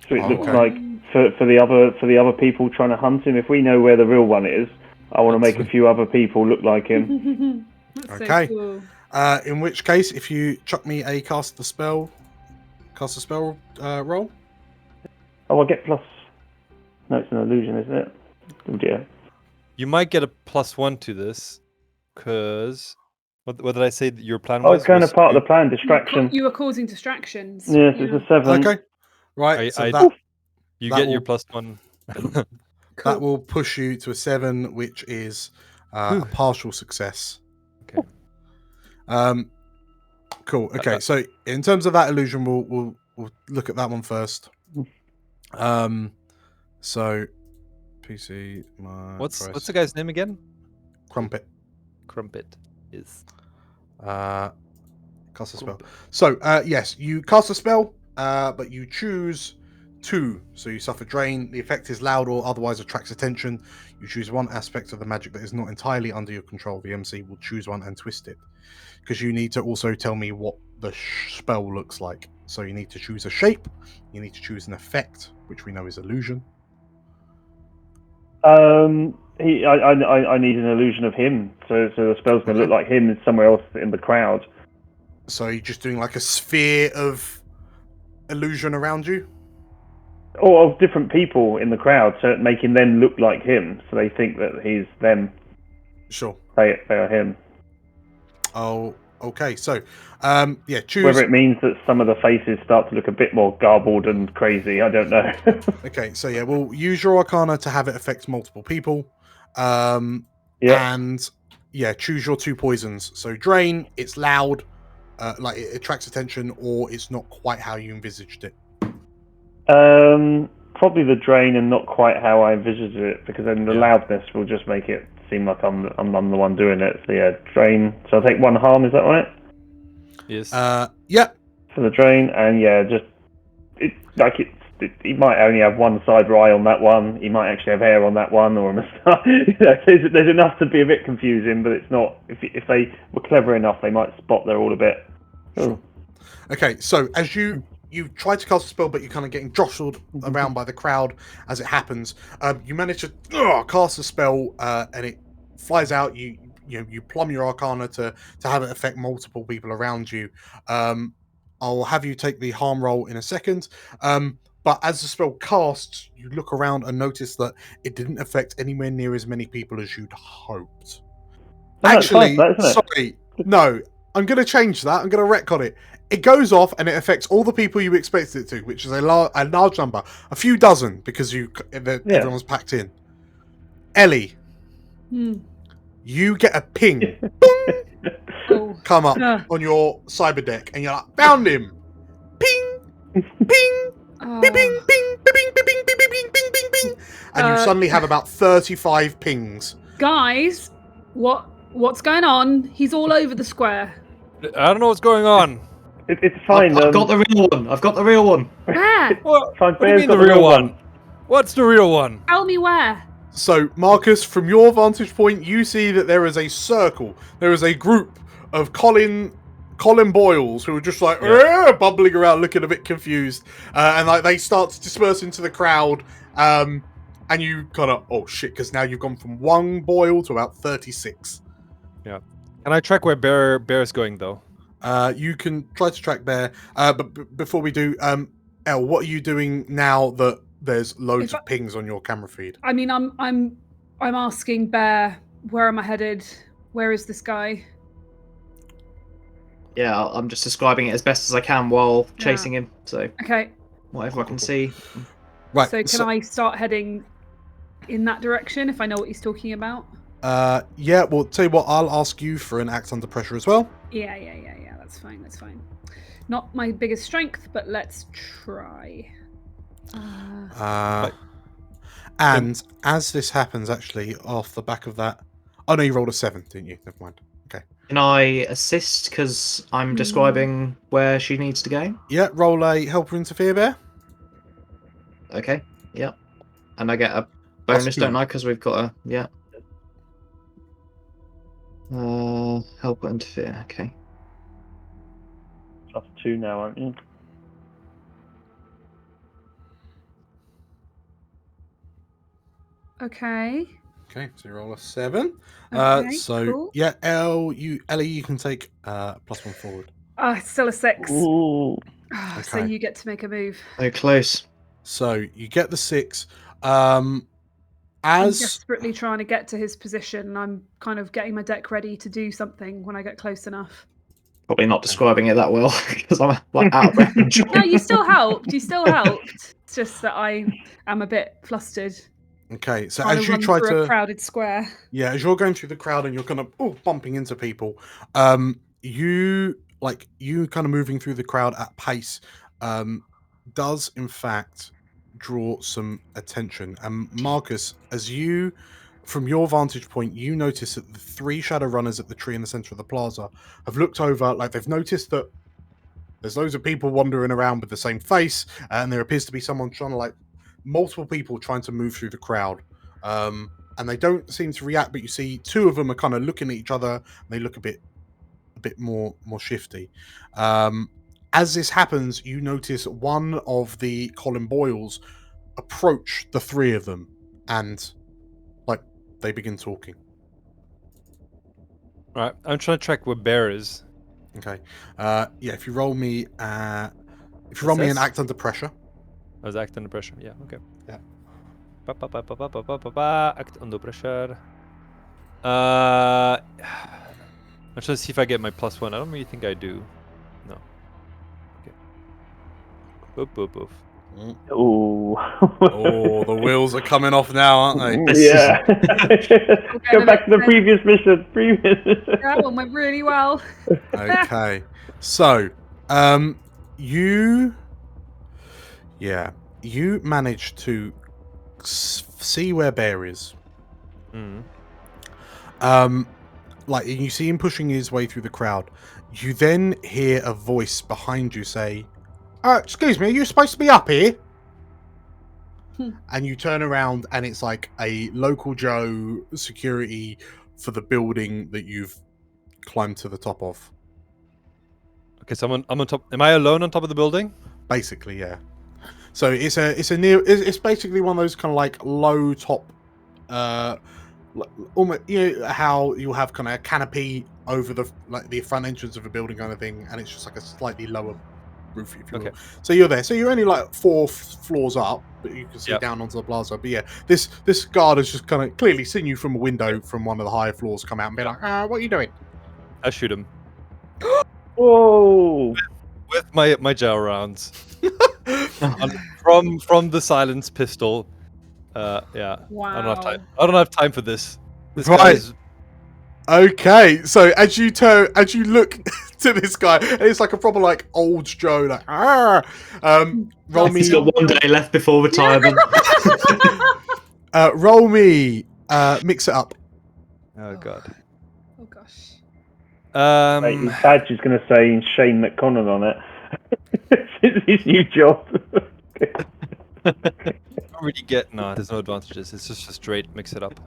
So it looks like for the other people trying to hunt him. If we know where the real one is, I want to make a few other people look like him. Okay. So cool. In which case, if you chuck me a cast a spell roll. Oh, I get plus. No, it's an illusion, isn't it? Oh dear. You might get a +1 to this, because what did I say that your plan Oh, was? it's kind of part of the plan. Distraction. You were causing distractions. Yes, it's a 7. Okay. Right. You that get will- your +1. That will push you to a 7, which is a partial success. Okay. Cool. Okay. So in terms of that illusion, we'll look at that one first. So PC. What's the guy's name again? Crumpet. Crumpet is. Cast a spell. So yes, you cast a spell, but you choose 2. So you suffer drain. The effect is loud or otherwise attracts attention. You choose one aspect of the magic that is not entirely under your control. The MC will choose one and twist it. Because you need to also tell me what the spell looks like. So you need to choose a shape. You need to choose an effect, which we know is illusion. I need an illusion of him, so the spell's going to look like him somewhere else in the crowd. So you're just doing like a sphere of illusion around you? Or of different people in the crowd, so making them look like him, so they think that he's them. Sure. They are him. Oh, okay. So, choose. Whether it means that some of the faces start to look a bit more garbled and crazy, I don't know. Okay, so we'll use your Arcana to have it affect multiple people. And choose your 2 poisons. So drain, it's loud, it attracts attention, or it's not quite how you envisaged it. Probably the drain and not quite how I envisaged it, because then the loudness will just make it seem like I'm the one doing it. So drain. So I'll take 1 harm. Is that right? Yes. Yeah. For the drain, and he might only have one side eye on that one. He might actually have hair on that one, or a moustache. There's enough to be a bit confusing, but it's not. If they were clever enough, they might spot they're all a bit. Sure. Okay, so as you try to cast a spell, but you're kind of getting jostled around by the crowd as it happens. You manage to cast a spell, and it flies out. You plumb your Arcana to have it affect multiple people around you. I'll have you take the harm roll in a second. But as the spell casts, you look around and notice that it didn't affect anywhere near as many people as you'd hoped. Actually, sorry, no, I'm going to change that. I'm going to retcon it. It goes off and it affects all the people you expected it to, which is a large number, a few dozen, because everyone's packed in. Ellie, you get a ping, come up on your cyber deck, and you're like, found him, ping, ping. Bing, bing, bing, bing, bing, bing, bing, bing, bing, bing, bing, and you suddenly have about 35 pings. Guys, what's going on? He's all over the square. I don't know what's going on. It's fine. I've got the real one. I've got the real one. Where? What Fine, do you Bear's mean got the real one? What's the real one? Tell me where. So, Marcus, from your vantage point, you see that there is a circle. There is a group of Colin Boyles who are just like bubbling around, looking a bit confused, and like they start to disperse into the crowd. And you kind of because now you've gone from 1 Boyle to about 36. Yeah. Can I track where Bear is going though? You can try to track Bear, but before we do, Elle, what are you doing now that there's loads of pings on your camera feed? I mean, I'm asking Bear, where am I headed? Where is this guy? Yeah, I'm just describing it as best as I can while chasing him. So Okay. whatever I can see. Right. So can I start heading in that direction if I know what he's talking about? Yeah. Well, tell you what, I'll ask you for an act under pressure as well. Yeah. That's fine. Not my biggest strength, but let's try. And as this happens, actually, off the back of that, oh no, you rolled a 7, didn't you? Never mind. Okay. Can I assist because I'm describing where she needs to go? Yeah. Roll a helper interfere, Bear. Okay. Yep. And I get a bonus, don't I? Because we've got a help or interfere. Okay. +2 now, aren't you? Okay. Okay, so you roll a 7. Okay, so cool. yeah, Ellie, you can take +1 forward. Still a 6. Ooh. So Okay. you get to make a move. Oh, close. So you get the 6. I'm As desperately trying to get to his position, and I'm kind of getting my deck ready to do something when I get close enough. Probably not describing it that well because I'm like out of range. No, you still helped. It's just that I am a bit flustered. okay, so Trying as to you run try through a to crowded square. as you're going through the crowd and you're kind of bumping into people, you kind of moving through the crowd at pace does in fact draw some attention. And Marcus, as you, from your vantage point, you notice that the 3 Shadowrunners at the tree in the center of the plaza have looked over, like they've noticed that there's loads of people wandering around with the same face, and there appears to be someone trying to multiple people trying to move through the crowd. And they don't seem to react, but you see 2 of them are kind of looking at each other, and they look a bit more shifty. As this happens, you notice one of the Colin Boyles approach the 3 of them, and they begin talking. Right, I'm trying to track where Bear is. Okay. If you roll me an act under pressure. I was act under pressure. Yeah. Okay. Yeah. Act under pressure. I'm trying to see if I get my +1. I don't really think I do. No. Okay. Boof. Ooh. Oh, the wheels are coming off now, aren't they? Yeah. Go back to the previous mission. That one went really well. Okay. So, you managed to see where Bear is. You see him pushing his way through the crowd. You then hear a voice behind you say, excuse me, are you supposed to be up here? And you turn around and it's like a local Joe security for the building that you've climbed to the top of. Okay, so I'm on top. Am I alone on top of the building? Basically, yeah. So it's basically one of those kind of low top, almost, how you'll have kind of a canopy over the front entrance of a building kind of thing, and it's just like a slightly lower roof, if you will. So you're there. So you're only 4 floors up, but you can see down onto the plaza. But yeah, this guard has just kind of clearly seen you from a window from one of the higher floors come out and be like, what are you doing? I shoot him. Whoa! With my gel rounds. from the silenced pistol. Yeah. Wow. I don't have time for this. This Right. guy is... Okay, so as you look to this guy, and it's like a proper old Joe, roll me. He's got 1 day left before retirement. Roll me. Mix it up. Oh god. Oh gosh. Like, his badge is going to say Shane McConnell on it. It's his new job. Don't really get there's no advantages. It's just a straight mix it up.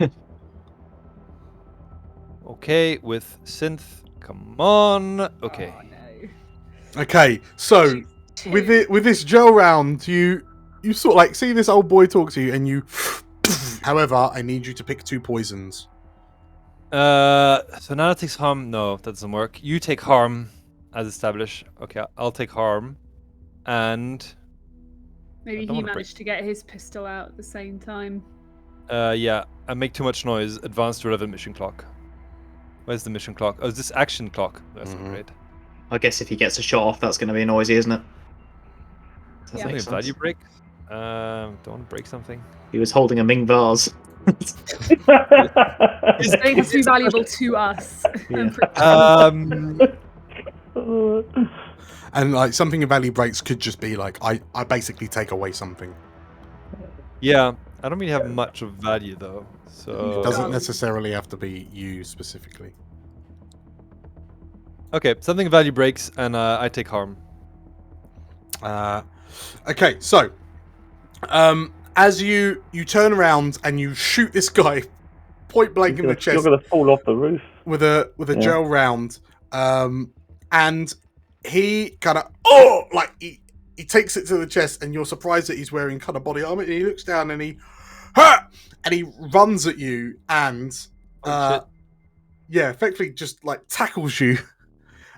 Okay, with synth. Come on. Okay. Oh, no. Okay, so with this gel round, you sort of like see this old boy talk to you, and you. However, I need you to pick 2 poisons. So Nana takes harm. No, that doesn't work. You take harm, as established. Okay, I'll take harm, and Maybe don't he wanna managed to get his pistol out at the same time. yeah, I make too much noise. Advance to relevant mission clock. Where's the mission clock? Oh, is this action clock? That's not great. I guess if he gets a shot off, that's going to be noisy, isn't it? That Something makes of value sense. break. Don't want to break something. He was holding a Ming vase. They have to be valuable to us. And like something of value breaks could just be like I basically take away something. Yeah, I don't really have much of value though. So It doesn't necessarily have to be you specifically. okay, something of value breaks, and I take harm. Okay, so as you turn around and you shoot this guy point blank in the chest You're going to fall off the roof. with a Yeah. gel round, and he kind of he takes it to the chest, and you're surprised that he's wearing kind of body armor, and he looks down and he runs at you and shit. yeah, effectively just like tackles you.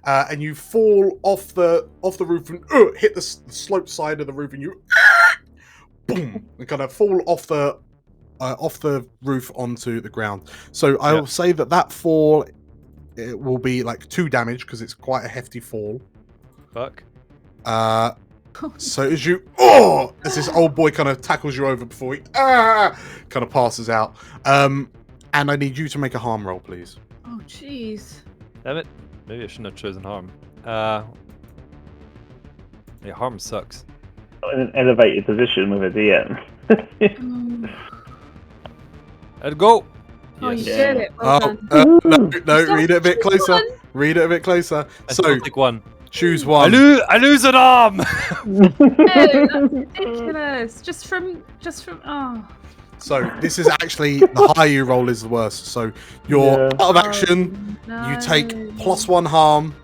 And you fall off the roof and hit the sloped side of the roof, and you boom, and kind of fall off the roof onto the ground. So I'll say that fall, it will be like 2 damage because it's quite a hefty fall. Fuck. So as you as this old boy kind of tackles you over before he kind of passes out, and I need you to make a harm roll, please. Oh, jeez. Damn it. Maybe I shouldn't have chosen harm. Yeah, harm sucks. In an elevated position with a DM. Let's go. Oh, you Yes. did it. Well done. No, read it a bit closer. One. Read it a bit closer. I So still take one. choose I one. lose an arm. No, that's ridiculous. Just from. Oh. So this is actually the higher you roll is the worst. So you're Yeah. out of action. No. You take +1 harm,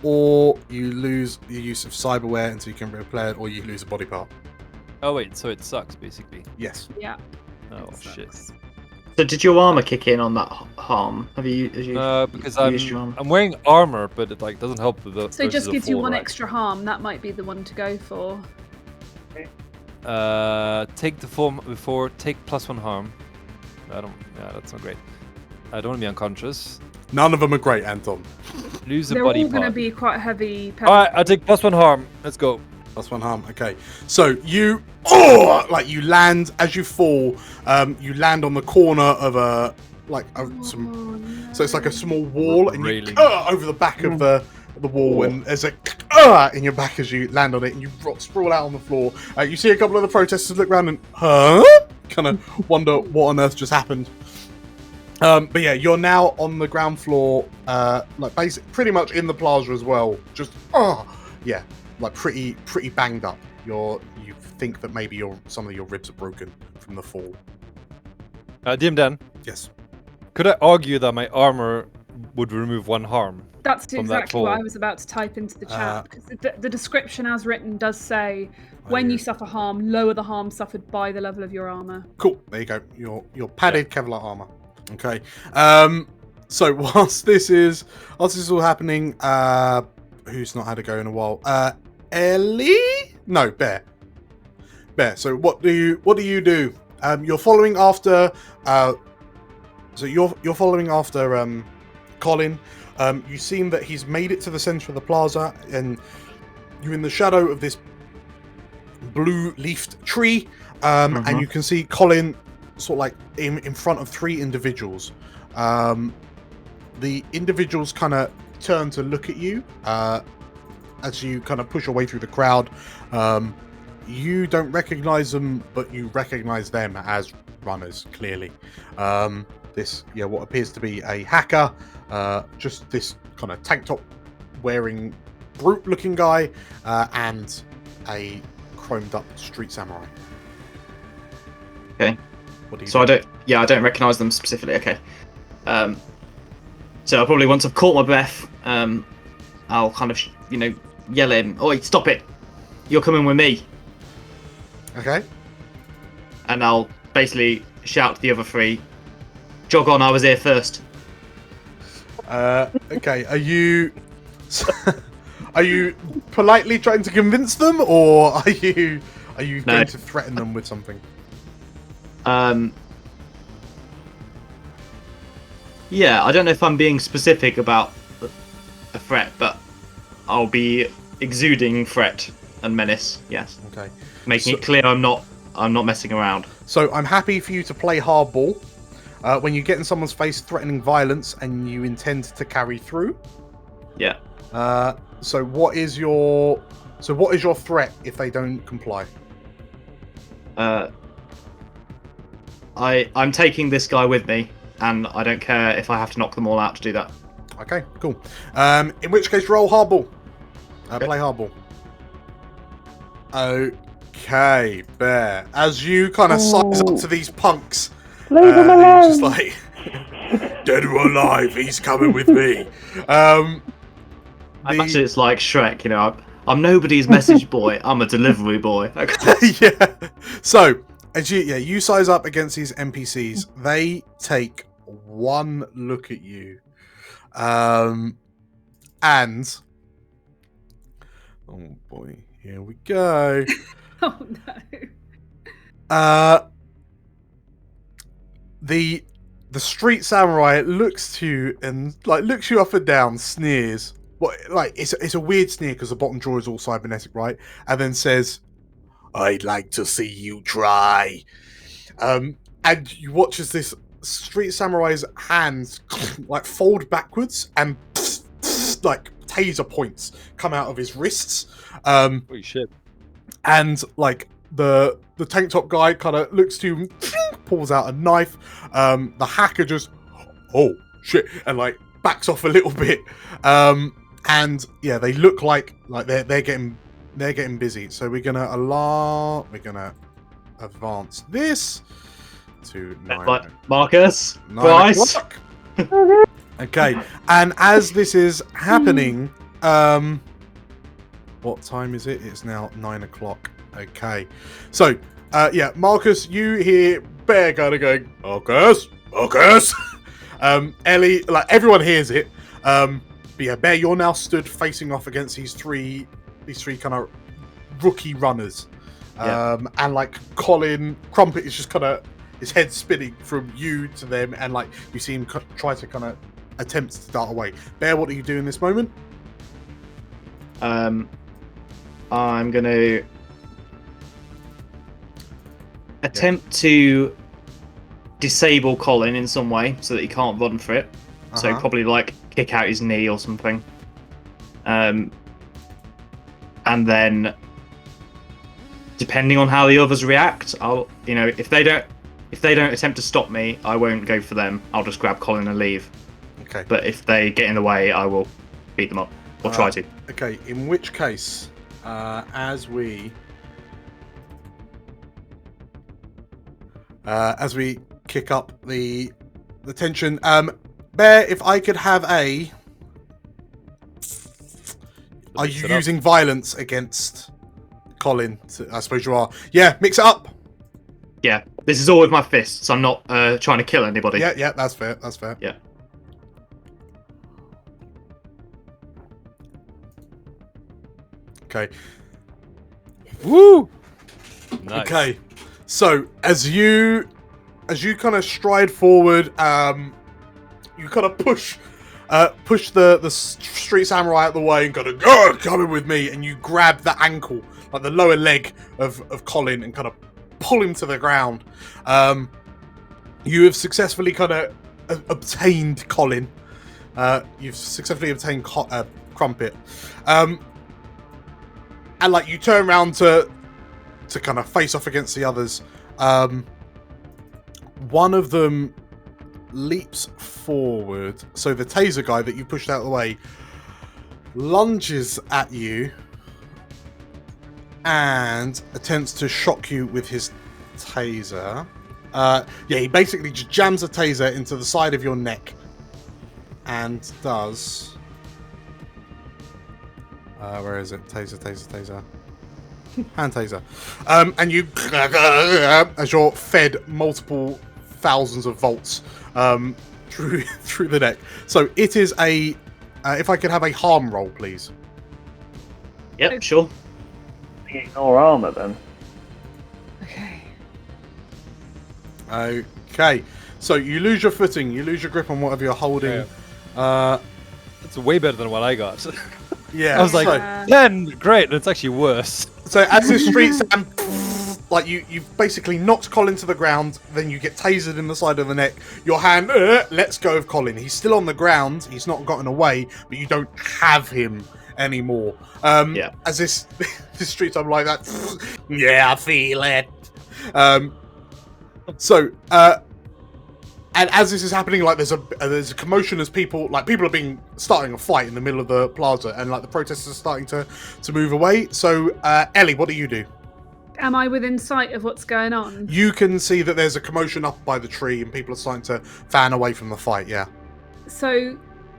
or you lose the use of cyberware until you can replay it, or you lose a body part. Oh wait, so it sucks basically. Yes. Yeah. Oh shit. So did your armor kick in on that harm? Have you? No, because used your armor? I'm wearing armor, but it like doesn't help with the. So it just versus a gives you fall, 1 right? extra harm. That might be the one to go for. Take the form before. Take +1 harm. I don't. Yeah, that's not great. I don't want to be unconscious. None of them are great, Anton. Lose a They're body all going to part. be quite heavy. All right, I take +1 harm. Let's go. +1 harm. Okay. So you, like you land as you fall. You land on the corner of some. So it's like a small wall, and you Railing. over the back of the wall, and there's a in your back as you land on it, and you sprawl out on the floor. You see a couple of the protesters look around and kind of wonder what on earth just happened. But yeah, you're now on the ground floor, like pretty much in the plaza as well. Just yeah, like pretty banged up. You think that maybe some of your ribs are broken from the fall. DM Dan, Yes. could I argue that my armor would remove 1 harm? That's from that exactly what fall? I was about to type into the chat. Because the description as written does say, when yeah. you suffer harm, lower the harm suffered by the level of your armor. Cool. There you go. Your padded Kevlar armor. Okay. So whilst this is all happening, who's not had a go in a while? Ellie? No, Bear. So what do you do? You're following after. So you're following after Colin. You seem that he's made it to the center of the plaza, and you're in the shadow of this blue-leafed tree, and you can see Colin sort of like in front of 3 individuals. The individuals kind of turn to look at you as you kind of push your way through the crowd, you don't recognize them, but you recognize them as runners, clearly. This, what appears to be a hacker, just this kind of tank top wearing brute looking guy, and a chromed up street samurai. Okay. What do you So do? I don't recognise them specifically. Okay. So I'll probably, once I've caught my breath, I'll kind of, yell at him, "Oi, stop it! You're coming with me!" Okay. And I'll basically shout to the other three, "Jog on, I was here first." Okay. Are you politely trying to convince them, or are you going to threaten them with something? Yeah, I don't know if I'm being specific about a threat, but I'll be exuding threat and menace. Yes, Okay. making it clear I'm not messing around. So I'm happy for you to play hardball. When you get in someone's face threatening violence and you intend to carry through. Yeah. So what is your threat if they don't comply? I'm taking this guy with me, and I don't care if I have to knock them all out to do that. Okay, cool. In which case, roll hardball. Okay. Play hardball. Okay, Bear. As you kind of size up to these punks, Leave him you're alone. just like, dead or alive, he's coming with me. I imagine it's like Shrek, I'm nobody's message boy, I'm a delivery boy. Yeah. So, as you size up against these NPCs, they take one look at you, and oh boy, here we go. Oh no. The street samurai looks to you and looks you up and down, sneers. What it's a weird sneer because the bottom jaw is all cybernetic, right? And then says, "I'd like to see you try." And you watch as this street samurai's hands fold backwards and taser points come out of his wrists. Holy shit. And the tank top guy kind of looks to you, pulls out a knife. The hacker just, oh shit, and backs off a little bit. And yeah, they look like they're getting busy. So we're gonna advance this to 9. Marcus, 9 Bryce. o'clock. Okay, and as this is happening, what time is it? It's now 9 o'clock. Okay, so Marcus, you hear Bear kind of going, Marcus. Ellie, everyone hears it. But yeah, Bear, you're now stood facing off against these three kind of rookie runners. And Colin Crumpet is just kind of his head spinning from you to them, and you see him try to kind of attempt to dart away. Bear, what do you do in this moment? I'm gonna attempt to disable Colin in some way so that he can't run for it. So probably kick out his knee or something. And then depending on how the others react, I'll if they don't attempt to stop me, I won't go for them. I'll just grab Colin and leave. Okay. But if they get in the way, I will beat them up or try to. Okay, in which case, as we kick up the tension, Bear, if I could have are you using violence against Colin? I suppose you are. Yeah, mix it up. Yeah, this is all with my fists. I'm not trying to kill anybody. Yeah, that's fair. Yeah. Okay. Woo! Nice. Okay. So as you kind of stride forward, you kind of push the street samurai out of the way and kind of go, come in with me, and you grab the ankle, the lower leg of Colin, and kind of pull him to the ground. You have successfully kind of obtained Colin. You've successfully obtained Crumpet. And you turn around to to kind of face off against the others. One of them leaps forward. So the taser guy that you pushed out of the way lunges at you and attempts to shock you with his taser. He basically just jams a taser into the side of your neck and does... where is it? Taser. Hand taser. And you, as you're fed multiple thousands of volts through the neck. So it is a... if I could have a harm roll, please. Yep, sure. Ignore armor then. Okay. So you lose your footing, you lose your grip on whatever you're holding. It's way better than what I got. Yeah. I was like, 10, great, and it's actually worse. So as this street slam, like you've basically knocked Colin to the ground, then you get tasered in the side of the neck. Your hand lets go of Colin. He's still on the ground. He's not gotten away, but you don't have him anymore. As this street slam like that. Yeah, I feel it. And as this is happening, like there's a commotion as people are starting a fight in the middle of the plaza, and like the protesters are starting to move away. So Ellie, what do you do? Am I within sight of what's going on? You can see that there's a commotion up by the tree, and people are starting to fan away from the fight. Yeah. So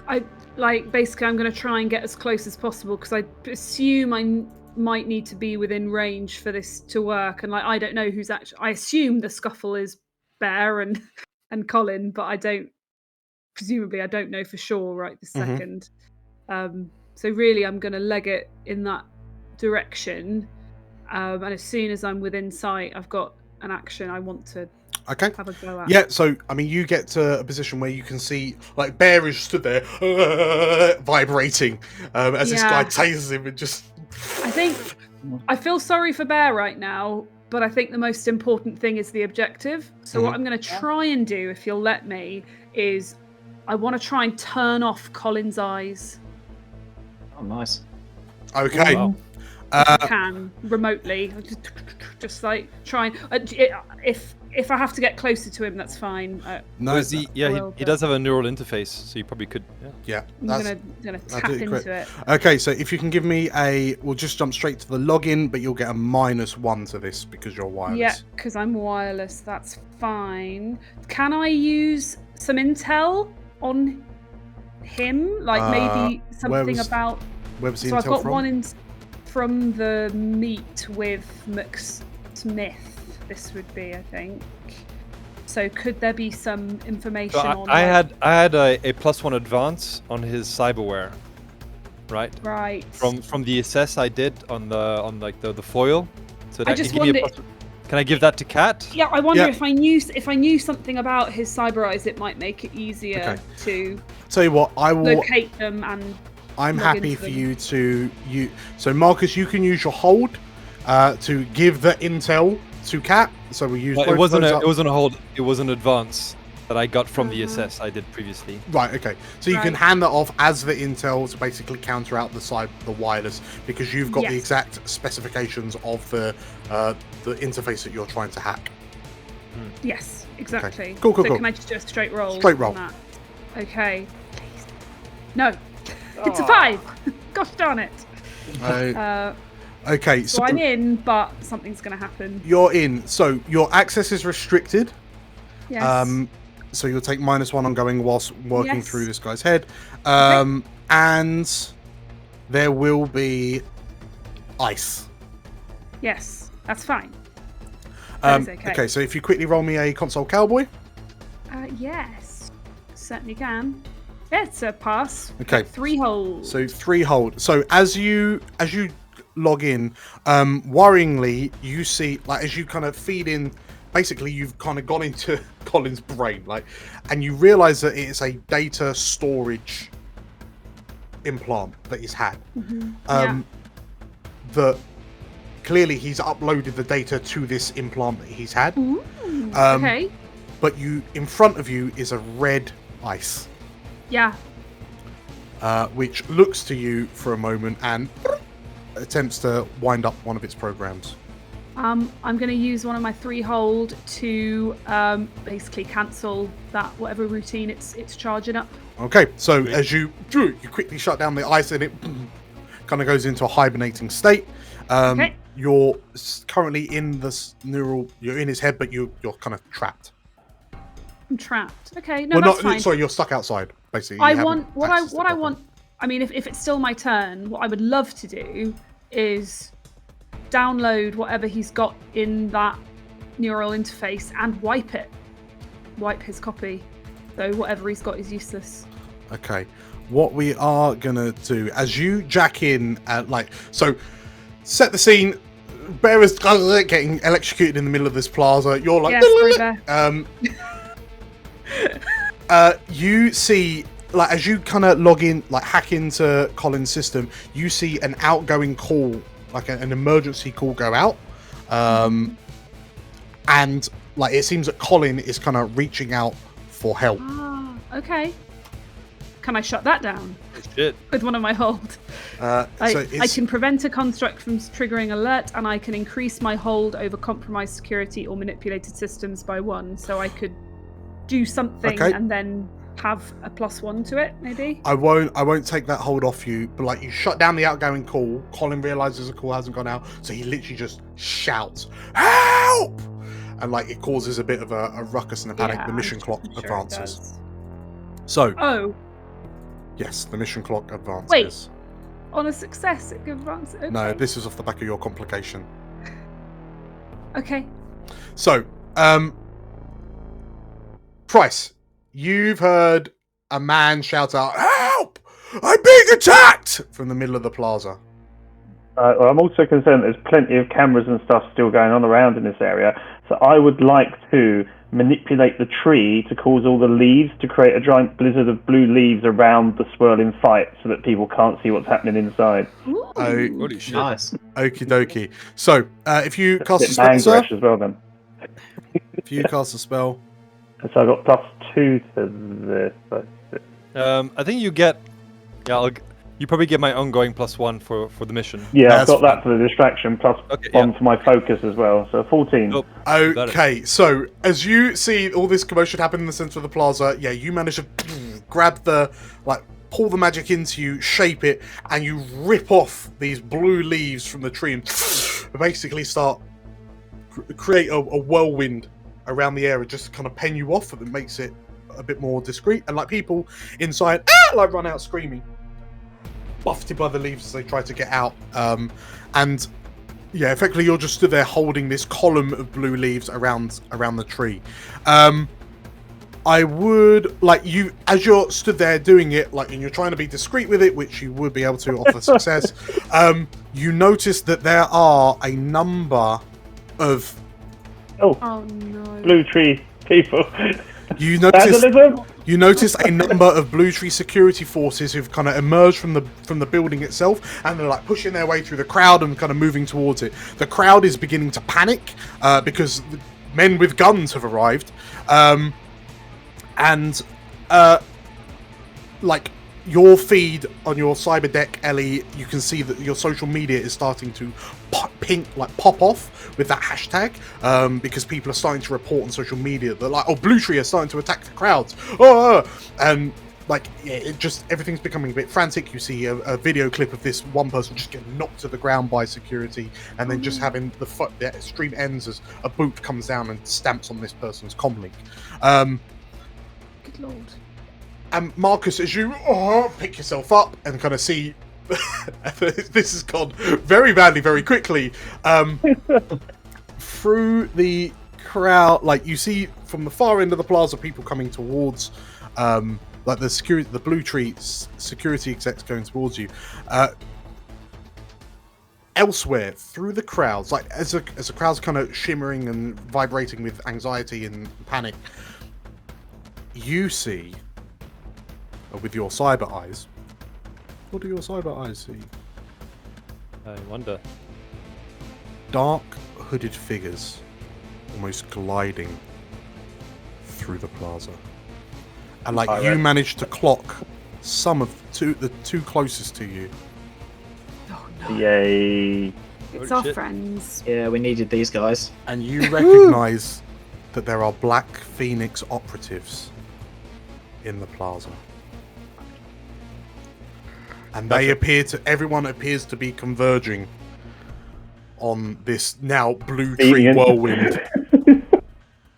I'm going to try and get as close as possible because I assume I might need to be within range for this to work. And like I don't know who's actually. I assume the scuffle is Bear and Colin, but I don't know for sure right this second. So really I'm going to leg it in that direction, and as soon as I'm within sight I've got an action I want to have a go at. Yeah, so I mean you get to a position where you can see like Bear is stood there vibrating as this guy tases him and just... I think I feel sorry for Bear right now, but I think the most important thing is the objective. So what I'm going to try and do, if you'll let me, is I want to try and turn off Colin's eyes. Oh, nice. Okay. Wow. If I can, remotely. Just like try and... If I have to get closer to him, that's fine. No, He does have a neural interface, so you probably could. Yeah. I'm gonna tap into it. Okay, so if you can give me we'll just jump straight to the login, but you'll get a -1 to this because you're wireless. Yeah, because I'm wireless. That's fine. Can I use some intel on him? Like maybe something about... Where was the so intel I've got from? one from the meet with McSmith. This would be, I think. So could there be some information on? I had a +1 advance on his cyberware, right? Right. From the assess I did on the foil. So I just wondered. Can I give that to Kat? Yeah, I wonder if I knew something about his cyber eyes, it might make it easier to Tell you what, I will locate them and. I'm happy for you to So Marcus, you can use your hold to give the intel to Kat. So we use. It wasn't a hold. It was an advance that I got from the assess I did previously. Right. Okay. So you can hand that off as the intel to basically counter out the wireless, because you've got the exact specifications of the interface that you're trying to hack. Yes, exactly. Okay. Cool. So can I just do a straight roll? Straight roll. On that? Okay. Please. No. It's a 5. Gosh darn it. Okay, so I'm in, but something's going to happen. You're in. So your access is restricted. Yes. So you'll take -1 ongoing whilst working through this guy's head. And there will be ice. Yes, that's fine. That is okay. Okay, so if you quickly roll me a console cowboy. Yes, certainly can. Yeah, it's a pass. Okay. 3 hold. So 3 hold. So as you log in, worryingly, you see, like, as you kind of feed in, basically you've kind of gone into Colin's brain, like, and you realize that it's a data storage implant that he's had. That clearly he's uploaded the data to this implant that he's had. Okay. But in front of you is a red ice. Yeah. Which looks to you for a moment and attempts to wind up one of its programs. I'm going to use one of my 3 hold to basically cancel that whatever routine it's charging up. Okay, so as you quickly shut down the ice and it kind of goes into a hibernating state. Okay. You're currently in this neural. You're in his head, but you're kind of trapped. I'm trapped. Okay, no, that's fine. Sorry, you're stuck outside. Basically, I want what I want. I mean, if it's still my turn, what I would love to do is download whatever he's got in that neural interface and wipe his copy. So whatever he's got is useless. Okay, what we are gonna do as you jack in, so set the scene. Bear is getting electrocuted in the middle of this plaza. You're like, yeah, sorry, Bear. You see, like, as you kind of log in, like, hack into Colin's system, you see an outgoing call, like an emergency call go out. And, like, it seems that Colin is kind of reaching out for help. Ah, okay. Can I shut that down? Shit. With one of my hold. I can prevent a construct from triggering alert, and I can increase my hold over compromised security or manipulated systems by 1. So I could do something and then have a +1 to it, maybe. I won't take that hold off you, but like you shut down the outgoing call. Colin realizes the call hasn't gone out, so he literally just shouts, "Help!" And like it causes a bit of a ruckus and a panic. Yeah, the mission clock I'm sure it advances. does. So, Oh, yes, the mission clock advances. Wait. On a success, it can advance. Okay. No, this is off the back of your complication. Okay. So, Price, you've heard a man shout out, "Help! I'm being attacked!" from the middle of the plaza. Well, I'm also concerned there's plenty of cameras and stuff still going on around in this area, so I would like to manipulate the tree to cause all the leaves to create a giant blizzard of blue leaves around the swirling fight so that people can't see what's happening inside. Ooh. Holy shit. Nice. Okie dokie. So, if you cast a Bit spell, sir, angrish as well then. if you cast a spell, So I got +2 to this. I think you get. Yeah, you probably get my ongoing +1 for the mission. Yeah, That's I've got that for the distraction, plus Okay, 1 yeah. for my focus as well, so 14. Oh, got it. okay, so as you see all this commotion happen in the center of the plaza, yeah, you manage to grab pull the magic into you, shape it, and you rip off these blue leaves from the tree and basically start create a whirlwind around the area just to kind of pen you off, and it makes it a bit more discreet. And like people inside, run out screaming, buffeted by the leaves as they try to get out. And yeah, effectively you're just stood there holding this column of blue leaves around the tree. I would like you as you're stood there doing it, and you're trying to be discreet with it, which you would be able to offer success. You notice that there are a number of Oh, no. blue tree people. you notice Vandalism? You notice a number of Blue Tree security forces who've kind of emerged from the building itself, and they're like pushing their way through the crowd and kind of moving towards it. The crowd is beginning to panic because the men with guns have arrived, and your feed on your cyber deck, Ellie, you can see that your social media is starting to pop off with that hashtag, because people are starting to report on social media that Blue Tree are starting to attack the crowds. And everything's becoming a bit frantic. You see a video clip of this one person just getting knocked to the ground by security, and then just having the stream ends as a boot comes down and stamps on this person's comlink. Good lord. And Marcus, as you pick yourself up and kind of see this has gone very badly, very quickly, through the crowd, you see from the far end of the plaza people coming towards, the Blue Tree security execs going towards you. Elsewhere, through the crowds, as the crowd's kind of shimmering and vibrating with anxiety and panic, you see, with your cyber eyes, what do your cyber eyes see? I wonder. Dark, hooded figures, almost gliding through the plaza. And you managed to clock some of the two closest to you. Oh no. Yay. It's Oh, our shit. friends. Yeah, we needed these guys. And you recognise that there are Black Phoenix operatives in the plaza. And they everyone appears to be converging on this now blue tree Eating it. whirlwind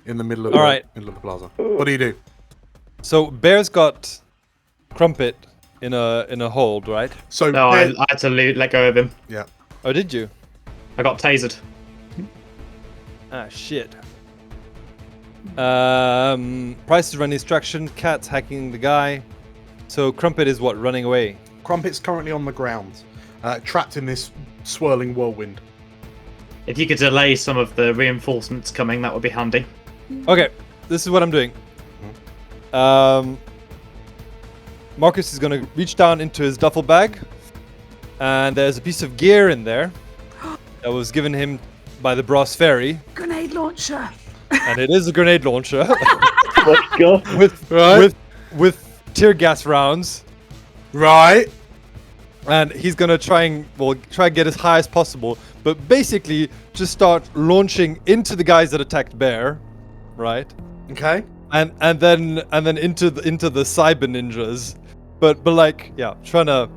in the middle of All the right. middle of the plaza. What do you do? So Bear's got Crumpet in a hold, right? So No, Bear- I had to let go of him. yeah. Oh, did you? I got tasered. Ah, shit. Price is running distraction. Cat's hacking the guy. So Crumpet is what? Running away. Crumpet's currently on the ground, trapped in this swirling whirlwind. If you could delay some of the reinforcements coming, that would be handy. Okay, this is what I'm doing. Marcus is gonna reach down into his duffel bag, and there's a piece of gear in there that was given him by the Brass Fairy, Grenade launcher. and it is a grenade launcher Let's go. with tear gas rounds. Right. And he's gonna try and get as high as possible, but basically just start launching into the guys that attacked Bear, right? Okay. And then into the cyber ninjas, but like trying to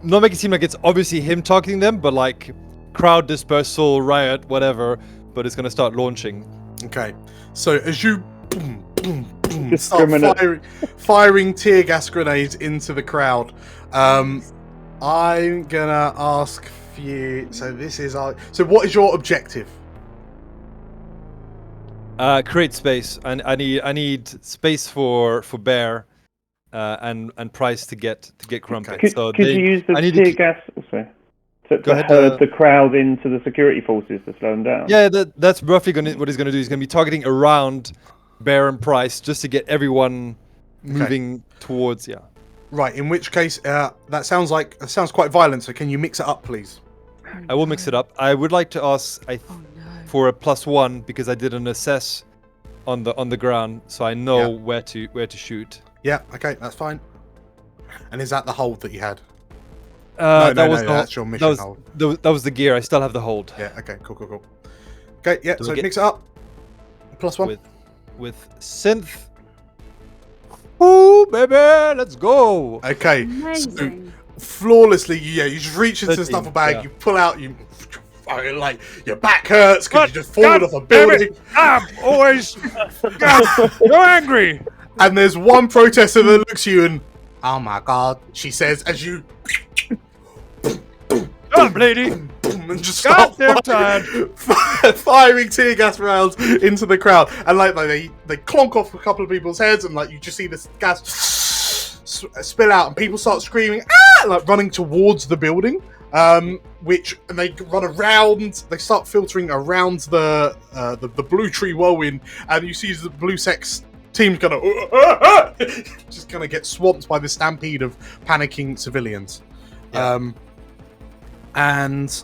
not make it seem like it's obviously him targeting them, but like crowd dispersal, riot, whatever. But it's gonna start launching. Okay. So as you boom, boom, boom, Discriminate. start firing tear gas grenades into the crowd, I'm gonna ask for you. So this is our. So what is your objective? Create space, and I need space for Bear, and Price to get Crumpet. Could, So could you use the I need tear to, gas also to Go ahead, herd the crowd into the security forces to slow them down? Yeah, that's roughly what he's gonna do. He's gonna be targeting around Bear and Price just to get everyone moving towards. Yeah. Right. In which case, that sounds quite violent. So can you mix it up, please? I will mix it up. I would like to ask for a +1 because I did an assess on the ground, so I know where to shoot. Yeah. Okay. That's fine. And is that the hold that you had? No, that's your mission hold. That was the gear. I still have the hold. Yeah. Okay. Cool. Okay. Yeah. Do So we get- mix it up. +1. With synth. Ooh, baby, let's go. Okay. Amazing. So flawlessly, you just reach into the 13, duffel bag, yeah. you pull out, like your back hurts because you just fallen off a building, I'm always so angry. and there's one protester that looks at you and, oh my god, she says as you Oh, lady. and just start Goddamn firing tear gas rounds into the crowd, and like they clonk off a couple of people's heads, and like you just see this gas spill out, and people start screaming, ah, like running towards the building. And they run around. They start filtering around the blue tree whirlwind, and you see the blue sex team's gonna just gonna get swamped by the stampede of panicking civilians. Yeah. And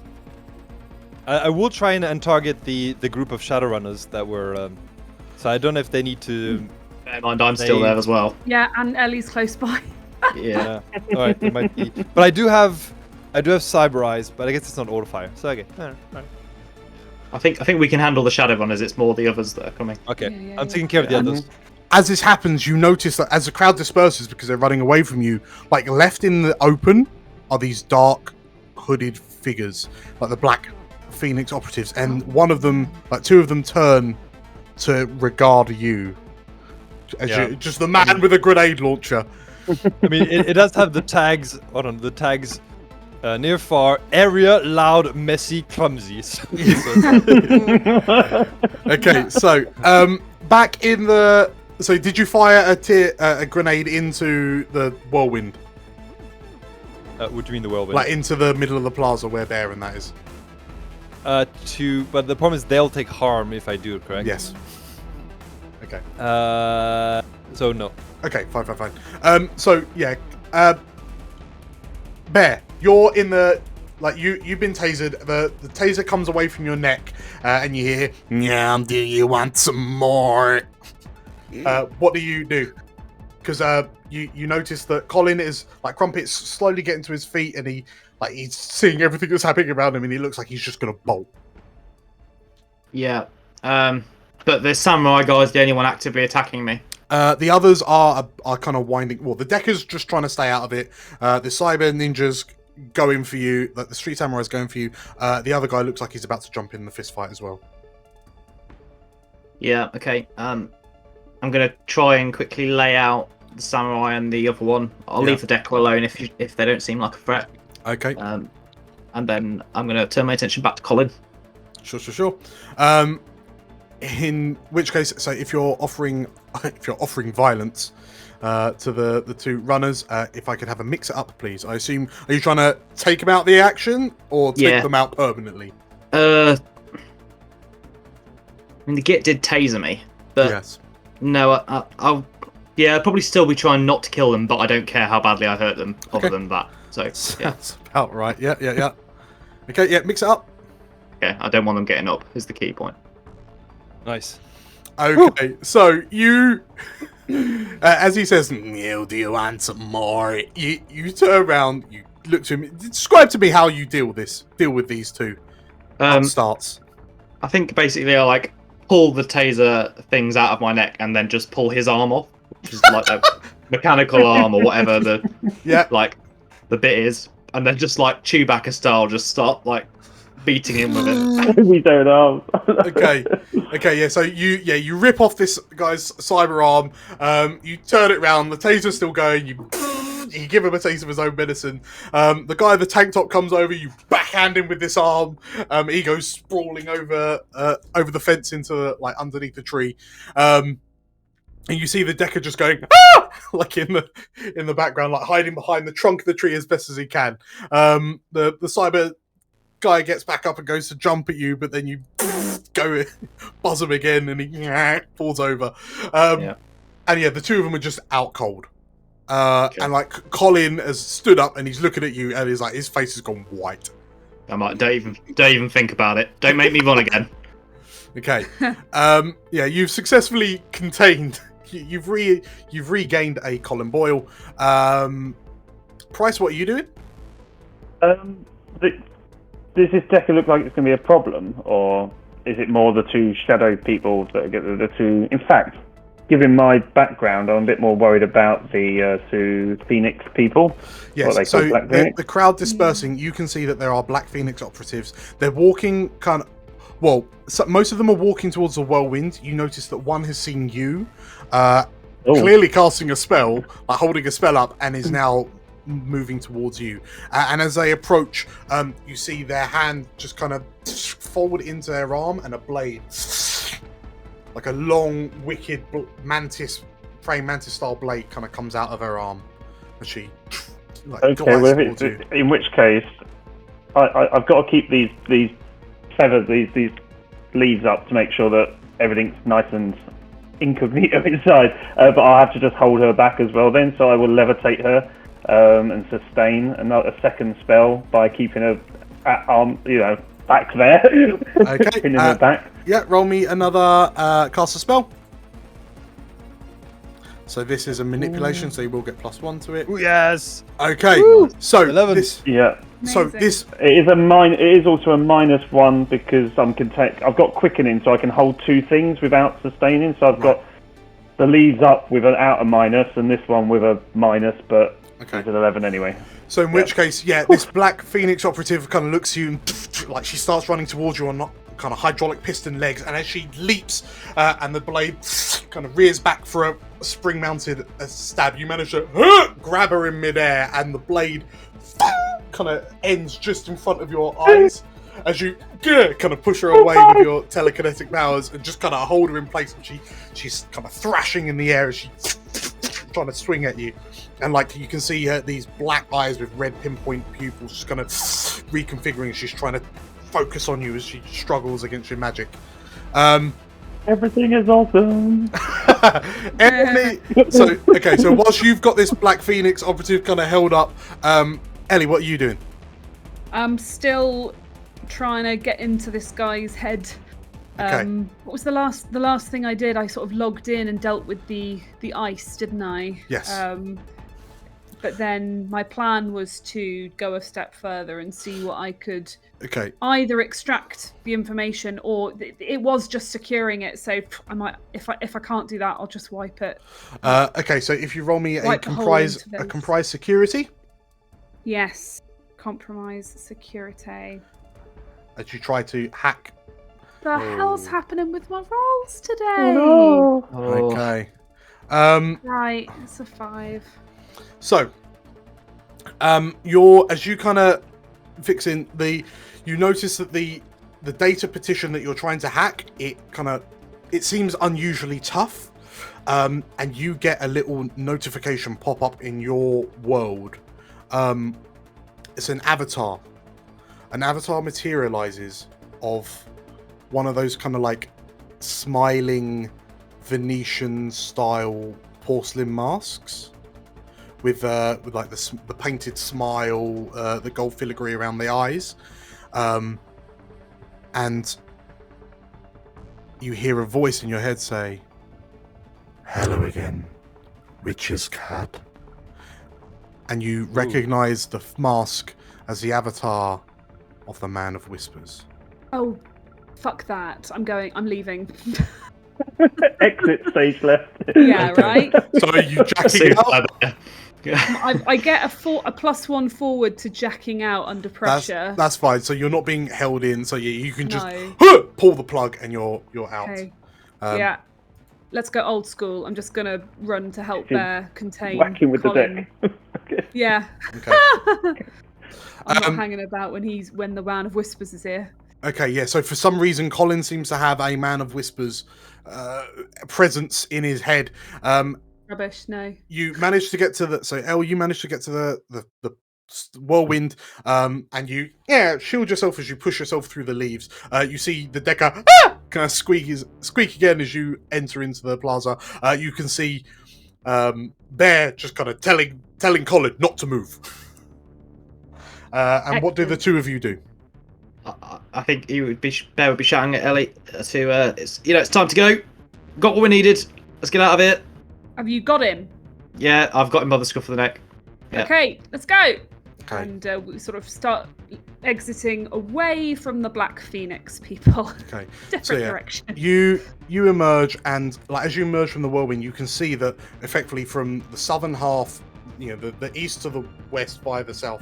I will try and target the group of Shadowrunners that were. So I don't know if they need to. Bear in mind, I'm still there as well. Yeah, and Ellie's close by. Yeah. All right, there might be. But I do have Cyber Eyes, but I guess it's not auto fire. So okay. All right. I think we can handle the Shadowrunners. It's more the others that are coming. Okay. Yeah, I'm taking care of the others. as this happens, you notice that as the crowd disperses because they're running away from you, like left in the open are these dark hooded figures, like the Black Phoenix operatives, and one of them, like two of them, turn to regard you as just the man with a grenade launcher. I mean, it does have the tags. Hold on, the tags. Near, far, area, loud, messy, clumsy. Okay, so back in the. So, did you fire a grenade into the whirlwind? What do you mean the whirlwind? Like into the middle of the plaza where Bear and that is? But the problem is they'll take harm if I do it, correct? Yes. Okay. So no. Okay, fine. So yeah, Bear, you're in the you've been tasered. The taser comes away from your neck, and you hear, "Yeah, do you want some more?" What do you do? Because you notice that Colin is Crumpet's slowly getting to his feet, and Like he's seeing everything that's happening around him, and he looks like he's just gonna bolt. Yeah. But the samurai guy's the only one actively attacking me. The others are kind of winding. Well, the Decker's just trying to stay out of it. The Cyber Ninja's going for you. Like the Street Samurai's going for you. The other guy looks like he's about to jump in the fist fight as well. Yeah. Okay. I'm gonna try and quickly lay out the samurai and the other one. I'll leave the Decker alone if they don't seem like a threat. Okay. And then I'm gonna turn my attention back to Colin. Sure. In which case, so if you're offering violence to the two runners, if I could have a mix it up, please. I assume, are you trying to take them out the action or take them out permanently? I mean, the Git did taser me, but yes. No, I'll probably still be trying not to kill them, but I don't care how badly I hurt them, other than that. So yeah, that's about right. Yeah. Okay, yeah, mix it up. Yeah, I don't want them getting up. Is the key point. Nice. Okay, so you, as he says, "Do you want some more?" You turn around, you look to him. Describe to me how you deal with these two. Starts. I think basically I like pull the taser things out of my neck and then just pull his arm off, which is like a mechanical arm or whatever the the bit is, and then just like Chewbacca style, just start like beating him with it. We don't know. Okay, yeah. So you rip off this guy's cyber arm. You turn it around. The taser's still going. You give him a taste of his own medicine. The guy in the tank top comes over. You backhand him with this arm. He goes sprawling over the fence into like underneath the tree. And you see the Decker just going like in the background, like hiding behind the trunk of the tree as best as he can. The cyber guy gets back up and goes to jump at you, but then you go buzz him again, and he falls over. And the two of them are just out cold. And like Colin has stood up and he's looking at you, and he's like, his face has gone white. I might don't even think about it. Don't make me run again. Okay. You've successfully contained. You've regained a Colin Boyle. Price, what are you doing? Does this Decker look like it's going to be a problem, or is it more the two shadow people that are the two? In fact, given my background, I'm a bit more worried about the two Phoenix people. Yes, so the crowd dispersing, you can see that there are Black Phoenix operatives. They're walking most of them are walking towards the whirlwind. You notice that one has seen you, clearly casting a spell, like holding a spell up, and is now moving towards you. And as they approach, you see their hand just kind of forward into their arm, and a blade, like a long, wicked mantis style blade, kind of comes out of her arm, and she in which case, I've got to keep these these leaves up to make sure that everything's nice and incognito inside. But I'll have to just hold her back as well then. So I will levitate her and sustain a second spell by keeping her back there. Okay. Pinning her back. Yeah, roll me another cast a spell. So this is a manipulation, so you will get +1 to it. Ooh, yes. Okay. Woo! So 11. So this it is also a -1 because I've got quickening, so I can hold two things without sustaining. So I've got the leaves up without a minus, and this one with a minus, but it's an 11 anyway. So in which case, this Black Phoenix operative kind of looks at you and like she starts running towards you on kind of hydraulic piston legs, and as she leaps and the blade kind of rears back for a spring-mounted stab, you manage to grab her in midair, and the blade kind of ends just in front of your eyes as you kind of push her away with your telekinetic powers and just kind of hold her in place, and she's kind of thrashing in the air as she's trying to swing at you. And like you can see her, these black eyes with red pinpoint pupils just kind of reconfiguring. She's trying to focus on you as she struggles against your magic. Everything is awesome. So whilst you've got this Black Phoenix operative kind of held up, Ellie, what are you doing? I'm still trying to get into this guy's head. What was the last thing I did? I sort of logged in and dealt with the ice, didn't I? Yes. But then my plan was to go a step further and see what I could Okay. either extract the information or it was just securing it. So I might, if I can't do that, I'll just wipe it. Okay, so if you roll me a Wipe the hole comprise into this. comprise security, Yes, compromise security. as you try to hack. The hell's happening with my rolls today? Oh, Okay. Right, it's a 5. So, as you kind of fix in you notice that the data petition that you're trying to hack, it seems unusually tough, and you get a little notification pop up in your world. It's an avatar. An avatar materializes of one of those kind of like smiling Venetian style porcelain masks with like the painted smile, the gold filigree around the eyes, and you hear a voice in your head say, "Hello again, Witch's cat," and you recognize the mask as the avatar of the Man of Whispers. Oh, fuck that. I'm leaving. exit stage left. Yeah, right? So are you jacking out? I get a +1 forward to jacking out under pressure. That's fine. So you're not being held in. So you can just No. pull the plug and you're out. Okay. Um, Yeah. Let's go old school. I'm just gonna run to help Bear contain Whacking with Colin. the deck. Yeah. Okay. I'm not hanging about when the Man of Whispers is here. Okay. Yeah. So for some reason, Colin seems to have a Man of Whispers presence in his head. Rubbish. No. You managed to get to you managed to get to the whirlwind, and you shield yourself as you push yourself through the leaves. You see the decker kind of squeak again as you enter into the plaza. You can see Bear just kind of telling Colin not to move. And what do the two of you do? I think Bear would be shouting at Ellie to it's time to go. Got what we needed. Let's get out of here. Have you got him? Yeah, I've got him by the scruff of the neck. Yeah. Okay, let's go. Okay. And we sort of start exiting away from the Black Phoenix people. Okay. Different direction. You emerge, and like as you emerge from the whirlwind, you can see that effectively from the southern half, the east to the west via the south,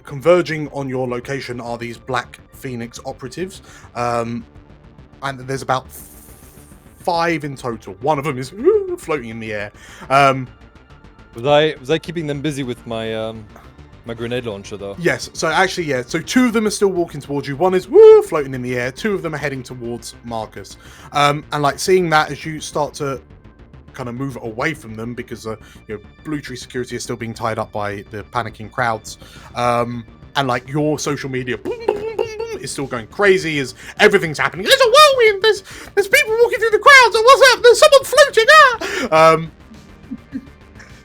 converging on your location are these Black Phoenix operatives, and there's about 5 in total. One of them is floating in the air. Was I keeping them busy with my my grenade launcher though? Yes. So actually, yeah. So 2 of them are still walking towards you. One is floating in the air. 2 of them are heading towards Marcus. And like seeing that as you start to kind of move away from them because Blue Tree security is still being tied up by the panicking crowds. And like your social media is still going crazy as everything's happening. There's a whirlwind. There's people walking through the crowds. And what's up? There's someone floating.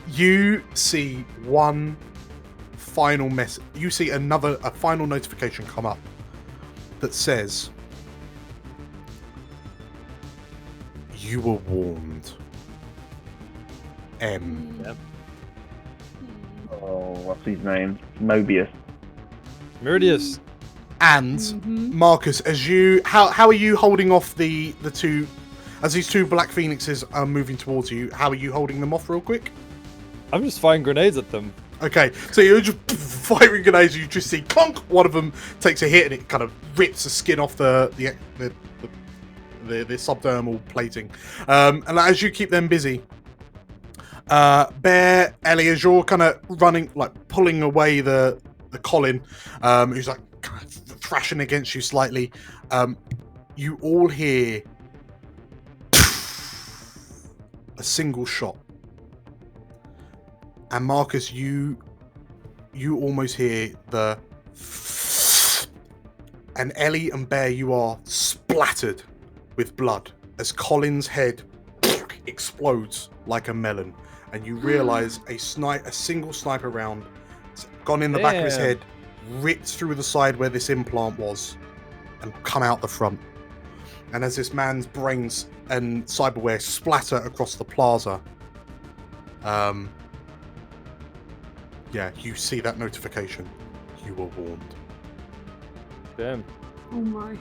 You see one final message. You see a final notification come up that says, "You were warned." M. Yep. Oh, what's his name? Mobius. Meridius. And Marcus, how are you holding off the two as these 2 Black Phoenixes are moving towards you? How are you holding them off real quick? I'm just firing grenades at them. Okay, so you're just firing grenades. You just see clunk. One of them takes a hit and it kind of rips the skin off the subdermal plating. And as you keep them busy, Bear, Ellie, as you're kind of running, like pulling away the Colin, who's like kind of thrashing against you slightly, you all hear a single shot. And Marcus, you almost hear the... And Ellie and Bear, you are splattered with blood as Colin's head explodes like a melon. And you realise a single sniper round has gone in the back of his head, ripped through the side where this implant was, and come out the front. And as this man's brains and cyberware splatter across the plaza, yeah, you see that notification. You were warned. Damn. Oh my.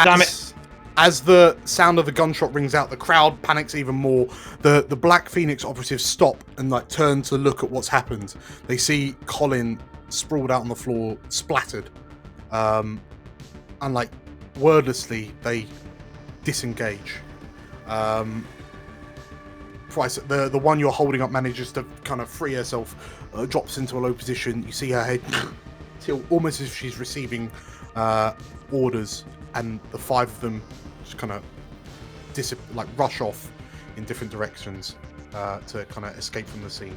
Damn it. As the sound of the gunshot rings out, the crowd panics even more. The Black Phoenix operatives stop and like turn to look at what's happened. They see Colin sprawled out on the floor, splattered, and like wordlessly they disengage. Price, the one you're holding up manages to kind of free herself, drops into a low position. You see her head tilt almost as if she's receiving orders, and the 5 of them just kind of rush off in different directions to kind of escape from the scene.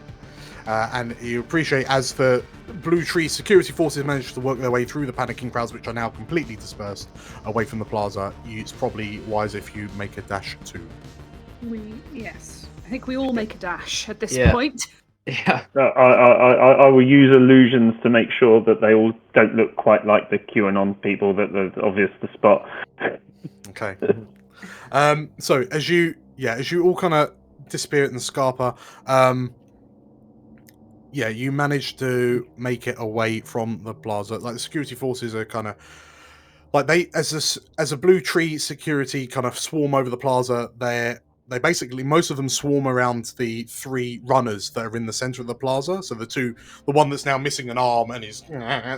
And you appreciate as the Blue Tree security forces manage to work their way through the panicking crowds, which are now completely dispersed away from the plaza. It's probably wise if you make a dash too. Yes. I think we all make a dash at this Yeah. point. Yeah. I will use illusions to make sure that they all don't look quite like the QAnon people that are obvious to spot. Okay. So as you all kind of disappear in the Scarpa, you manage to make it away from the plaza. Like the security forces are kind of like as a Blue Tree security kind of swarm over the plaza. They basically, most of them swarm around the 3 runners that are in the center of the plaza. So the one that's now missing an arm and is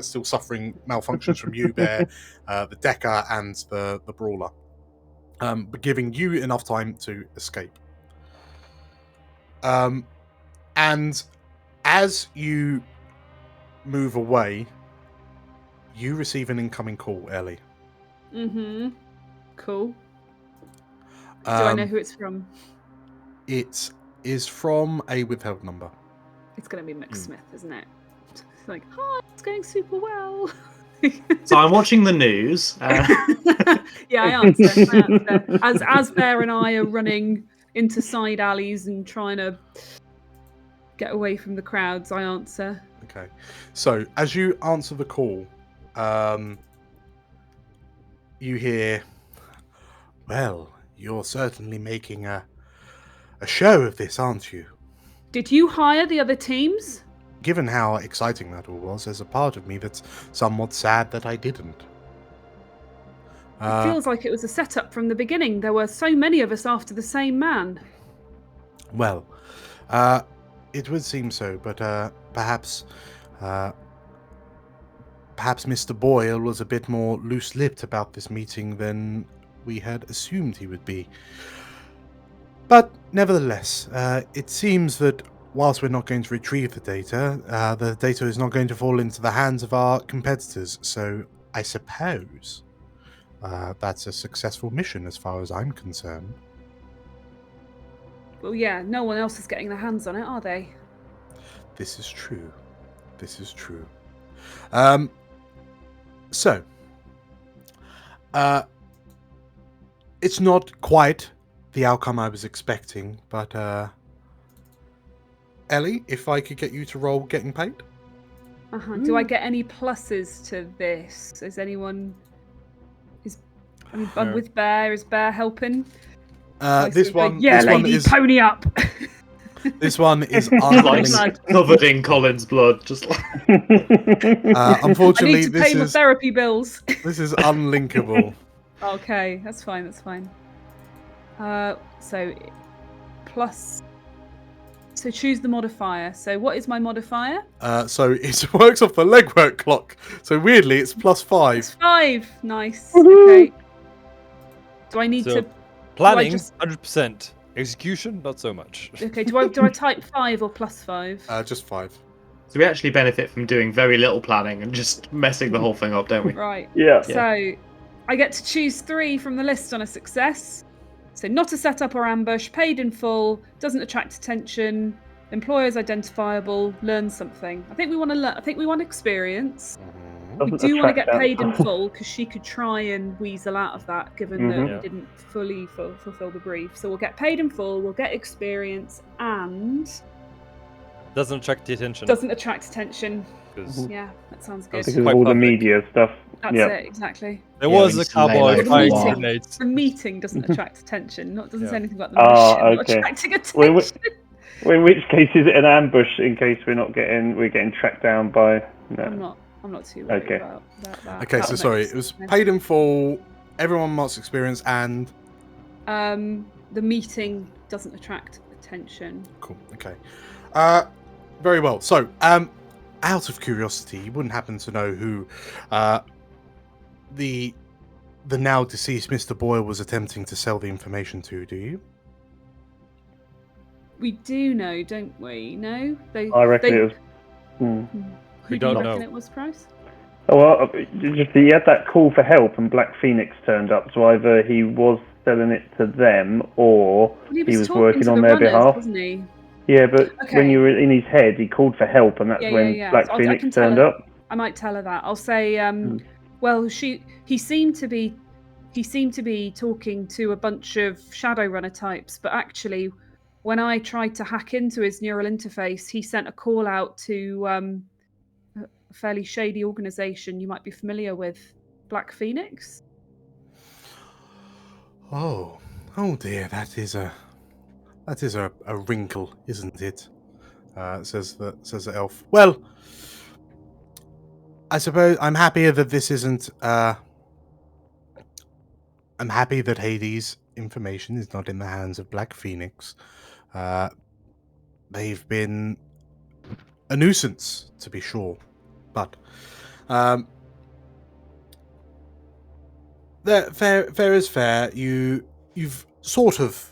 still suffering malfunctions from you, Bear, the Decker, and the Brawler, but giving you enough time to escape. And as you move away, you receive an incoming call, Ellie. Mm-hmm. Cool. Do I know who it's from? It is from a withheld number. It's going to be McSmith, isn't it? It's like, hi, it's going super well. So I'm watching the news. Yeah, I answer. As Bear and I are running into side alleys and trying to get away from the crowds, I answer. Okay. So as you answer the call, you hear, well, you're certainly making a show of this, aren't you? Did you hire the other teams? Given how exciting that all was, there's a part of me that's somewhat sad that I didn't. It feels like it was a setup from the beginning. There were so many of us after the same man. Well, it would seem so, but perhaps Mr. Boyle was a bit more loose-lipped about this meeting than we had assumed he would be. But nevertheless, it seems that whilst we're not going to retrieve the data is not going to fall into the hands of our competitors. So I suppose that's a successful mission as far as I'm concerned. Well, yeah, no one else is getting their hands on it, are they? This is true. So, it's not quite the outcome I was expecting, but Ellie, if I could get you to roll getting paid? Uh-huh. Do I get any pluses to this? Is anyone... I'm with Bear. Is Bear helping? This one... Yeah, this lady, one is, pony up! This one is Like covered in Colin's blood, just like. I unfortunately, need to pay my therapy bills. This is unlinkable. Okay, that's fine. So plus. So choose the modifier. So what is my modifier? So it works off the legwork clock. So weirdly, it's +5. It's 5. Nice. Okay. Do I need to? Planning, 100%. Execution, not so much. Okay. Do I type 5 or +5? Just 5. So we actually benefit from doing very little planning and just messing the whole thing up, don't we? Right. Yeah. So I get to choose 3 from the list on a success. So not a setup or ambush, paid in full, doesn't attract attention, employer's identifiable, learn something. I think we want to learn. I think we want experience. We do want to get paid in full because she could try and weasel out of that, given that we didn't fully fulfill the brief. So we'll get paid in full, we'll get experience, and Doesn't attract the attention. doesn't attract attention. 'Cause Yeah, that sounds good. Because of Quite all the public. media stuff. That's Yeah. it, exactly. there Yeah, was we a need to lay cowboy low firing for a while. grenades. The meeting doesn't attract attention. Doesn't say anything about the Oh, mission not okay. attracting Wait, attention. Well, in which case, is it an ambush in case we're getting tracked down by? No. I'm not too worried Okay. about that. Okay, so sorry, it was paid in full, everyone marks experience, and The meeting doesn't attract attention. cool. Okay, very well. So, out of curiosity, you wouldn't happen to know who the now deceased Mr. Boyle was attempting to sell the information to? Do you? We do know, don't we? No, I reckon it was. Who We do you don't reckon know. it was, Price? Oh, well, just he had that call for help, and Black Phoenix turned up. So either he was selling it to them, or Well, he was talking working to on the their runners, behalf. wasn't he? Yeah, but Okay. when you were in his head, he called for help, and that's when Black I Phoenix can tell turned her. up. I might tell her that. I'll say, well, he seemed to be talking to a bunch of Shadowrunner types, but actually, when I tried to hack into his neural interface, he sent a call out to a fairly shady organization you might be familiar with, Black Phoenix. Oh dear, that is a wrinkle, isn't it? Says the elf. Well, I suppose I'm happier that this isn't. I'm happy that Hades' information is not in the hands of Black Phoenix. They've been a nuisance, to be sure, but fair is fair. You've sort of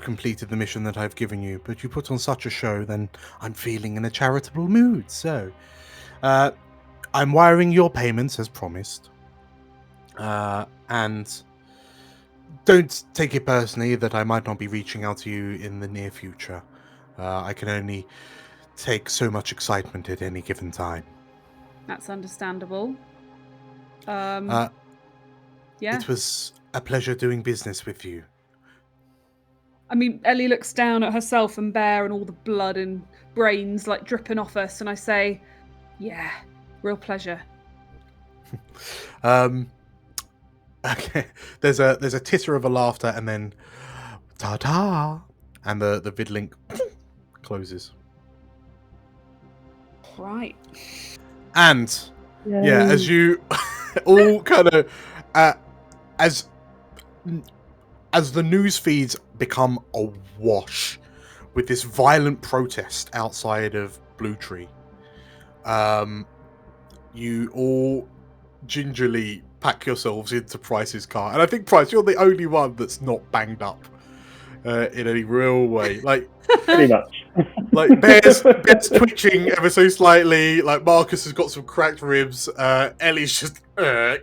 completed the mission that I've given you, but you put on such a show, then I'm feeling in a charitable mood. So, I'm wiring your payments as promised. And don't take it personally that I might not be reaching out to you in the near future. I can only take so much excitement at any given time. That's understandable. Yeah. It was a pleasure doing business with you. I mean, Ellie looks down at herself and Bear and all the blood and brains like dripping off us, and I say, yeah, real pleasure. Okay. There's a titter of a laughter, and then ta-ta, and the vid link closes. Right. And yeah, as you all kind of as the news feeds become awash with this violent protest outside of Blue Tree, you all gingerly pack yourselves into Price's car. And I think, Price, you're the only one that's not banged up in any real way. Like, Pretty much. like Bear's twitching ever so slightly. Like Marcus has got some cracked ribs. Ellie's just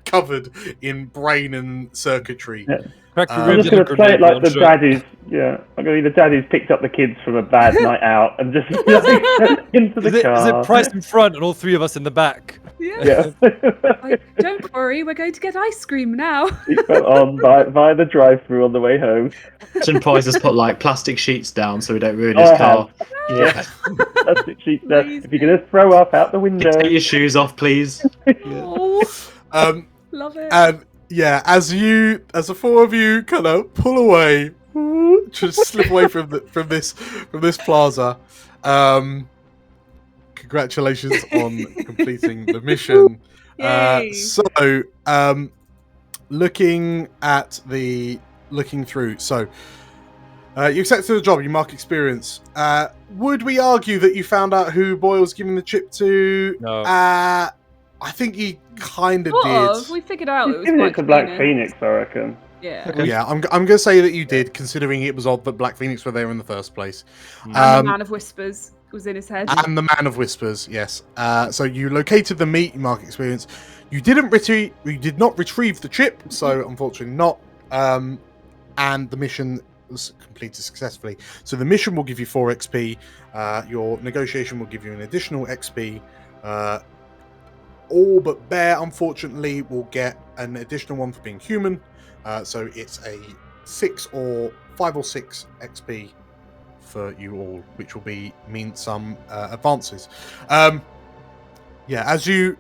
covered in brain and circuitry. Yeah. Crack the I'm ribs just and a going to play it grenade like the launcher. dad who's, I'm going to be the dad who's picked up the kids from a bad night out and just into the Is car. it Price in front and all three of us in the back? Yeah. Like, don't worry, we're going to get ice cream now. Seatbelt on via the drive-through on the way home. Some Price has put like plastic sheets down so we don't ruin Oh, his I car. Yeah. Plastic sheets there. Amazing. If you're going to throw up out the window. Take your shoes off, please. Oh, love it. And yeah, as the four of you kind of pull away, just slip away from this plaza. Congratulations on completing the mission. Yay. So, looking through. So, you accepted the job. You mark experience. Would we argue that you found out who Boyle's giving the chip to? No. I think you kind of Sort did. of. We figured out it was Giving it to Black Phoenix. Phoenix, I reckon. Yeah. Yeah, I'm gonna say that you did, considering it was odd that Black Phoenix were there in the first place. And the Man of Whispers was in his head. And the Man of Whispers, yes. So you located the meat, you mark experience. You did not retrieve the chip, so unfortunately not. And the mission was completed successfully. So the mission will give you 4 XP. Your negotiation will give you an additional XP. All but Bear, unfortunately, will get an additional one for being human. So it's a 5 or 6 XP for you all, which will mean some advances. Yeah, as you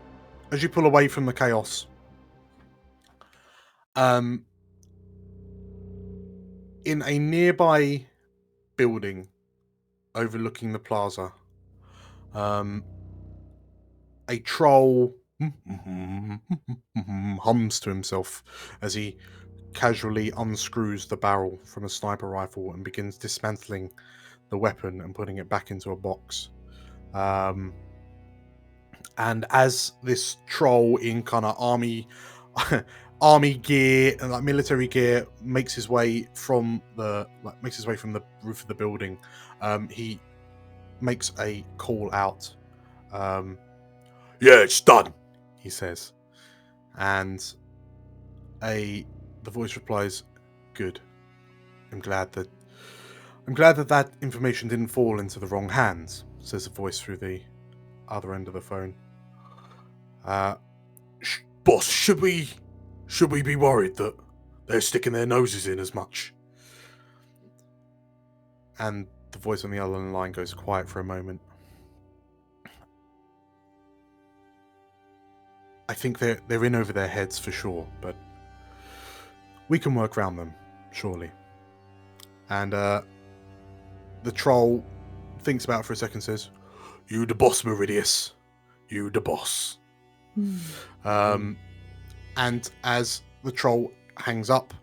pull away from the chaos, in a nearby building, overlooking the plaza. A troll hums to himself as he casually unscrews the barrel from a sniper rifle and begins dismantling the weapon and putting it back into a box. And as this troll in kind of army gear and like military gear makes his way from the roof of the building, he makes a call out. Yeah, it's done, he says. And the voice replies, "Good. I'm glad that that information didn't fall into the wrong hands," says the voice through the other end of the phone. Boss, should we be worried that they're sticking their noses in as much? And the voice on the other line goes quiet for a moment. I think they're in over their heads for sure, but we can work around them, surely. And the troll thinks about it for a second and says, "You the boss, Meridius. You the boss." And as the troll hangs up,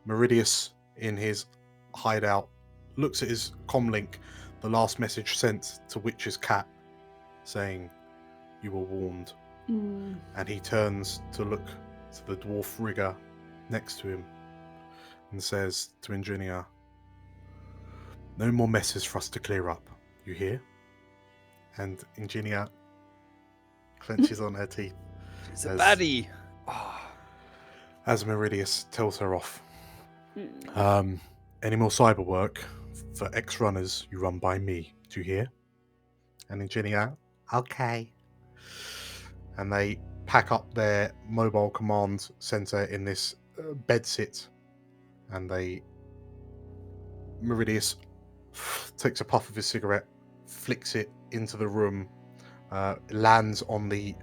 Meridius, in his hideout, looks at his comlink, the last message sent to Witch's cat, saying, "You were warned." And he turns to look to the dwarf rigger next to him and says to Engineer, "No more messes for us to clear up, you hear?" And Engineer clenches on her teeth. It's a baddie. As Meridius tells her off. Any more cyber work for ex-runners, you run by me, do you hear? And Engineer, okay. And they pack up their mobile command center in this bedsit, and Meridius takes a puff of his cigarette, flicks it into the room, lands on the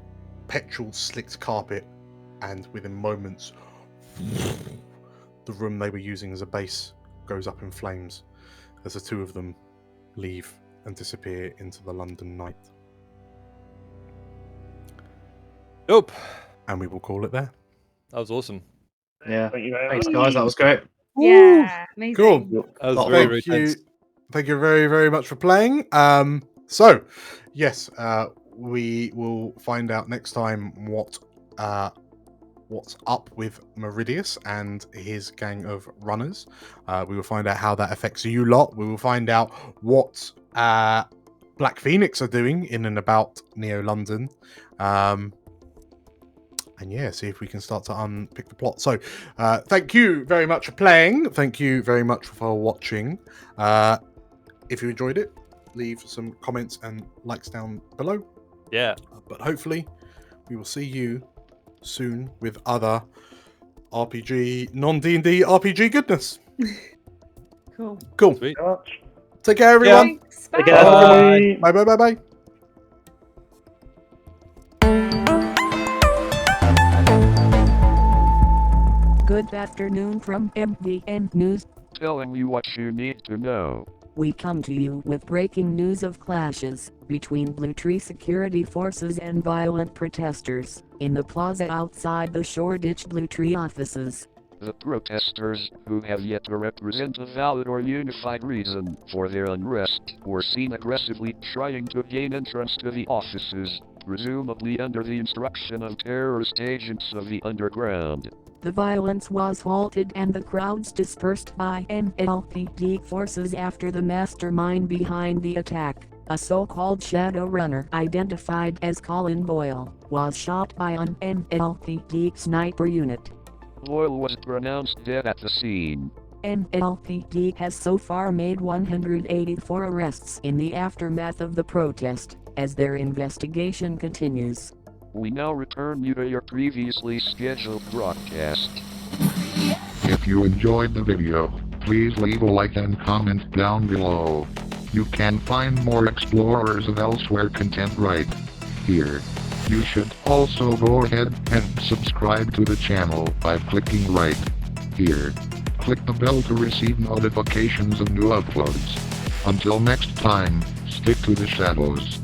petrol slicked carpet, and within moments, the room they were using as a base goes up in flames as the two of them leave and disappear into the London night. Nope. And we will call it there. That was awesome. Yeah. Thank you very Thanks, much. guys. That was great. Yeah, amazing. Cool. That was Oh, very, Thank very you. tense. Thank you very, very much for playing. So, yes, we will find out next time what's up with Meridius and his gang of runners. We will find out how that affects you lot. We will find out what Black Phoenix are doing in and about Neo London. And yeah, see if we can start to unpick the plot. So, thank you very much for playing. Thank you very much for watching. If you enjoyed it, leave some comments and likes down below. Yeah. But hopefully, we will see you soon with other RPG, non-D&D RPG goodness. Cool. Cool. Sweet. Very much. Take care, everyone. Thanks. Take care. Bye. Bye. Bye, bye, bye, bye. Good afternoon from MDN News. Telling you what you need to know. We come to you with breaking news of clashes between Blue Tree security forces and violent protesters in the plaza outside the Shoreditch Blue Tree offices. The protesters, who have yet to represent a valid or unified reason for their unrest, were seen aggressively trying to gain entrance to the offices, presumably under the instruction of terrorist agents of the underground. The violence was halted and the crowds dispersed by NLPD forces after the mastermind behind the attack, a so-called Shadowrunner identified as Colin Boyle, was shot by an NLPD sniper unit. Boyle was pronounced dead at the scene. NLPD has so far made 184 arrests in the aftermath of the protest, as their investigation continues. We now return you to your previously scheduled broadcast. If you enjoyed the video, please leave a like and comment down below. You can find more Explorers of Elsewhere content right here. You should also go ahead and subscribe to the channel by clicking right here. Click the bell to receive notifications of new uploads. Until next time, stick to the shadows.